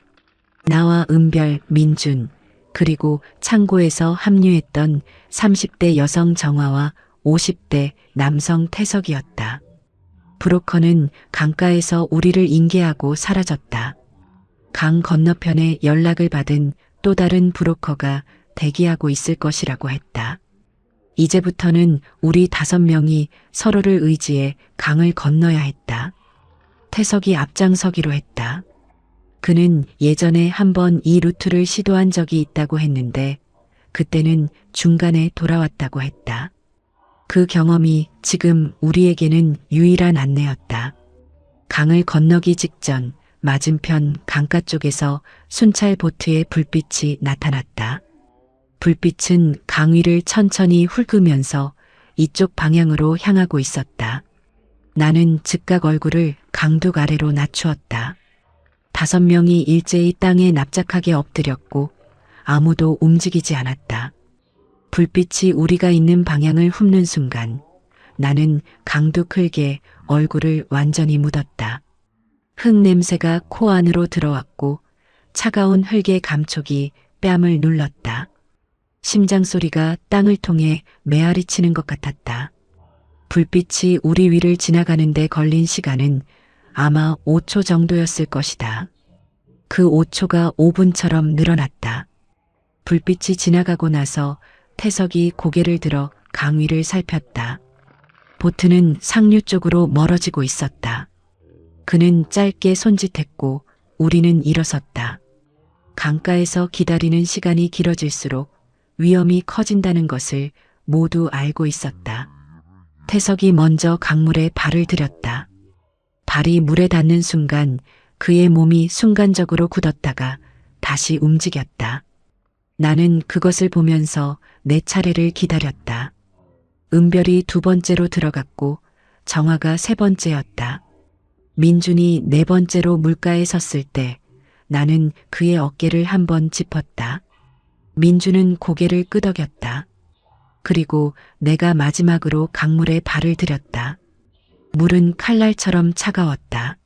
나와 은별, 민준, 그리고 창고에서 합류했던 30대 여성 정화와 50대 남성 태석이었다. 브로커는 강가에서 우리를 인계하고 사라졌다. 강 건너편에 연락을 받은 또 다른 브로커가 대기하고 있을 것이라고 했다. 이제부터는 우리 5명이 서로를 의지해 강을 건너야 했다. 태석이 앞장서기로 했다. 그는 예전에 한번 이 루트를 시도한 적이 있다고 했는데 그때는 중간에 돌아왔다고 했다. 그 경험이 지금 우리에게는 유일한 안내였다. 강을 건너기 직전 맞은편 강가 쪽에서 순찰 보트의 불빛이 나타났다. 불빛은 강 위를 천천히 훑으면서 이쪽 방향으로 향하고 있었다. 나는 즉각 얼굴을 강둑 아래로 낮추었다. 5명이 일제히 땅에 납작하게 엎드렸고 아무도 움직이지 않았다. 불빛이 우리가 있는 방향을 훑는 순간 나는 강둑 흙에 얼굴을 완전히 묻었다. 흙 냄새가 코 안으로 들어왔고 차가운 흙의 감촉이 뺨을 눌렀다. 심장 소리가 땅을 통해 메아리치는 것 같았다. 불빛이 우리 위를 지나가는데 걸린 시간은 아마 5초 정도였을 것이다. 그 5초가 5분처럼 늘어났다. 불빛이 지나가고 나서 태석이 고개를 들어 강 위를 살폈다. 보트는 상류 쪽으로 멀어지고 있었다. 그는 짧게 손짓했고 우리는 일어섰다. 강가에서 기다리는 시간이 길어질수록 위험이 커진다는 것을 모두 알고 있었다. 태석이 먼저 강물에 발을 들였다. 발이 물에 닿는 순간 그의 몸이 순간적으로 굳었다가 다시 움직였다. 나는 그것을 보면서 내 차례를 기다렸다. 은별이 2번째로 들어갔고 정화가 3번째였다. 민준이 4번째로 물가에 섰을 때 나는 그의 어깨를 한번 짚었다. 민준은 고개를 끄덕였다. 그리고 내가 마지막으로 강물에 발을 들였다. 물은 칼날처럼 차가웠다.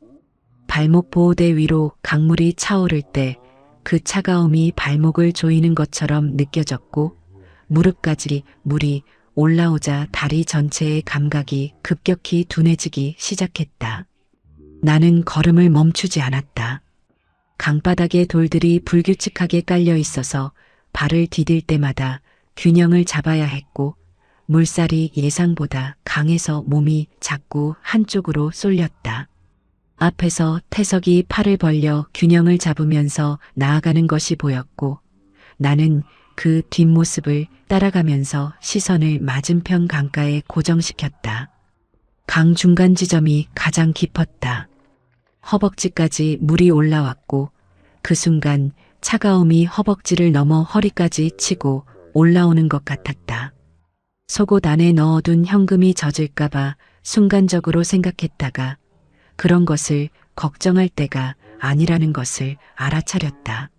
발목 보호대 위로 강물이 차오를 때 그 차가움이 발목을 조이는 것처럼 느껴졌고 무릎까지 물이 올라오자 다리 전체의 감각이 급격히 둔해지기 시작했다. 나는 걸음을 멈추지 않았다. 강바닥에 돌들이 불규칙하게 깔려 있어서 발을 디딜 때마다 균형을 잡아야 했고 물살이 예상보다 강해서 몸이 자꾸 한쪽으로 쏠렸다. 앞에서 태석이 팔을 벌려 균형을 잡으면서 나아가는 것이 보였고 나는 그 뒷모습을 따라가면서 시선을 맞은편 강가에 고정시켰다. 강 중간 지점이 가장 깊었다. 허벅지까지 물이 올라왔고 그 순간 차가움이 허벅지를 넘어 허리까지 치고 올라오는 것 같았다. 속옷 안에 넣어둔 현금이 젖을까봐 순간적으로 생각했다가 그런 것을 걱정할 때가 아니라는 것을 알아차렸다.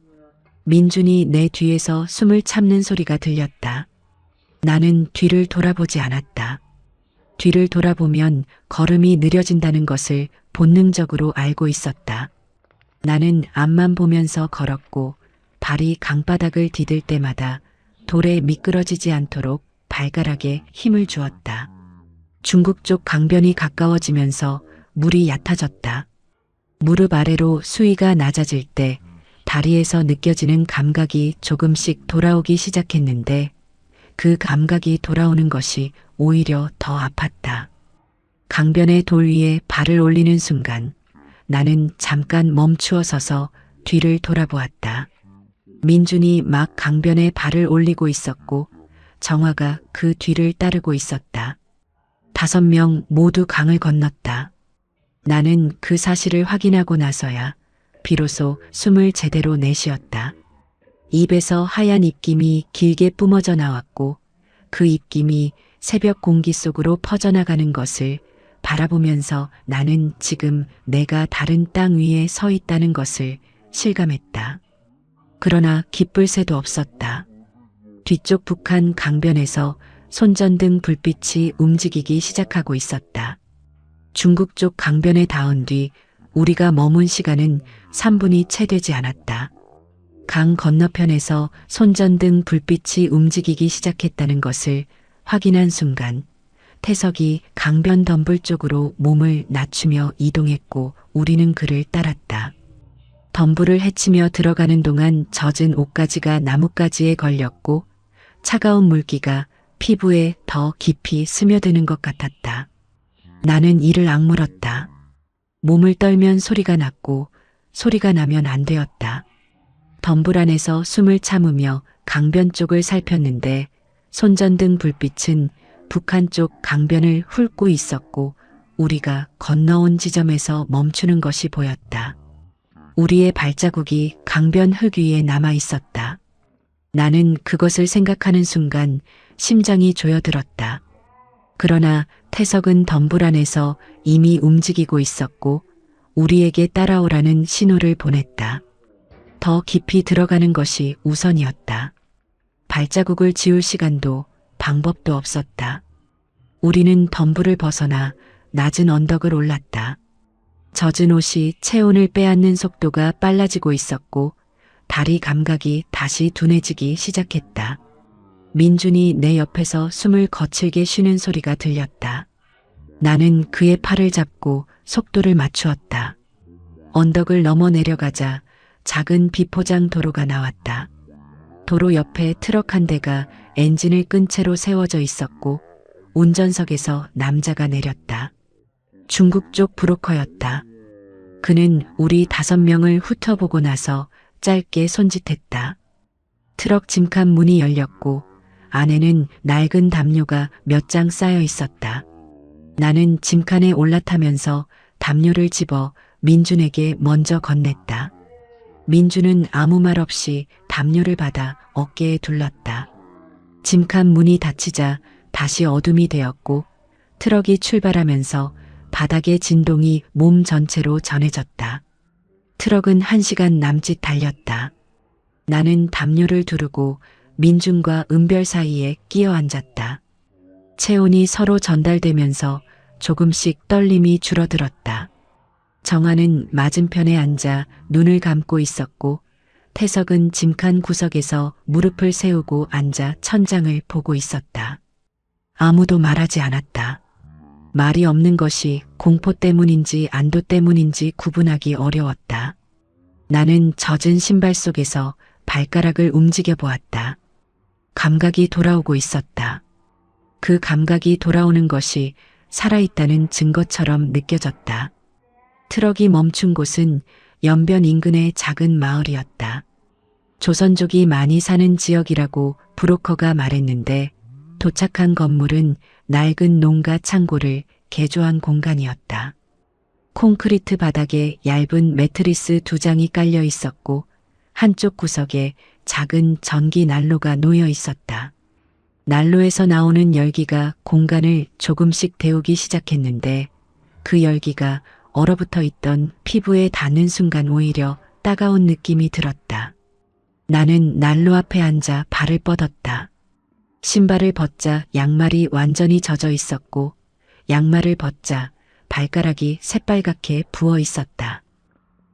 민준이 내 뒤에서 숨을 참는 소리가 들렸다. 나는 뒤를 돌아보지 않았다. 뒤를 돌아보면 걸음이 느려진다는 것을 본능적으로 알고 있었다. 나는 앞만 보면서 걸었고 발이 강바닥을 디딜 때마다 돌에 미끄러지지 않도록 발가락에 힘을 주었다. 중국 쪽 강변이 가까워지면서 물이 얕아졌다. 무릎 아래로 수위가 낮아질 때 다리에서 느껴지는 감각이 조금씩 돌아오기 시작했는데 그 감각이 돌아오는 것이 오히려 더 아팠다. 강변의 돌 위에 발을 올리는 순간 나는 잠깐 멈추어 서서 뒤를 돌아보았다. 민준이 막 강변에 발을 올리고 있었고 정화가 그 뒤를 따르고 있었다. 5명 모두 강을 건넜다. 나는 그 사실을 확인하고 나서야 비로소 숨을 제대로 내쉬었다. 입에서 하얀 입김이 길게 뿜어져 나왔고 그 입김이 새벽 공기 속으로 퍼져나가는 것을 바라보면서 나는 지금 내가 다른 땅 위에 서 있다는 것을 실감했다. 그러나 기쁠 새도 없었다. 뒤쪽 북한 강변에서 손전등 불빛이 움직이기 시작하고 있었다. 중국 쪽 강변에 닿은 뒤 우리가 머문 시간은 3분이 채 되지 않았다. 강 건너편에서 손전등 불빛이 움직이기 시작했다는 것을 확인한 순간 태석이 강변 덤불 쪽으로 몸을 낮추며 이동했고 우리는 그를 따랐다. 덤불을 헤치며 들어가는 동안 젖은 옷가지가 나뭇가지에 걸렸고 차가운 물기가 피부에 더 깊이 스며드는 것 같았다. 나는 이를 악물었다. 몸을 떨면 소리가 났고 소리가 나면 안 되었다. 덤불 안에서 숨을 참으며 강변 쪽을 살폈는데 손전등 불빛은 북한 쪽 강변을 훑고 있었고 우리가 건너온 지점에서 멈추는 것이 보였다. 우리의 발자국이 강변 흙 위에 남아 있었다. 나는 그것을 생각하는 순간 심장이 조여들었다. 그러나 태석은 덤불 안에서 이미 움직이고 있었고 우리에게 따라오라는 신호를 보냈다. 더 깊이 들어가는 것이 우선이었다. 발자국을 지울 시간도 방법도 없었다. 우리는 덤불을 벗어나 낮은 언덕을 올랐다. 젖은 옷이 체온을 빼앗는 속도가 빨라지고 있었고 다리 감각이 다시 둔해지기 시작했다. 민준이 내 옆에서 숨을 거칠게 쉬는 소리가 들렸다. 나는 그의 팔을 잡고 속도를 맞추었다. 언덕을 넘어 내려가자 작은 비포장 도로가 나왔다. 도로 옆에 트럭 한 대가 엔진을 끈 채로 세워져 있었고 운전석에서 남자가 내렸다. 중국 쪽 브로커였다. 그는 우리 5명을 훑어보고 나서 짧게 손짓했다. 트럭 짐칸 문이 열렸고 안에는 낡은 담요가 몇 장 쌓여 있었다. 나는 짐칸에 올라타면서 담요를 집어 민준에게 먼저 건넸다. 민준은 아무 말 없이 담요를 받아 어깨에 둘렀다. 짐칸 문이 닫히자 다시 어둠이 되었고 트럭이 출발하면서 바닥의 진동이 몸 전체로 전해졌다. 트럭은 1시간 남짓 달렸다. 나는 담요를 두르고 민준과 은별 사이에 끼어 앉았다. 체온이 서로 전달되면서 조금씩 떨림이 줄어들었다. 정화는 맞은편에 앉아 눈을 감고 있었고 태석은 짐칸 구석에서 무릎을 세우고 앉아 천장을 보고 있었다. 아무도 말하지 않았다. 말이 없는 것이 공포 때문인지 안도 때문인지 구분하기 어려웠다. 나는 젖은 신발 속에서 발가락을 움직여 보았다. 감각이 돌아오고 있었다. 그 감각이 돌아오는 것이 살아있다는 증거처럼 느껴졌다. 트럭이 멈춘 곳은 연변 인근의 작은 마을이었다. 조선족이 많이 사는 지역이라고 브로커가 말했는데 도착한 건물은 낡은 농가 창고를 개조한 공간이었다. 콘크리트 바닥에 얇은 매트리스 2장이 깔려 있었고 한쪽 구석에 작은 전기 난로가 놓여 있었다. 난로에서 나오는 열기가 공간을 조금씩 데우기 시작했는데 그 열기가 얼어붙어 있던 피부에 닿는 순간 오히려 따가운 느낌이 들었다. 나는 난로 앞에 앉아 발을 뻗었다. 신발을 벗자 양말이 완전히 젖어 있었고 양말을 벗자 발가락이 새빨갛게 부어 있었다.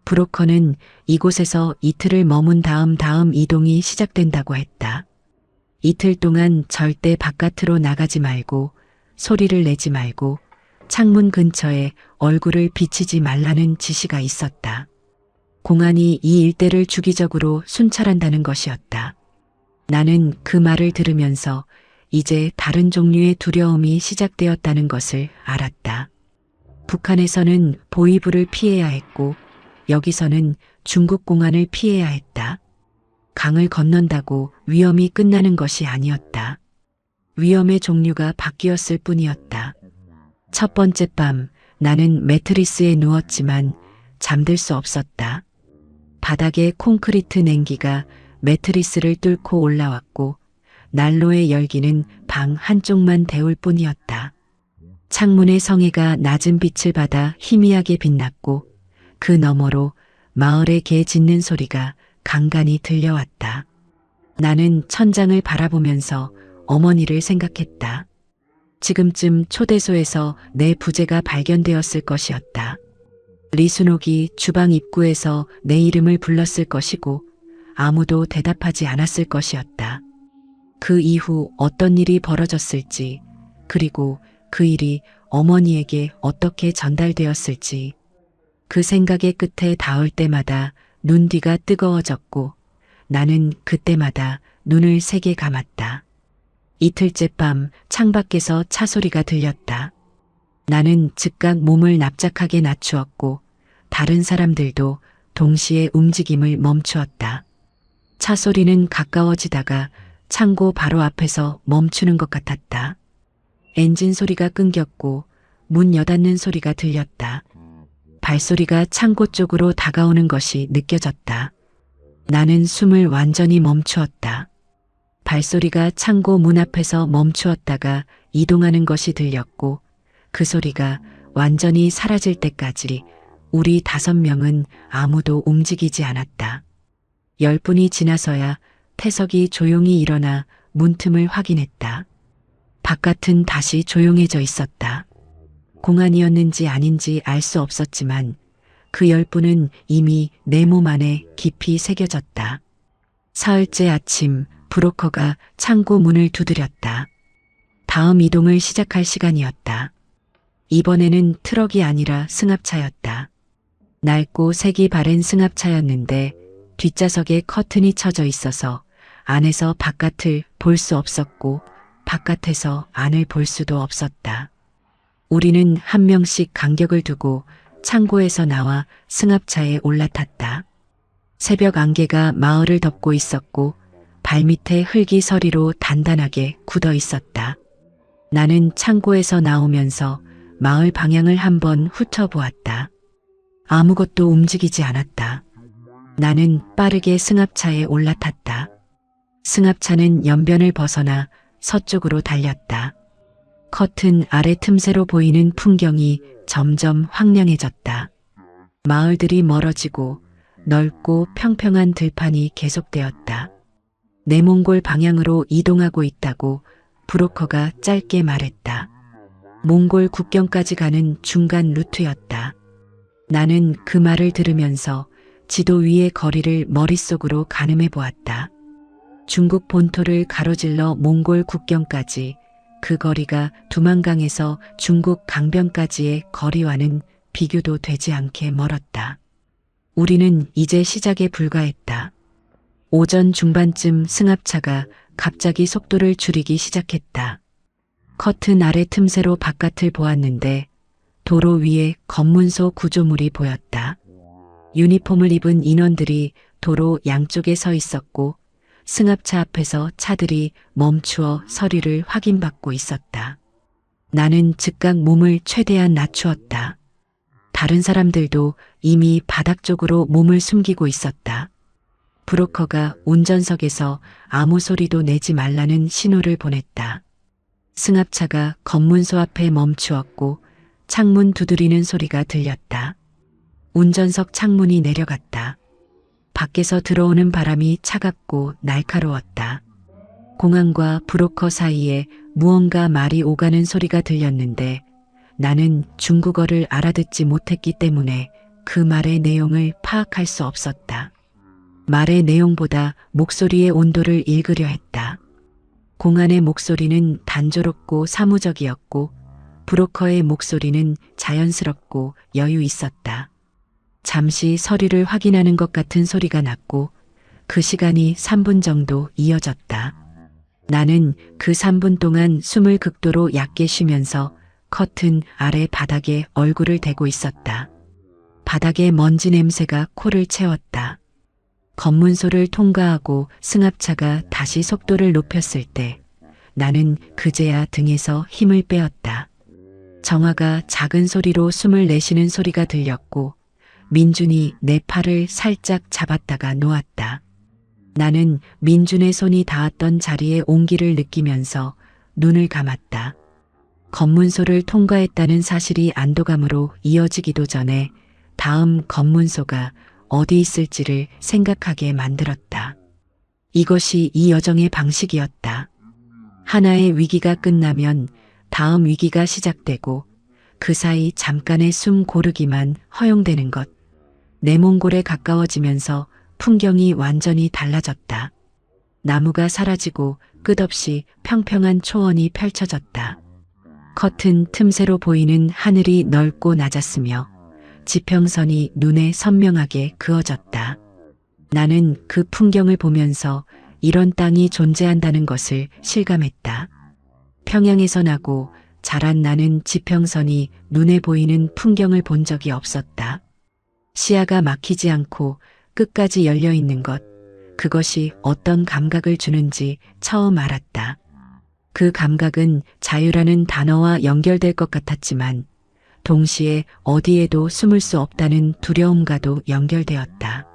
브로커는 이곳에서 이틀을 머문 다음 이동이 시작된다고 했다. 이틀 동안 절대 바깥으로 나가지 말고 소리를 내지 말고 창문 근처에 얼굴을 비치지 말라는 지시가 있었다. 공안이 이 일대를 주기적으로 순찰한다는 것이었다. 나는 그 말을 들으면서 이제 다른 종류의 두려움이 시작되었다는 것을 알았다. 북한에서는 보위부를 피해야 했고 여기서는 중국 공안을 피해야 했다. 강을 건넌다고 위험이 끝나는 것이 아니었다. 위험의 종류가 바뀌었을 뿐이었다. 첫 번째 밤 나는 매트리스에 누웠지만 잠들 수 없었다. 바닥에 콘크리트 냉기가 매트리스를 뚫고 올라왔고 난로의 열기는 방 한쪽만 데울 뿐이었다. 창문의 성에가 낮은 빛을 받아 희미하게 빛났고 그 너머로 마을의 개 짖는 소리가 간간히 들려왔다. 나는 천장을 바라보면서 어머니를 생각했다. 지금쯤 초대소에서 내 부재가 발견되었을 것이었다. 리순옥이 주방 입구에서 내 이름을 불렀을 것이고 아무도 대답하지 않았을 것이었다. 그 이후 어떤 일이 벌어졌을지, 그리고 그 일이 어머니에게 어떻게 전달되었을지, 그 생각의 끝에 닿을 때마다 눈 뒤가 뜨거워졌고 나는 그때마다 눈을 세게 감았다. 이틀째 밤 창밖에서 차 소리가 들렸다. 나는 즉각 몸을 납작하게 낮추었고 다른 사람들도 동시에 움직임을 멈추었다. 차 소리는 가까워지다가 창고 바로 앞에서 멈추는 것 같았다. 엔진 소리가 끊겼고 문 여닫는 소리가 들렸다. 발소리가 창고 쪽으로 다가오는 것이 느껴졌다. 나는 숨을 완전히 멈추었다. 발소리가 창고 문 앞에서 멈추었다가 이동하는 것이 들렸고 그 소리가 완전히 사라질 때까지 우리 5명은 아무도 움직이지 않았다. 10분이 지나서야 태석이 조용히 일어나 문틈을 확인했다. 바깥은 다시 조용해져 있었다. 공안이었는지 아닌지 알 수 없었지만 그 10분은 이미 내 몸 안에 깊이 새겨졌다. 사흘째 아침 브로커가 창고 문을 두드렸다. 다음 이동을 시작할 시간이었다. 이번에는 트럭이 아니라 승합차였다. 낡고 색이 바랜 승합차였는데 뒷좌석에 커튼이 쳐져 있어서 안에서 바깥을 볼 수 없었고 바깥에서 안을 볼 수도 없었다. 우리는 한 명씩 간격을 두고 창고에서 나와 승합차에 올라탔다. 새벽 안개가 마을을 덮고 있었고 발밑에 흙이 서리로 단단하게 굳어 있었다. 나는 창고에서 나오면서 마을 방향을 한번 훑어보았다. 아무것도 움직이지 않았다. 나는 빠르게 승합차에 올라탔다. 승합차는 연변을 벗어나 서쪽으로 달렸다. 커튼 아래 틈새로 보이는 풍경이 점점 황량해졌다. 마을들이 멀어지고 넓고 평평한 들판이 계속되었다. 내 몽골 방향으로 이동하고 있다고 브로커가 짧게 말했다. 몽골 국경까지 가는 중간 루트였다. 나는 그 말을 들으면서 지도 위의 거리를 머릿속으로 가늠해 보았다. 중국 본토를 가로질러 몽골 국경까지 그 거리가 두만강에서 중국 강변까지의 거리와는 비교도 되지 않게 멀었다. 우리는 이제 시작에 불과했다. 오전 중반쯤 승합차가 갑자기 속도를 줄이기 시작했다. 커튼 아래 틈새로 바깥을 보았는데 도로 위에 검문소 구조물이 보였다. 유니폼을 입은 인원들이 도로 양쪽에 서 있었고 승합차 앞에서 차들이 멈추어 서류를 확인받고 있었다. 나는 즉각 몸을 최대한 낮추었다. 다른 사람들도 이미 바닥 쪽으로 몸을 숨기고 있었다. 브로커가 운전석에서 아무 소리도 내지 말라는 신호를 보냈다. 승합차가 검문소 앞에 멈추었고 창문 두드리는 소리가 들렸다. 운전석 창문이 내려갔다. 밖에서 들어오는 바람이 차갑고 날카로웠다. 공항과 브로커 사이에 무언가 말이 오가는 소리가 들렸는데 나는 중국어를 알아듣지 못했기 때문에 그 말의 내용을 파악할 수 없었다. 말의 내용보다 목소리의 온도를 읽으려 했다. 공안의 목소리는 단조롭고 사무적이었고 브로커의 목소리는 자연스럽고 여유 있었다. 잠시 서류를 확인하는 것 같은 소리가 났고 그 시간이 3분 정도 이어졌다. 나는 그 3분 동안 숨을 극도로 얕게 쉬면서 커튼 아래 바닥에 얼굴을 대고 있었다. 바닥에 먼지 냄새가 코를 채웠다. 검문소를 통과하고 승합차가 다시 속도를 높였을 때 나는 그제야 등에서 힘을 빼었다. 정화가 작은 소리로 숨을 내쉬는 소리가 들렸고 민준이 내 팔을 살짝 잡았다가 놓았다. 나는 민준의 손이 닿았던 자리에 온기를 느끼면서 눈을 감았다. 검문소를 통과했다는 사실이 안도감으로 이어지기도 전에 다음 검문소가 어디 있을지를 생각하게 만들었다. 이것이 이 여정의 방식이었다. 하나의 위기가 끝나면 다음 위기가 시작되고 그 사이 잠깐의 숨 고르기만 허용되는 것. 내 몽골에 가까워지면서 풍경이 완전히 달라졌다. 나무가 사라지고 끝없이 평평한 초원이 펼쳐졌다. 커튼 틈새로 보이는 하늘이 넓고 낮았으며 지평선이 눈에 선명하게 그어졌다. 나는 그 풍경을 보면서 이런 땅이 존재한다는 것을 실감했다. 평양에서 나고 자란 나는 지평선이 눈에 보이는 풍경을 본 적이 없었다. 시야가 막히지 않고 끝까지 열려 있는 것, 그것이 어떤 감각을 주는지 처음 알았다. 그 감각은 자유라는 단어와 연결될 것 같았지만 동시에 어디에도 숨을 수 없다는 두려움과도 연결되었다.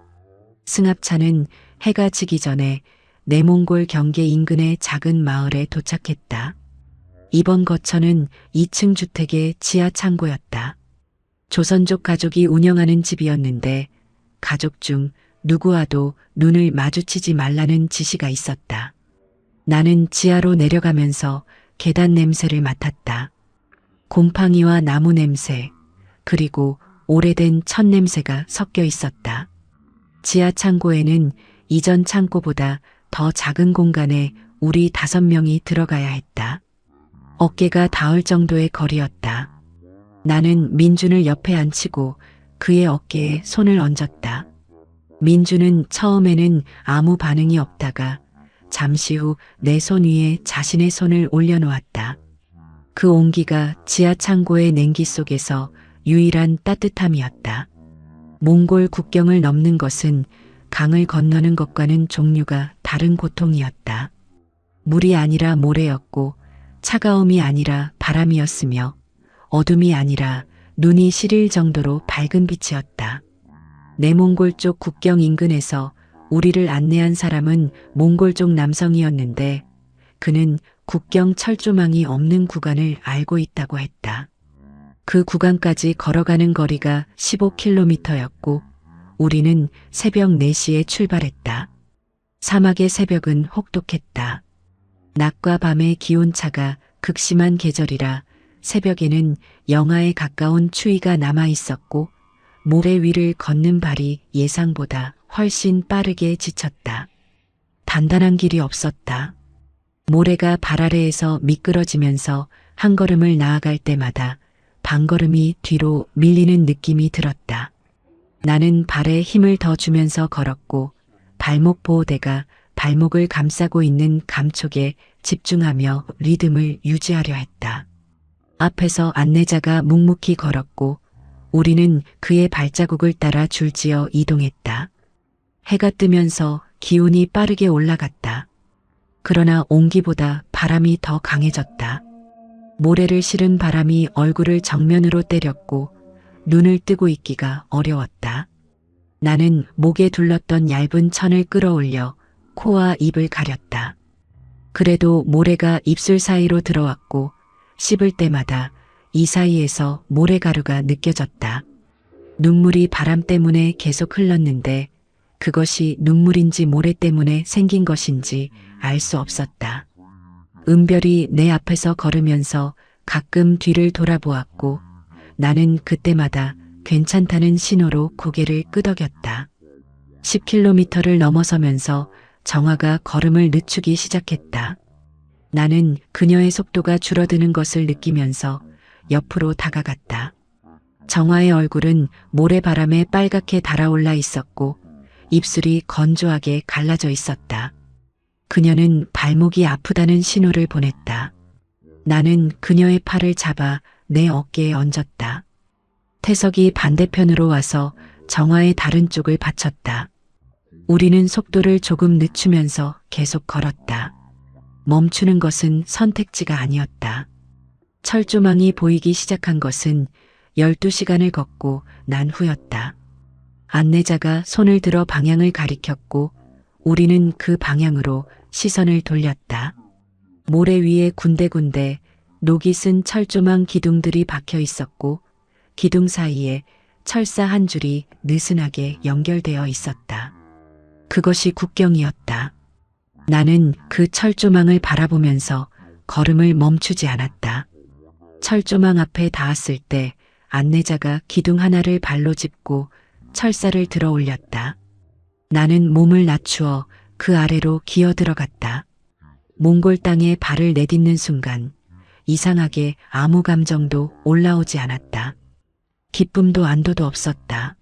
승합차는 해가 지기 전에 내몽골 경계 인근의 작은 마을에 도착했다. 이번 거처는 2층 주택의 지하 창고였다. 조선족 가족이 운영하는 집이었는데 가족 중 누구와도 눈을 마주치지 말라는 지시가 있었다. 나는 지하로 내려가면서 계단 냄새를 맡았다. 곰팡이와 나무 냄새, 그리고 오래된 천 냄새가 섞여 있었다. 지하 창고에는 이전 창고보다 더 작은 공간에 우리 5명이 들어가야 했다. 어깨가 닿을 정도의 거리였다. 나는 민준을 옆에 앉히고 그의 어깨에 손을 얹었다. 민준은 처음에는 아무 반응이 없다가 잠시 후 내 손 위에 자신의 손을 올려놓았다. 그 온기가 지하 창고의 냉기 속에서 유일한 따뜻함이었다. 몽골 국경을 넘는 것은 강을 건너는 것과는 종류가 다른 고통이었다. 물이 아니라 모래였고 차가움이 아니라 바람이었으며 어둠이 아니라 눈이 시릴 정도로 밝은 빛이었다. 내몽골 쪽 국경 인근에서 우리를 안내한 사람은 몽골 쪽 남성이었는데 그는 국경 철조망이 없는 구간을 알고 있다고 했다. 그 구간까지 걸어가는 거리가 15km였고 우리는 새벽 4시에 출발했다. 사막의 새벽은 혹독했다. 낮과 밤의 기온차가 극심한 계절이라 새벽에는 영하에 가까운 추위가 남아 있었고 모래 위를 걷는 발이 예상보다 훨씬 빠르게 지쳤다. 단단한 길이 없었다. 모래가 발 아래에서 미끄러지면서 한 걸음을 나아갈 때마다 반걸음이 뒤로 밀리는 느낌이 들었다. 나는 발에 힘을 더 주면서 걸었고 발목 보호대가 발목을 감싸고 있는 감촉에 집중하며 리듬을 유지하려 했다. 앞에서 안내자가 묵묵히 걸었고 우리는 그의 발자국을 따라 줄지어 이동했다. 해가 뜨면서 기온이 빠르게 올라갔다. 그러나 온기보다 바람이 더 강해졌다. 모래를 실은 바람이 얼굴을 정면으로 때렸고 눈을 뜨고 있기가 어려웠다. 나는 목에 둘렀던 얇은 천을 끌어올려 코와 입을 가렸다. 그래도 모래가 입술 사이로 들어왔고 씹을 때마다 이 사이에서 모래가루가 느껴졌다. 눈물이 바람 때문에 계속 흘렀는데 그것이 눈물인지 모래 때문에 생긴 것인지 알 수 없었다. 은별이 내 앞에서 걸으면서 가끔 뒤를 돌아보았고 나는 그때마다 괜찮다는 신호로 고개를 끄덕였다. 10km를 넘어서면서 정화가 걸음을 늦추기 시작했다. 나는 그녀의 속도가 줄어드는 것을 느끼면서 옆으로 다가갔다. 정화의 얼굴은 모래바람에 빨갛게 달아올라 있었고 입술이 건조하게 갈라져 있었다. 그녀는 발목이 아프다는 신호를 보냈다. 나는 그녀의 팔을 잡아 내 어깨에 얹었다. 태석이 반대편으로 와서 정화의 다른 쪽을 받쳤다. 우리는 속도를 조금 늦추면서 계속 걸었다. 멈추는 것은 선택지가 아니었다. 철조망이 보이기 시작한 것은 12시간을 걷고 난 후였다. 안내자가 손을 들어 방향을 가리켰고 우리는 그 방향으로 시선을 돌렸다. 모래 위에 군데군데 녹이 쓴 철조망 기둥들이 박혀 있었고 기둥 사이에 철사 한 줄이 느슨하게 연결되어 있었다. 그것이 국경이었다. 나는 그 철조망을 바라보면서 걸음을 멈추지 않았다. 철조망 앞에 닿았을 때 안내자가 기둥 하나를 발로 짚고 철사를 들어 올렸다. 나는 몸을 낮추어 그 아래로 기어 들어갔다. 몽골 땅에 발을 내딛는 순간 이상하게 아무 감정도 올라오지 않았다. 기쁨도 안도도 없었다.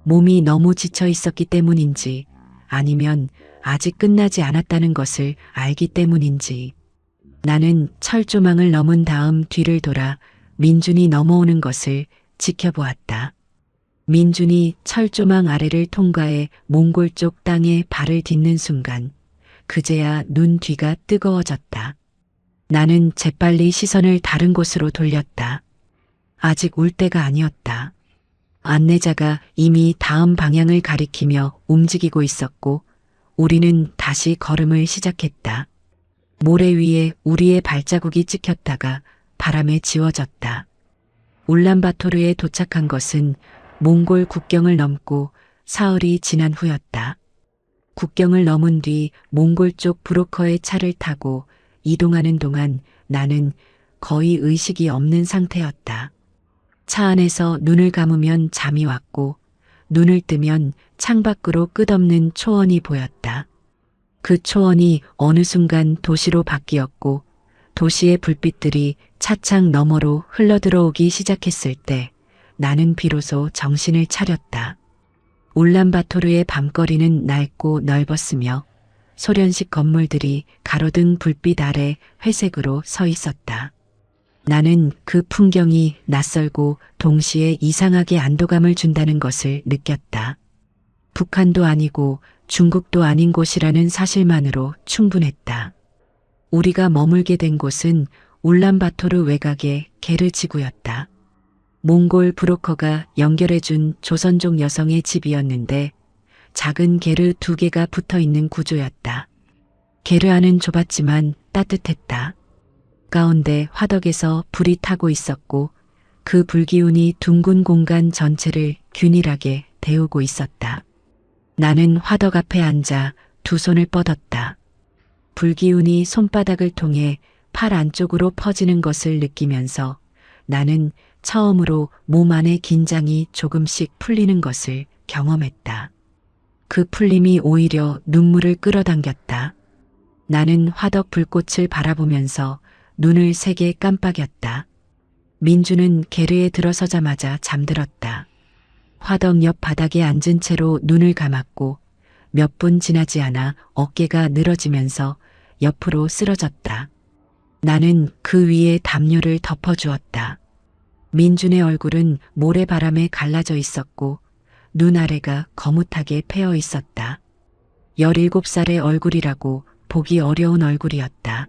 몸이 너무 지쳐 있었기 때문인지 아니면 아직 끝나지 않았다는 것을 알기 때문인지 나는 철조망을 넘은 다음 뒤를 돌아 민준이 넘어오는 것을 지켜보았다. 민준이 철조망 아래를 통과해 몽골 쪽 땅에 발을 딛는 순간 그제야 눈 뒤가 뜨거워졌다. 나는 재빨리 시선을 다른 곳으로 돌렸다. 아직 올 때가 아니었다. 안내자가 이미 다음 방향을 가리키며 움직이고 있었고 우리는 다시 걸음을 시작했다. 모래 위에 우리의 발자국이 찍혔다가 바람에 지워졌다. 울란바토르에 도착한 것은 몽골 국경을 넘고 사흘이 지난 후였다. 국경을 넘은 뒤 몽골 쪽 브로커의 차를 타고 이동하는 동안 나는 거의 의식이 없는 상태였다. 차 안에서 눈을 감으면 잠이 왔고 눈을 뜨면 창밖으로 끝없는 초원이 보였다. 그 초원이 어느 순간 도시로 바뀌었고 도시의 불빛들이 차창 너머로 흘러들어오기 시작했을 때 나는 비로소 정신을 차렸다. 울란바토르의 밤거리는 낡고 넓었으며 소련식 건물들이 가로등 불빛 아래 회색으로 서 있었다. 나는 그 풍경이 낯설고 동시에 이상하게 안도감을 준다는 것을 느꼈다. 북한도 아니고 중국도 아닌 곳이라는 사실만으로 충분했다. 우리가 머물게 된 곳은 울란바토르 외곽의 게르 지구였다. 몽골 브로커가 연결해준 조선족 여성의 집이었는데 작은 게르 2개가 붙어있는 구조였다. 게르 안은 좁았지만 따뜻했다. 가운데 화덕에서 불이 타고 있었고 그 불기운이 둥근 공간 전체를 균일하게 데우고 있었다. 나는 화덕 앞에 앉아 두 손을 뻗었다. 불기운이 손바닥을 통해 팔 안쪽으로 퍼지는 것을 느끼면서 나는 처음으로 몸 안의 긴장이 조금씩 풀리는 것을 경험했다. 그 풀림이 오히려 눈물을 끌어당겼다. 나는 화덕 불꽃을 바라보면서 눈을 세게 깜빡였다. 민주는 게르에 들어서자마자 잠들었다. 화덕 옆 바닥에 앉은 채로 눈을 감았고 몇 분 지나지 않아 어깨가 늘어지면서 옆으로 쓰러졌다. 나는 그 위에 담요를 덮어주었다. 민준의 얼굴은 모래바람에 갈라져 있었고 눈 아래가 거뭇하게 패어 있었다. 17살의 얼굴이라고 보기 어려운 얼굴이었다.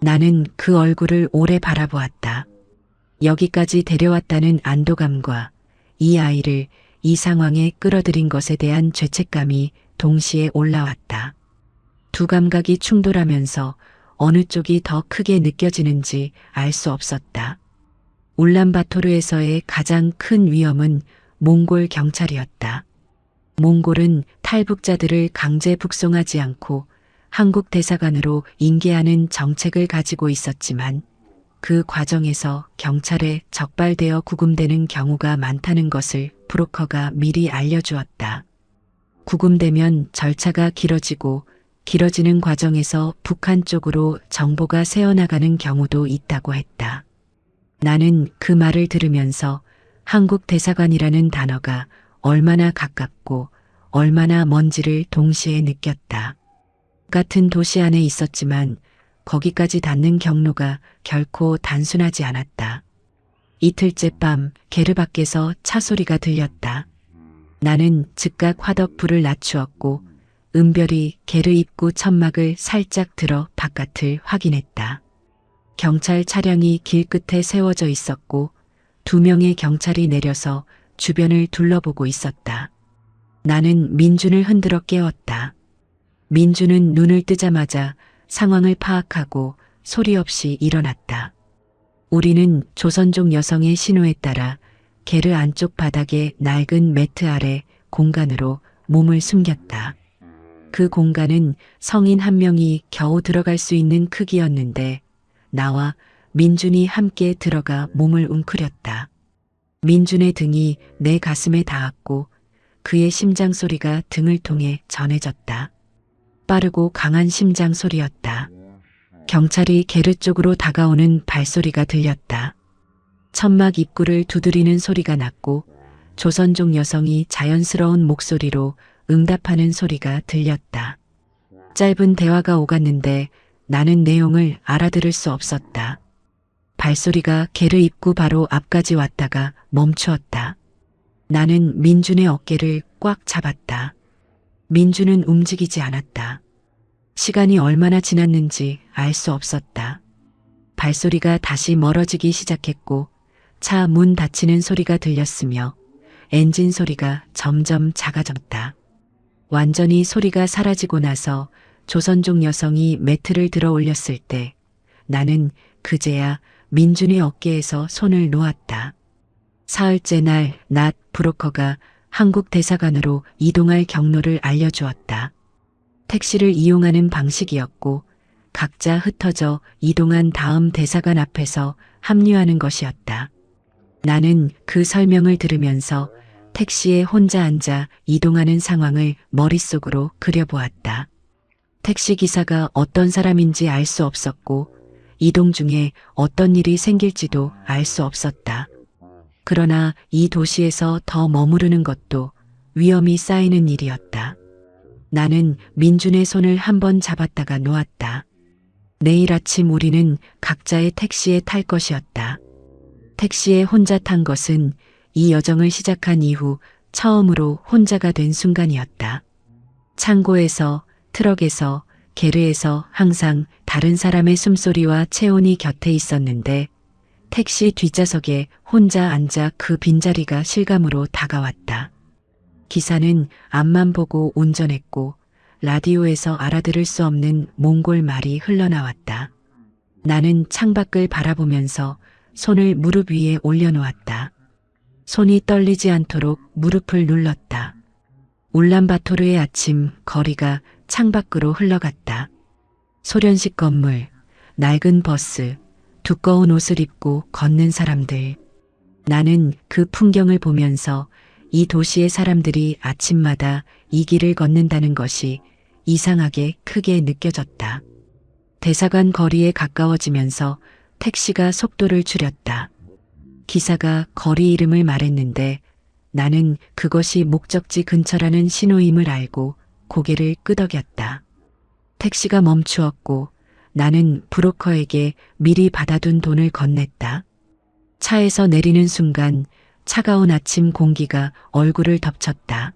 나는 그 얼굴을 오래 바라보았다. 여기까지 데려왔다는 안도감과 이 아이를 이 상황에 끌어들인 것에 대한 죄책감이 동시에 올라왔다. 두 감각이 충돌하면서 어느 쪽이 더 크게 느껴지는지 알 수 없었다. 울란바토르에서의 가장 큰 위험은 몽골 경찰이었다. 몽골은 탈북자들을 강제 북송하지 않고 한국 대사관으로 인계하는 정책을 가지고 있었지만 그 과정에서 경찰에 적발되어 구금되는 경우가 많다는 것을 브로커가 미리 알려주었다. 구금되면 절차가 길어지고 길어지는 과정에서 북한 쪽으로 정보가 새어나가는 경우도 있다고 했다. 나는 그 말을 들으면서 한국 대사관이라는 단어가 얼마나 가깝고 얼마나 먼지를 동시에 느꼈다. 같은 도시 안에 있었지만 거기까지 닿는 경로가 결코 단순하지 않았다. 이틀째 밤 게르 밖에서 차 소리가 들렸다. 나는 즉각 화덕 불을 낮추었고 은별이 게르 입구 천막을 살짝 들어 바깥을 확인했다. 경찰 차량이 길 끝에 세워져 있었고 2명의 경찰이 내려서 주변을 둘러보고 있었다. 나는 민준을 흔들어 깨웠다. 민준은 눈을 뜨자마자 상황을 파악하고 소리 없이 일어났다. 우리는 조선족 여성의 신호에 따라 게르 안쪽 바닥의 낡은 매트 아래 공간으로 몸을 숨겼다. 그 공간은 성인 한 명이 겨우 들어갈 수 있는 크기였는데 나와 민준이 함께 들어가 몸을 웅크렸다. 민준의 등이 내 가슴에 닿았고 그의 심장 소리가 등을 통해 전해졌다. 빠르고 강한 심장 소리였다. 경찰이 게르 쪽으로 다가오는 발소리가 들렸다. 천막 입구를 두드리는 소리가 났고 조선족 여성이 자연스러운 목소리로 응답하는 소리가 들렸다. 짧은 대화가 오갔는데 나는 내용을 알아들을 수 없었다. 발소리가 게르 입구 바로 앞까지 왔다가 멈추었다. 나는 민준의 어깨를 꽉 잡았다. 민준은 움직이지 않았다. 시간이 얼마나 지났는지 알 수 없었다. 발소리가 다시 멀어지기 시작했고 차 문 닫히는 소리가 들렸으며 엔진 소리가 점점 작아졌다. 완전히 소리가 사라지고 나서 조선족 여성이 매트를 들어 올렸을 때 나는 그제야 민준의 어깨에서 손을 놓았다. 사흘째 날 낮 브로커가 한국 대사관으로 이동할 경로를 알려주었다. 택시를 이용하는 방식이었고 각자 흩어져 이동한 다음 대사관 앞에서 합류하는 것이었다. 나는 그 설명을 들으면서 택시에 혼자 앉아 이동하는 상황을 머릿속으로 그려보았다. 택시기사가 어떤 사람인지 알 수 없었고 이동 중에 어떤 일이 생길지도 알 수 없었다. 그러나 이 도시에서 더 머무르는 것도 위험이 쌓이는 일이었다. 나는 민준의 손을 한번 잡았다가 놓았다. 내일 아침 우리는 각자의 택시에 탈 것이었다. 택시에 혼자 탄 것은 이 여정을 시작한 이후 처음으로 혼자가 된 순간이었다. 창고에서, 트럭에서, 게르에서 항상 다른 사람의 숨소리와 체온이 곁에 있었는데 택시 뒷좌석에 혼자 앉아 그 빈자리가 실감으로 다가왔다. 기사는 앞만 보고 운전했고 라디오에서 알아들을 수 없는 몽골 말이 흘러나왔다. 나는 창밖을 바라보면서 손을 무릎 위에 올려놓았다. 손이 떨리지 않도록 무릎을 눌렀다. 울란바토르의 아침 거리가 창밖으로 흘러갔다. 소련식 건물, 낡은 버스, 두꺼운 옷을 입고 걷는 사람들. 나는 그 풍경을 보면서 이 도시의 사람들이 아침마다 이 길을 걷는다는 것이 이상하게 크게 느껴졌다. 대사관 거리에 가까워지면서 택시가 속도를 줄였다. 기사가 거리 이름을 말했는데 나는 그것이 목적지 근처라는 신호임을 알고 고개를 끄덕였다. 택시가 멈추었고 나는 브로커에게 미리 받아둔 돈을 건넸다. 차에서 내리는 순간 차가운 아침 공기가 얼굴을 덮쳤다.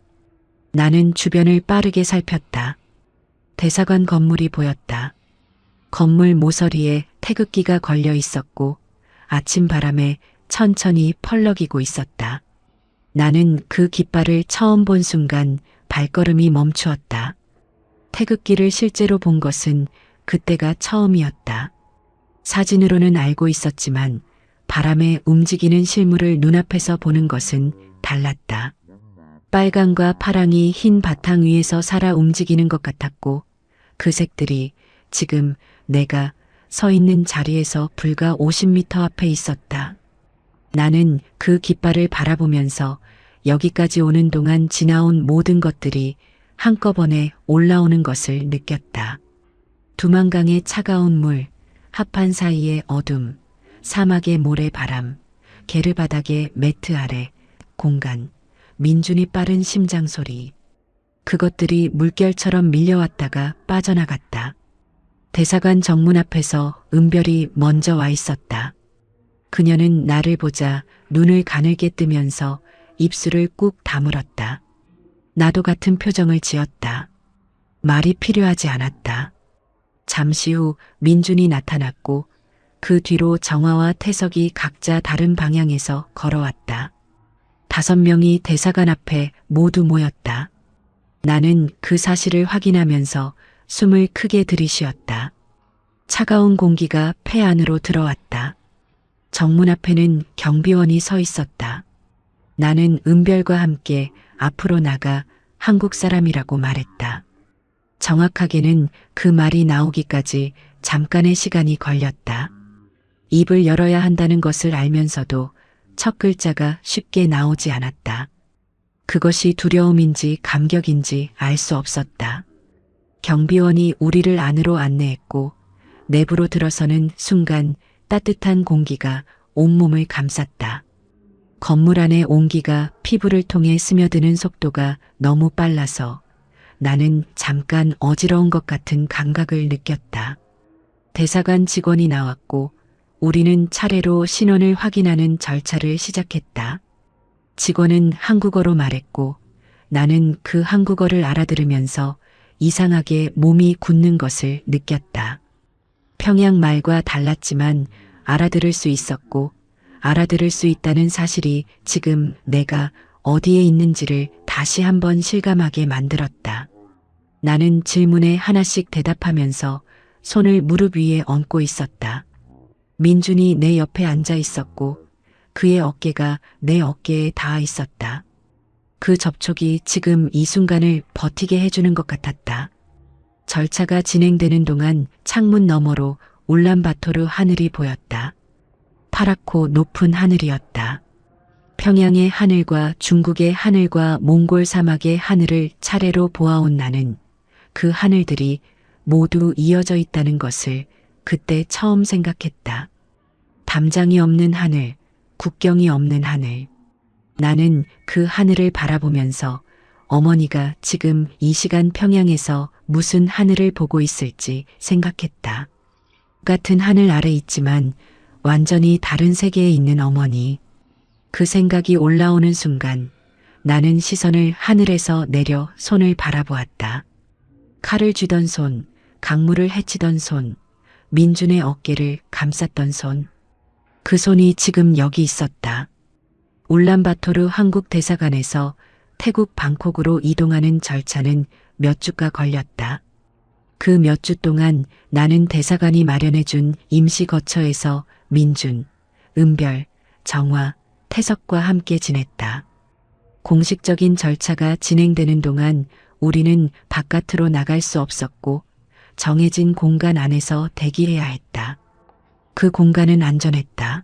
나는 주변을 빠르게 살폈다. 대사관 건물이 보였다. 건물 모서리에 태극기가 걸려 있었고 아침 바람에 천천히 펄럭이고 있었다. 나는 그 깃발을 처음 본 순간 발걸음이 멈추었다. 태극기를 실제로 본 것은 그때가 처음이었다. 사진으로는 알고 있었지만 바람에 움직이는 실물을 눈앞에서 보는 것은 달랐다. 빨강과 파랑이 흰 바탕 위에서 살아 움직이는 것 같았고 그 색들이 지금 내가 서 있는 자리에서 불과 50m 앞에 있었다. 나는 그 깃발을 바라보면서 여기까지 오는 동안 지나온 모든 것들이 한꺼번에 올라오는 것을 느꼈다. 두만강의 차가운 물, 합판 사이의 어둠, 사막의 모래바람, 게르바닥의 매트 아래, 공간, 민준이 빠른 심장 소리. 그것들이 물결처럼 밀려왔다가 빠져나갔다. 대사관 정문 앞에서 은별이 먼저 와 있었다. 그녀는 나를 보자 눈을 가늘게 뜨면서 입술을 꾹 다물었다. 나도 같은 표정을 지었다. 말이 필요하지 않았다. 잠시 후 민준이 나타났고 그 뒤로 정화와 태석이 각자 다른 방향에서 걸어왔다. 5명이 대사관 앞에 모두 모였다. 나는 그 사실을 확인하면서 숨을 크게 들이쉬었다. 차가운 공기가 폐 안으로 들어왔다. 정문 앞에는 경비원이 서 있었다. 나는 은별과 함께 앞으로 나가 한국 사람이라고 말했다. 정확하게는 그 말이 나오기까지 잠깐의 시간이 걸렸다. 입을 열어야 한다는 것을 알면서도 첫 글자가 쉽게 나오지 않았다. 그것이 두려움인지 감격인지 알 수 없었다. 경비원이 우리를 안으로 안내했고 내부로 들어서는 순간 따뜻한 공기가 온몸을 감쌌다. 건물 안의 온기가 피부를 통해 스며드는 속도가 너무 빨라서 나는 잠깐 어지러운 것 같은 감각을 느꼈다. 대사관 직원이 나왔고 우리는 차례로 신원을 확인하는 절차를 시작했다. 직원은 한국어로 말했고 나는 그 한국어를 알아들으면서 이상하게 몸이 굳는 것을 느꼈다. 평양 말과 달랐지만 알아들을 수 있었고 알아들을 수 있다는 사실이 지금 내가 어디에 있는지를 다시 한번 실감하게 만들었다. 나는 질문에 하나씩 대답하면서 손을 무릎 위에 얹고 있었다. 민준이 내 옆에 앉아 있었고 그의 어깨가 내 어깨에 닿아 있었다. 그 접촉이 지금 이 순간을 버티게 해주는 것 같았다. 절차가 진행되는 동안 창문 너머로 울란바토르 하늘이 보였다. 파랗고 높은 하늘이었다. 평양의 하늘과 중국의 하늘과 몽골 사막의 하늘을 차례로 보아온 나는 그 하늘들이 모두 이어져 있다는 것을 그때 처음 생각했다. 담장이 없는 하늘, 국경이 없는 하늘. 나는 그 하늘을 바라보면서 어머니가 지금 이 시간 평양에서 무슨 하늘을 보고 있을지 생각했다. 같은 하늘 아래 있지만 완전히 다른 세계에 있는 어머니. 그 생각이 올라오는 순간 나는 시선을 하늘에서 내려 손을 바라보았다. 칼을 쥐던 손, 강물을 헤치던 손, 민준의 어깨를 감쌌던 손. 그 손이 지금 여기 있었다. 울란바토르 한국 대사관에서 태국 방콕으로 이동하는 절차는 몇 주가 걸렸다. 그 몇 주 동안 나는 대사관이 마련해준 임시 거처에서 민준, 은별, 정화, 태석과 함께 지냈다. 공식적인 절차가 진행되는 동안 우리는 바깥으로 나갈 수 없었고 정해진 공간 안에서 대기해야 했다. 그 공간은 안전했다.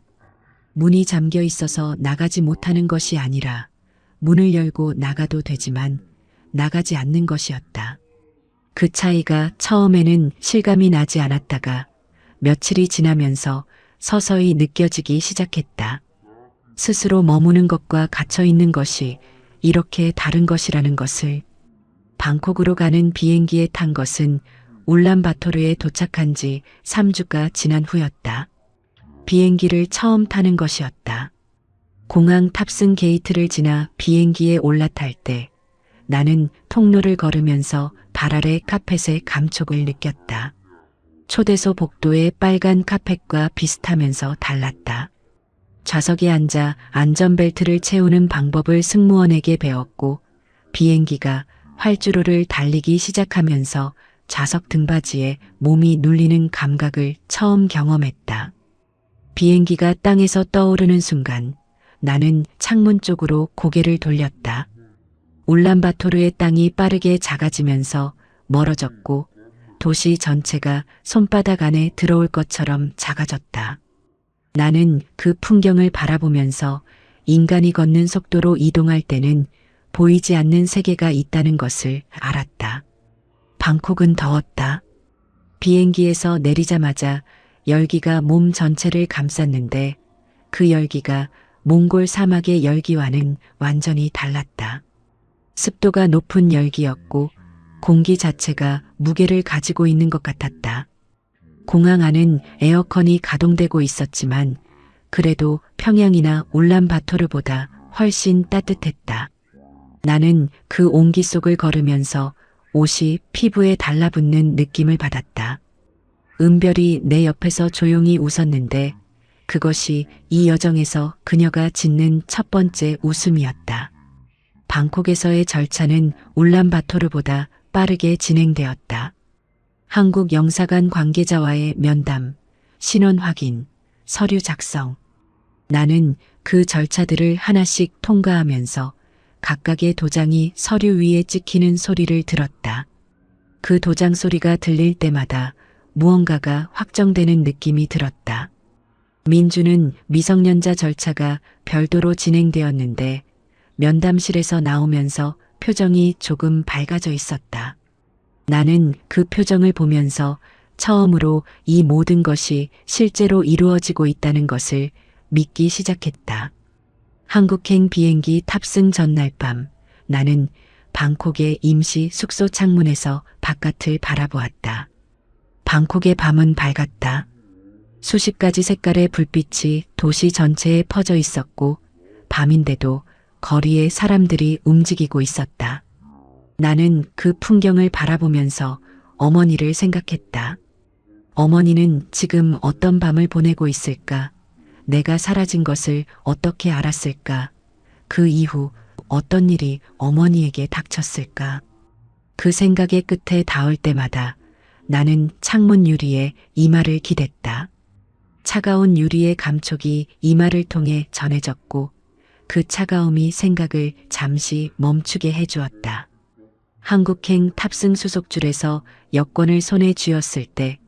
문이 잠겨 있어서 나가지 못하는 것이 아니라 문을 열고 나가도 되지만 나가지 않는 것이었다. 그 차이가 처음에는 실감이 나지 않았다가 며칠이 지나면서 서서히 느껴지기 시작했다. 스스로 머무는 것과 갇혀 있는 것이 이렇게 다른 것이라는 것을. 방콕으로 가는 비행기에 탄 것은 울란바토르에 도착한 지 3주가 지난 후였다. 비행기를 처음 타는 것이었다. 공항 탑승 게이트를 지나 비행기에 올라탈 때 나는 통로를 걸으면서 발 아래 카펫의 감촉을 느꼈다. 초대소 복도의 빨간 카펫과 비슷하면서 달랐다. 좌석에 앉아 안전벨트를 채우는 방법을 승무원에게 배웠고 비행기가 활주로를 달리기 시작하면서 좌석 등받이에 몸이 눌리는 감각을 처음 경험했다. 비행기가 땅에서 떠오르는 순간 나는 창문 쪽으로 고개를 돌렸다. 울란바토르의 땅이 빠르게 작아지면서 멀어졌고 도시 전체가 손바닥 안에 들어올 것처럼 작아졌다. 나는 그 풍경을 바라보면서 인간이 걷는 속도로 이동할 때는 보이지 않는 세계가 있다는 것을 알았다. 방콕은 더웠다. 비행기에서 내리자마자 열기가 몸 전체를 감쌌는데 그 열기가 몽골 사막의 열기와는 완전히 달랐다. 습도가 높은 열기였고 공기 자체가 무게를 가지고 있는 것 같았다. 공항 안은 에어컨이 가동되고 있었지만 그래도 평양이나 울란바토르보다 훨씬 따뜻했다. 나는 그 온기 속을 걸으면서 옷이 피부에 달라붙는 느낌을 받았다. 은별이 내 옆에서 조용히 웃었는데 그것이 이 여정에서 그녀가 짓는 첫 번째 웃음이었다. 방콕에서의 절차는 울란바토르보다 빠르게 진행되었다. 한국 영사관 관계자와의 면담, 신원 확인, 서류 작성. 나는 그 절차들을 하나씩 통과하면서 각각의 도장이 서류 위에 찍히는 소리를 들었다. 그 도장 소리가 들릴 때마다 무언가가 확정되는 느낌이 들었다. 민주는 미성년자 절차가 별도로 진행되었는데 면담실에서 나오면서 표정이 조금 밝아져 있었다. 나는 그 표정을 보면서 처음으로 이 모든 것이 실제로 이루어지고 있다는 것을 믿기 시작했다. 한국행 비행기 탑승 전날 밤 나는 방콕의 임시 숙소 창문에서 바깥을 바라보았다. 방콕의 밤은 밝았다. 수십 가지 색깔의 불빛이 도시 전체에 퍼져 있었고 밤인데도 거리에 사람들이 움직이고 있었다. 나는 그 풍경을 바라보면서 어머니를 생각했다. 어머니는 지금 어떤 밤을 보내고 있을까? 내가 사라진 것을 어떻게 알았을까? 그 이후 어떤 일이 어머니에게 닥쳤을까? 그 생각의 끝에 닿을 때마다 나는 창문 유리에 이마를 기댔다. 차가운 유리의 감촉이 이마를 통해 전해졌고 그 차가움이 생각을 잠시 멈추게 해주었다. 한국행 탑승 수속줄에서 여권을 손에 쥐었을 때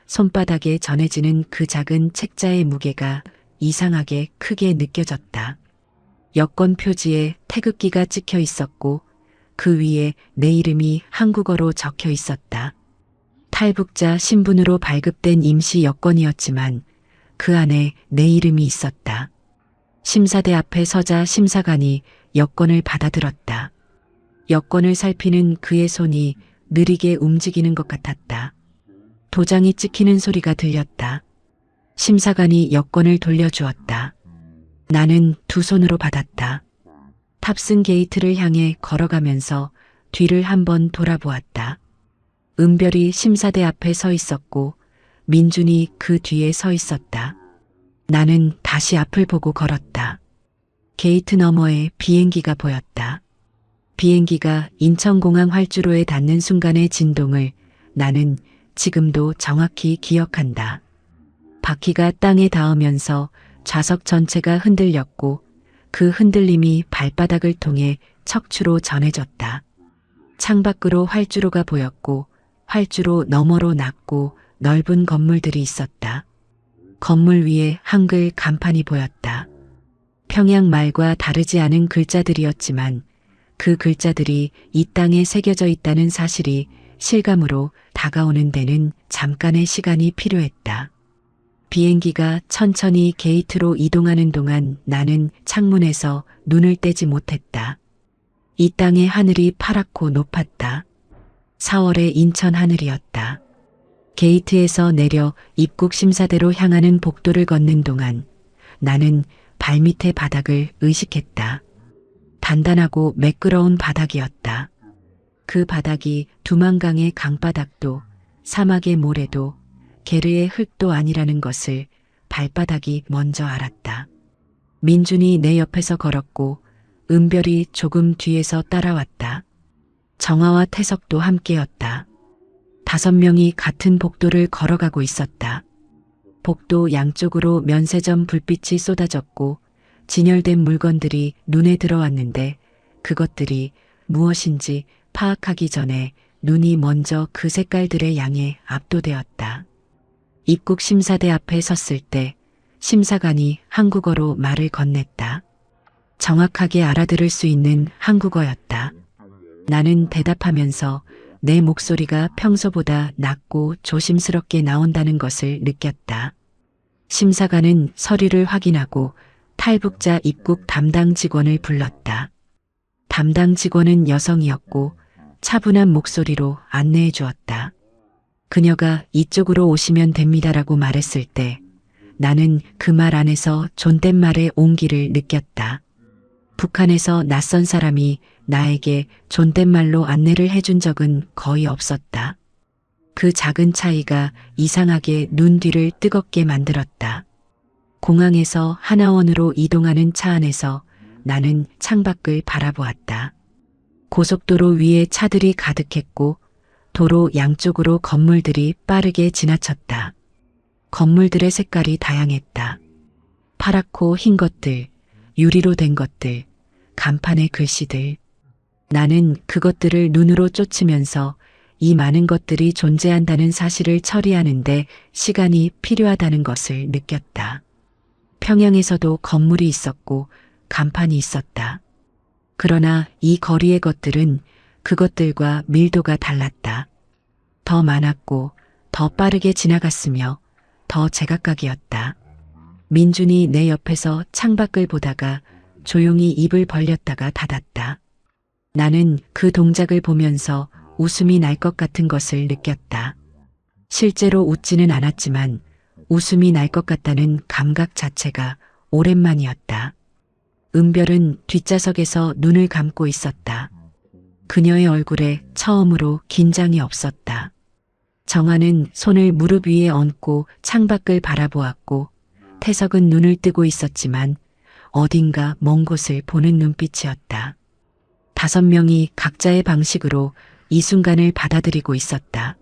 손바닥에 전해지는 그 작은 책자의 무게가 이상하게 크게 느껴졌다. 여권 표지에 태극기가 찍혀 있었고 그 위에 내 이름이 한국어로 적혀 있었다. 탈북자 신분으로 발급된 임시 여권이었지만 그 안에 내 이름이 있었다. 심사대 앞에 서자 심사관이 여권을 받아들었다. 여권을 살피는 그의 손이 느리게 움직이는 것 같았다. 도장이 찍히는 소리가 들렸다. 심사관이 여권을 돌려주었다. 나는 두 손으로 받았다. 탑승 게이트를 향해 걸어가면서 뒤를 한번 돌아보았다. 은별이 심사대 앞에 서 있었고 민준이 그 뒤에 서 있었다. 나는 다시 앞을 보고 걸었다. 게이트 너머에 비행기가 보였다. 비행기가 인천공항 활주로에 닿는 순간의 진동을 나는 지금도 정확히 기억한다. 바퀴가 땅에 닿으면서 좌석 전체가 흔들렸고 그 흔들림이 발바닥을 통해 척추로 전해졌다. 창밖으로 활주로가 보였고 활주로 너머로 낮고 넓은 건물들이 있었다. 건물 위에 한글 간판이 보였다. 평양 말과 다르지 않은 글자들이었지만 그 글자들이 이 땅에 새겨져 있다는 사실이 실감으로 다가오는 데는 잠깐의 시간이 필요했다. 비행기가 천천히 게이트로 이동하는 동안 나는 창문에서 눈을 떼지 못했다. 이 땅의 하늘이 파랗고 높았다. 4월의 인천 하늘이었다. 게이트에서 내려 입국 심사대로 향하는 복도를 걷는 동안 나는 발밑의 바닥을 의식했다. 단단하고 매끄러운 바닥이었다. 그 바닥이 두만강의 강바닥도 사막의 모래도 게르의 흙도 아니라는 것을 발바닥이 먼저 알았다. 민준이 내 옆에서 걸었고 은별이 조금 뒤에서 따라왔다. 정아와 태석도 함께였다. 5명이 같은 복도를 걸어가고 있었다. 복도 양쪽으로 면세점 불빛이 쏟아졌고 진열된 물건들이 눈에 들어왔는데 그것들이 무엇인지 파악하기 전에 눈이 먼저 그 색깔들의 양에 압도되었다. 입국 심사대 앞에 섰을 때 심사관이 한국어로 말을 건넸다. 정확하게 알아들을 수 있는 한국어였다. 나는 대답하면서 내 목소리가 평소보다 낮고 조심스럽게 나온다는 것을 느꼈다. 심사관은 서류를 확인하고 탈북자 입국 담당 직원을 불렀다. 담당 직원은 여성이었고 차분한 목소리로 안내해 주었다. 그녀가 이쪽으로 오시면 됩니다라고 말했을 때 나는 그 말 안에서 존댓말의 온기를 느꼈다. 북한에서 낯선 사람이 나에게 존댓말로 안내를 해준 적은 거의 없었다. 그 작은 차이가 이상하게 눈 뒤를 뜨겁게 만들었다. 공항에서 하나원으로 이동하는 차 안에서 나는 창밖을 바라보았다. 고속도로 위에 차들이 가득했고 도로 양쪽으로 건물들이 빠르게 지나쳤다. 건물들의 색깔이 다양했다. 파랗고 흰 것들, 유리로 된 것들, 간판의 글씨들. 나는 그것들을 눈으로 쫓으면서 이 많은 것들이 존재한다는 사실을 처리하는데 시간이 필요하다는 것을 느꼈다. 평양에서도 건물이 있었고 간판이 있었다. 그러나 이 거리의 것들은 그것들과 밀도가 달랐다. 더 많았고 더 빠르게 지나갔으며 더 제각각이었다. 민준이 내 옆에서 창밖을 보다가 조용히 입을 벌렸다가 닫았다. 나는 그 동작을 보면서 웃음이 날 것 같은 것을 느꼈다. 실제로 웃지는 않았지만 웃음이 날 것 같다는 감각 자체가 오랜만이었다. 은별은 뒷좌석에서 눈을 감고 있었다. 그녀의 얼굴에 처음으로 긴장이 없었다. 정아는 손을 무릎 위에 얹고 창밖을 바라보았고 태석은 눈을 뜨고 있었지만 어딘가 먼 곳을 보는 눈빛이었다. 5명이 각자의 방식으로 이 순간을 받아들이고 있었다.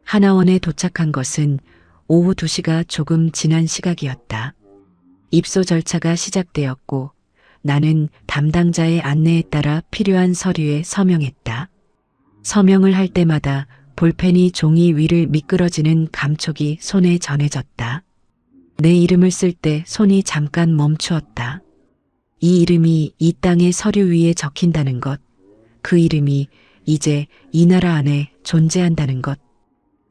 하나원에 도착한 것은 오후 2시가 조금 지난 시각이었다. 입소 절차가 시작되었고 나는 담당자의 안내에 따라 필요한 서류에 서명했다. 서명을 할 때마다 볼펜이 종이 위를 미끄러지는 감촉이 손에 전해졌다. 내 이름을 쓸 때 손이 잠깐 멈추었다. 이 이름이 이 땅의 서류 위에 적힌다는 것, 그 이름이 이제 이 나라 안에 존재한다는 것.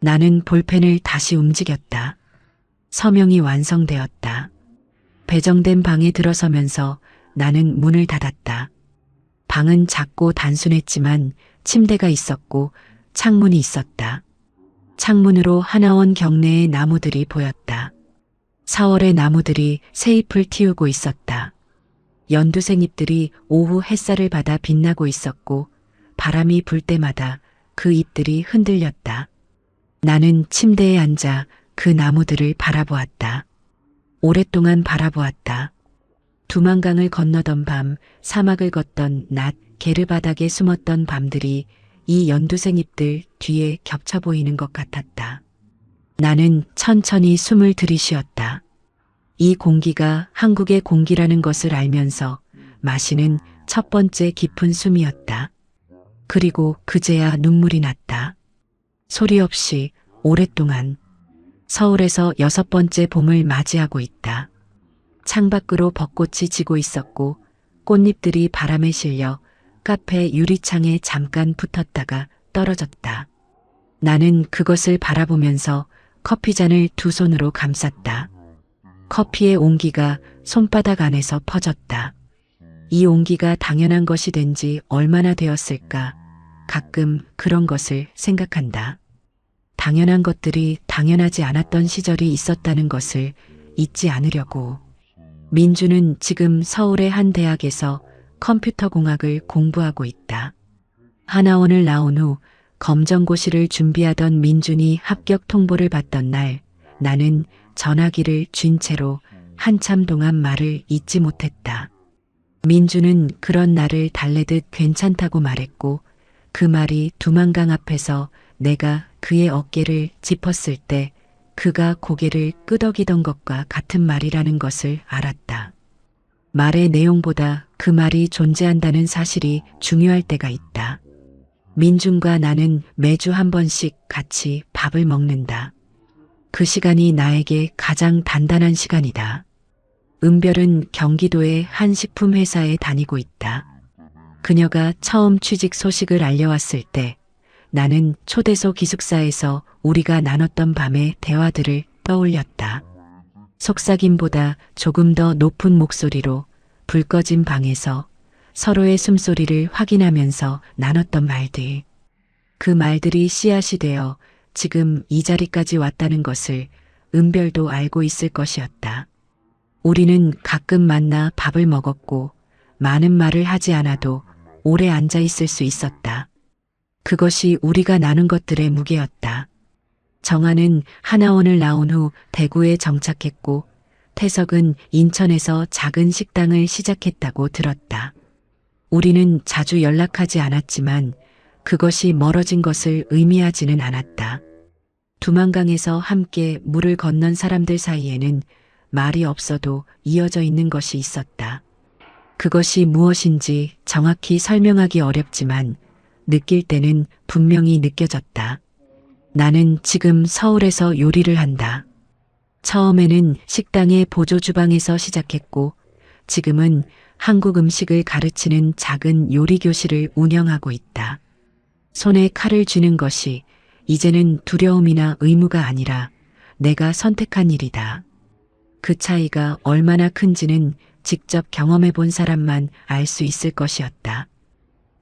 나는 볼펜을 다시 움직였다. 서명이 완성되었다. 배정된 방에 들어서면서 나는 문을 닫았다. 방은 작고 단순했지만 침대가 있었고 창문이 있었다. 창문으로 하나원 경내의 나무들이 보였다. 4월의 나무들이 새잎을 틔우고 있었다. 연두색 잎들이 오후 햇살을 받아 빛나고 있었고 바람이 불 때마다 그 잎들이 흔들렸다. 나는 침대에 앉아 그 나무들을 바라보았다. 오랫동안 바라보았다. 두만강을 건너던 밤, 사막을 걷던 낮, 게르바닥에 숨었던 밤들이 이 연두색 잎들 뒤에 겹쳐 보이는 것 같았다. 나는 천천히 숨을 들이쉬었다. 이 공기가 한국의 공기라는 것을 알면서 마시는 첫 번째 깊은 숨이었다. 그리고 그제야 눈물이 났다. 소리 없이 오랫동안. 서울에서 6번째 봄을 맞이하고 있다. 창밖으로 벚꽃이 지고 있었고 꽃잎들이 바람에 실려 카페 유리창에 잠깐 붙었다가 떨어졌다. 나는 그것을 바라보면서 커피잔을 두 손으로 감쌌다. 커피의 온기가 손바닥 안에서 퍼졌다. 이 온기가 당연한 것이 된 지 얼마나 되었을까? 가끔 그런 것을 생각한다. 당연한 것들이 당연하지 않았던 시절이 있었다는 것을 잊지 않으려고. 민주는 지금 서울의 한 대학에서 컴퓨터 공학을 공부하고 있다. 하나원을 나온 후 검정고시를 준비하던 민준이 합격 통보를 받던 날 나는 전화기를 쥔 채로 한참 동안 말을 잇지 못했다. 민주는 그런 나를 달래듯 괜찮다고 말했고 그 말이 두만강 앞에서 내가 그의 어깨를 짚었을 때 그가 고개를 끄덕이던 것과 같은 말이라는 것을 알았다. 말의 내용보다 그 말이 존재한다는 사실이 중요할 때가 있다. 민준과 나는 매주 한 번씩 같이 밥을 먹는다. 그 시간이 나에게 가장 단단한 시간이다. 은별은 경기도의 한 식품 회사에 다니고 있다. 그녀가 처음 취직 소식을 알려왔을 때 나는 초대소 기숙사에서 우리가 나눴던 밤의 대화들을 떠올렸다. 속삭임보다 조금 더 높은 목소리로 불 꺼진 방에서 서로의 숨소리를 확인하면서 나눴던 말들. 그 말들이 씨앗이 되어 지금 이 자리까지 왔다는 것을 은별도 알고 있을 것이었다. 우리는 가끔 만나 밥을 먹었고 많은 말을 하지 않아도 오래 앉아 있을 수 있었다. 그것이 우리가 나눈 것들의 무게였다. 정아는 하나원을 나온 후 대구에 정착했고 태석은 인천에서 작은 식당을 시작했다고 들었다. 우리는 자주 연락하지 않았지만 그것이 멀어진 것을 의미하지는 않았다. 두만강에서 함께 물을 건넌 사람들 사이에는 말이 없어도 이어져 있는 것이 있었다. 그것이 무엇인지 정확히 설명하기 어렵지만 느낄 때는 분명히 느껴졌다. 나는 지금 서울에서 요리를 한다. 처음에는 식당의 보조 주방에서 시작했고 지금은 한국 음식을 가르치는 작은 요리 교실을 운영하고 있다. 손에 칼을 쥐는 것이 이제는 두려움이나 의무가 아니라 내가 선택한 일이다. 그 차이가 얼마나 큰지는 직접 경험해 본 사람만 알 수 있을 것이었다.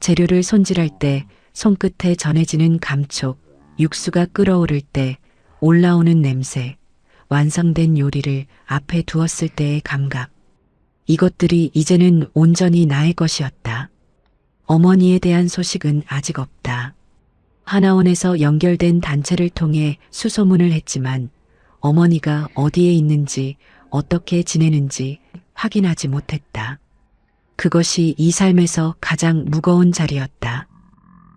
재료를 손질할 때 손끝에 전해지는 감촉, 육수가 끓어오를 때 올라오는 냄새, 완성된 요리를 앞에 두었을 때의 감각. 이것들이 이제는 온전히 나의 것이었다. 어머니에 대한 소식은 아직 없다. 하나원에서 연결된 단체를 통해 수소문을 했지만 어머니가 어디에 있는지 어떻게 지내는지 확인하지 못했다. 그것이 이 삶에서 가장 무거운 자리였다.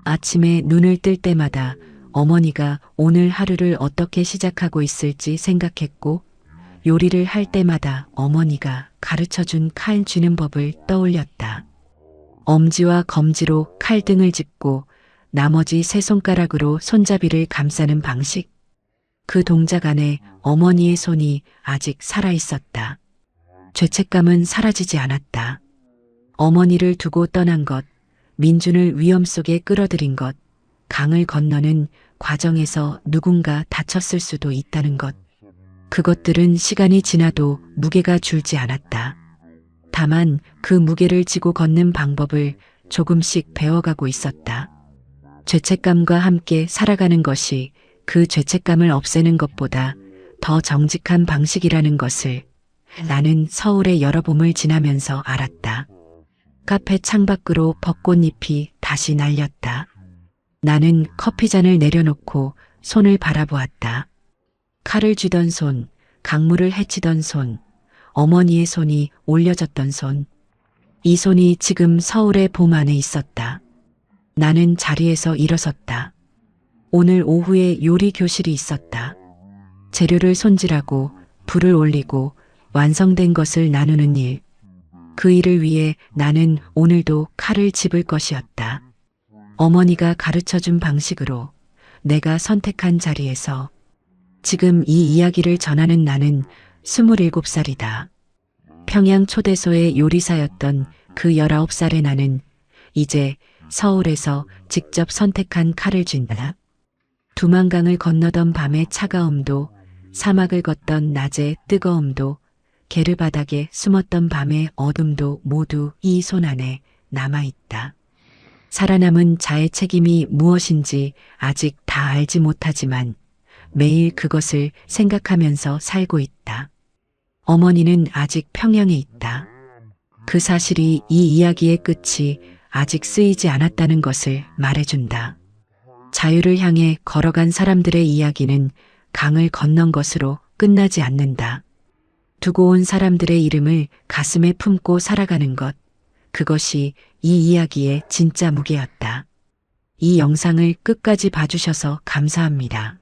아침에 눈을 뜰 때마다 어머니가 오늘 하루를 어떻게 시작하고 있을지 생각했고 요리를 할 때마다 어머니가 가르쳐준 칼 쥐는 법을 떠올렸다. 엄지와 검지로 칼등을 짚고 나머지 세 손가락으로 손잡이를 감싸는 방식. 그 동작 안에 어머니의 손이 아직 살아있었다. 죄책감은 사라지지 않았다. 어머니를 두고 떠난 것, 민준을 위험 속에 끌어들인 것, 강을 건너는 과정에서 누군가 다쳤을 수도 있다는 것. 그것들은 시간이 지나도 무게가 줄지 않았다. 다만 그 무게를 지고 걷는 방법을 조금씩 배워가고 있었다. 죄책감과 함께 살아가는 것이 그 죄책감을 없애는 것보다 더 정직한 방식이라는 것을 나는 서울의 여러 봄을 지나면서 알았다. 카페 창밖으로 벚꽃잎이 다시 날렸다. 나는 커피잔을 내려놓고 손을 바라보았다. 칼을 쥐던 손, 강물을 헤치던 손, 어머니의 손이 올려졌던 손. 이 손이 지금 서울의 봄 안에 있었다. 나는 자리에서 일어섰다. 오늘 오후에 요리 교실이 있었다. 재료를 손질하고 불을 올리고 완성된 것을 나누는 일. 그 일을 위해 나는 오늘도 칼을 짚을 것이었다. 어머니가 가르쳐준 방식으로 내가 선택한 자리에서 지금 이 이야기를 전하는 나는 27살이다. 평양 초대소의 요리사였던 그 19살의 나는 이제 서울에서 직접 선택한 칼을 쥔다. 두만강을 건너던 밤의 차가움도, 사막을 걷던 낮의 뜨거움도, 게르바닥에 숨었던 밤의 어둠도 모두 이 손 안에 남아있다. 살아남은 자의 책임이 무엇인지 아직 다 알지 못하지만 매일 그것을 생각하면서 살고 있다. 어머니는 아직 평양에 있다. 그 사실이 이 이야기의 끝이 아직 쓰이지 않았다는 것을 말해준다. 자유를 향해 걸어간 사람들의 이야기는 강을 건넌 것으로 끝나지 않는다. 두고 온 사람들의 이름을 가슴에 품고 살아가는 것, 그것이 이 이야기의 진짜 무게였다. 이 영상을 끝까지 봐주셔서 감사합니다.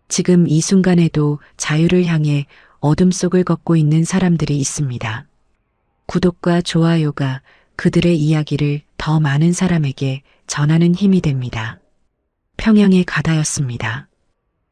지금 이 순간에도 자유를 향해 어둠 속을 걷고 있는 사람들이 있습니다. 구독과 좋아요가 그들의 이야기를 더 많은 사람에게 전하는 힘이 됩니다. 평양의 가다였습니다.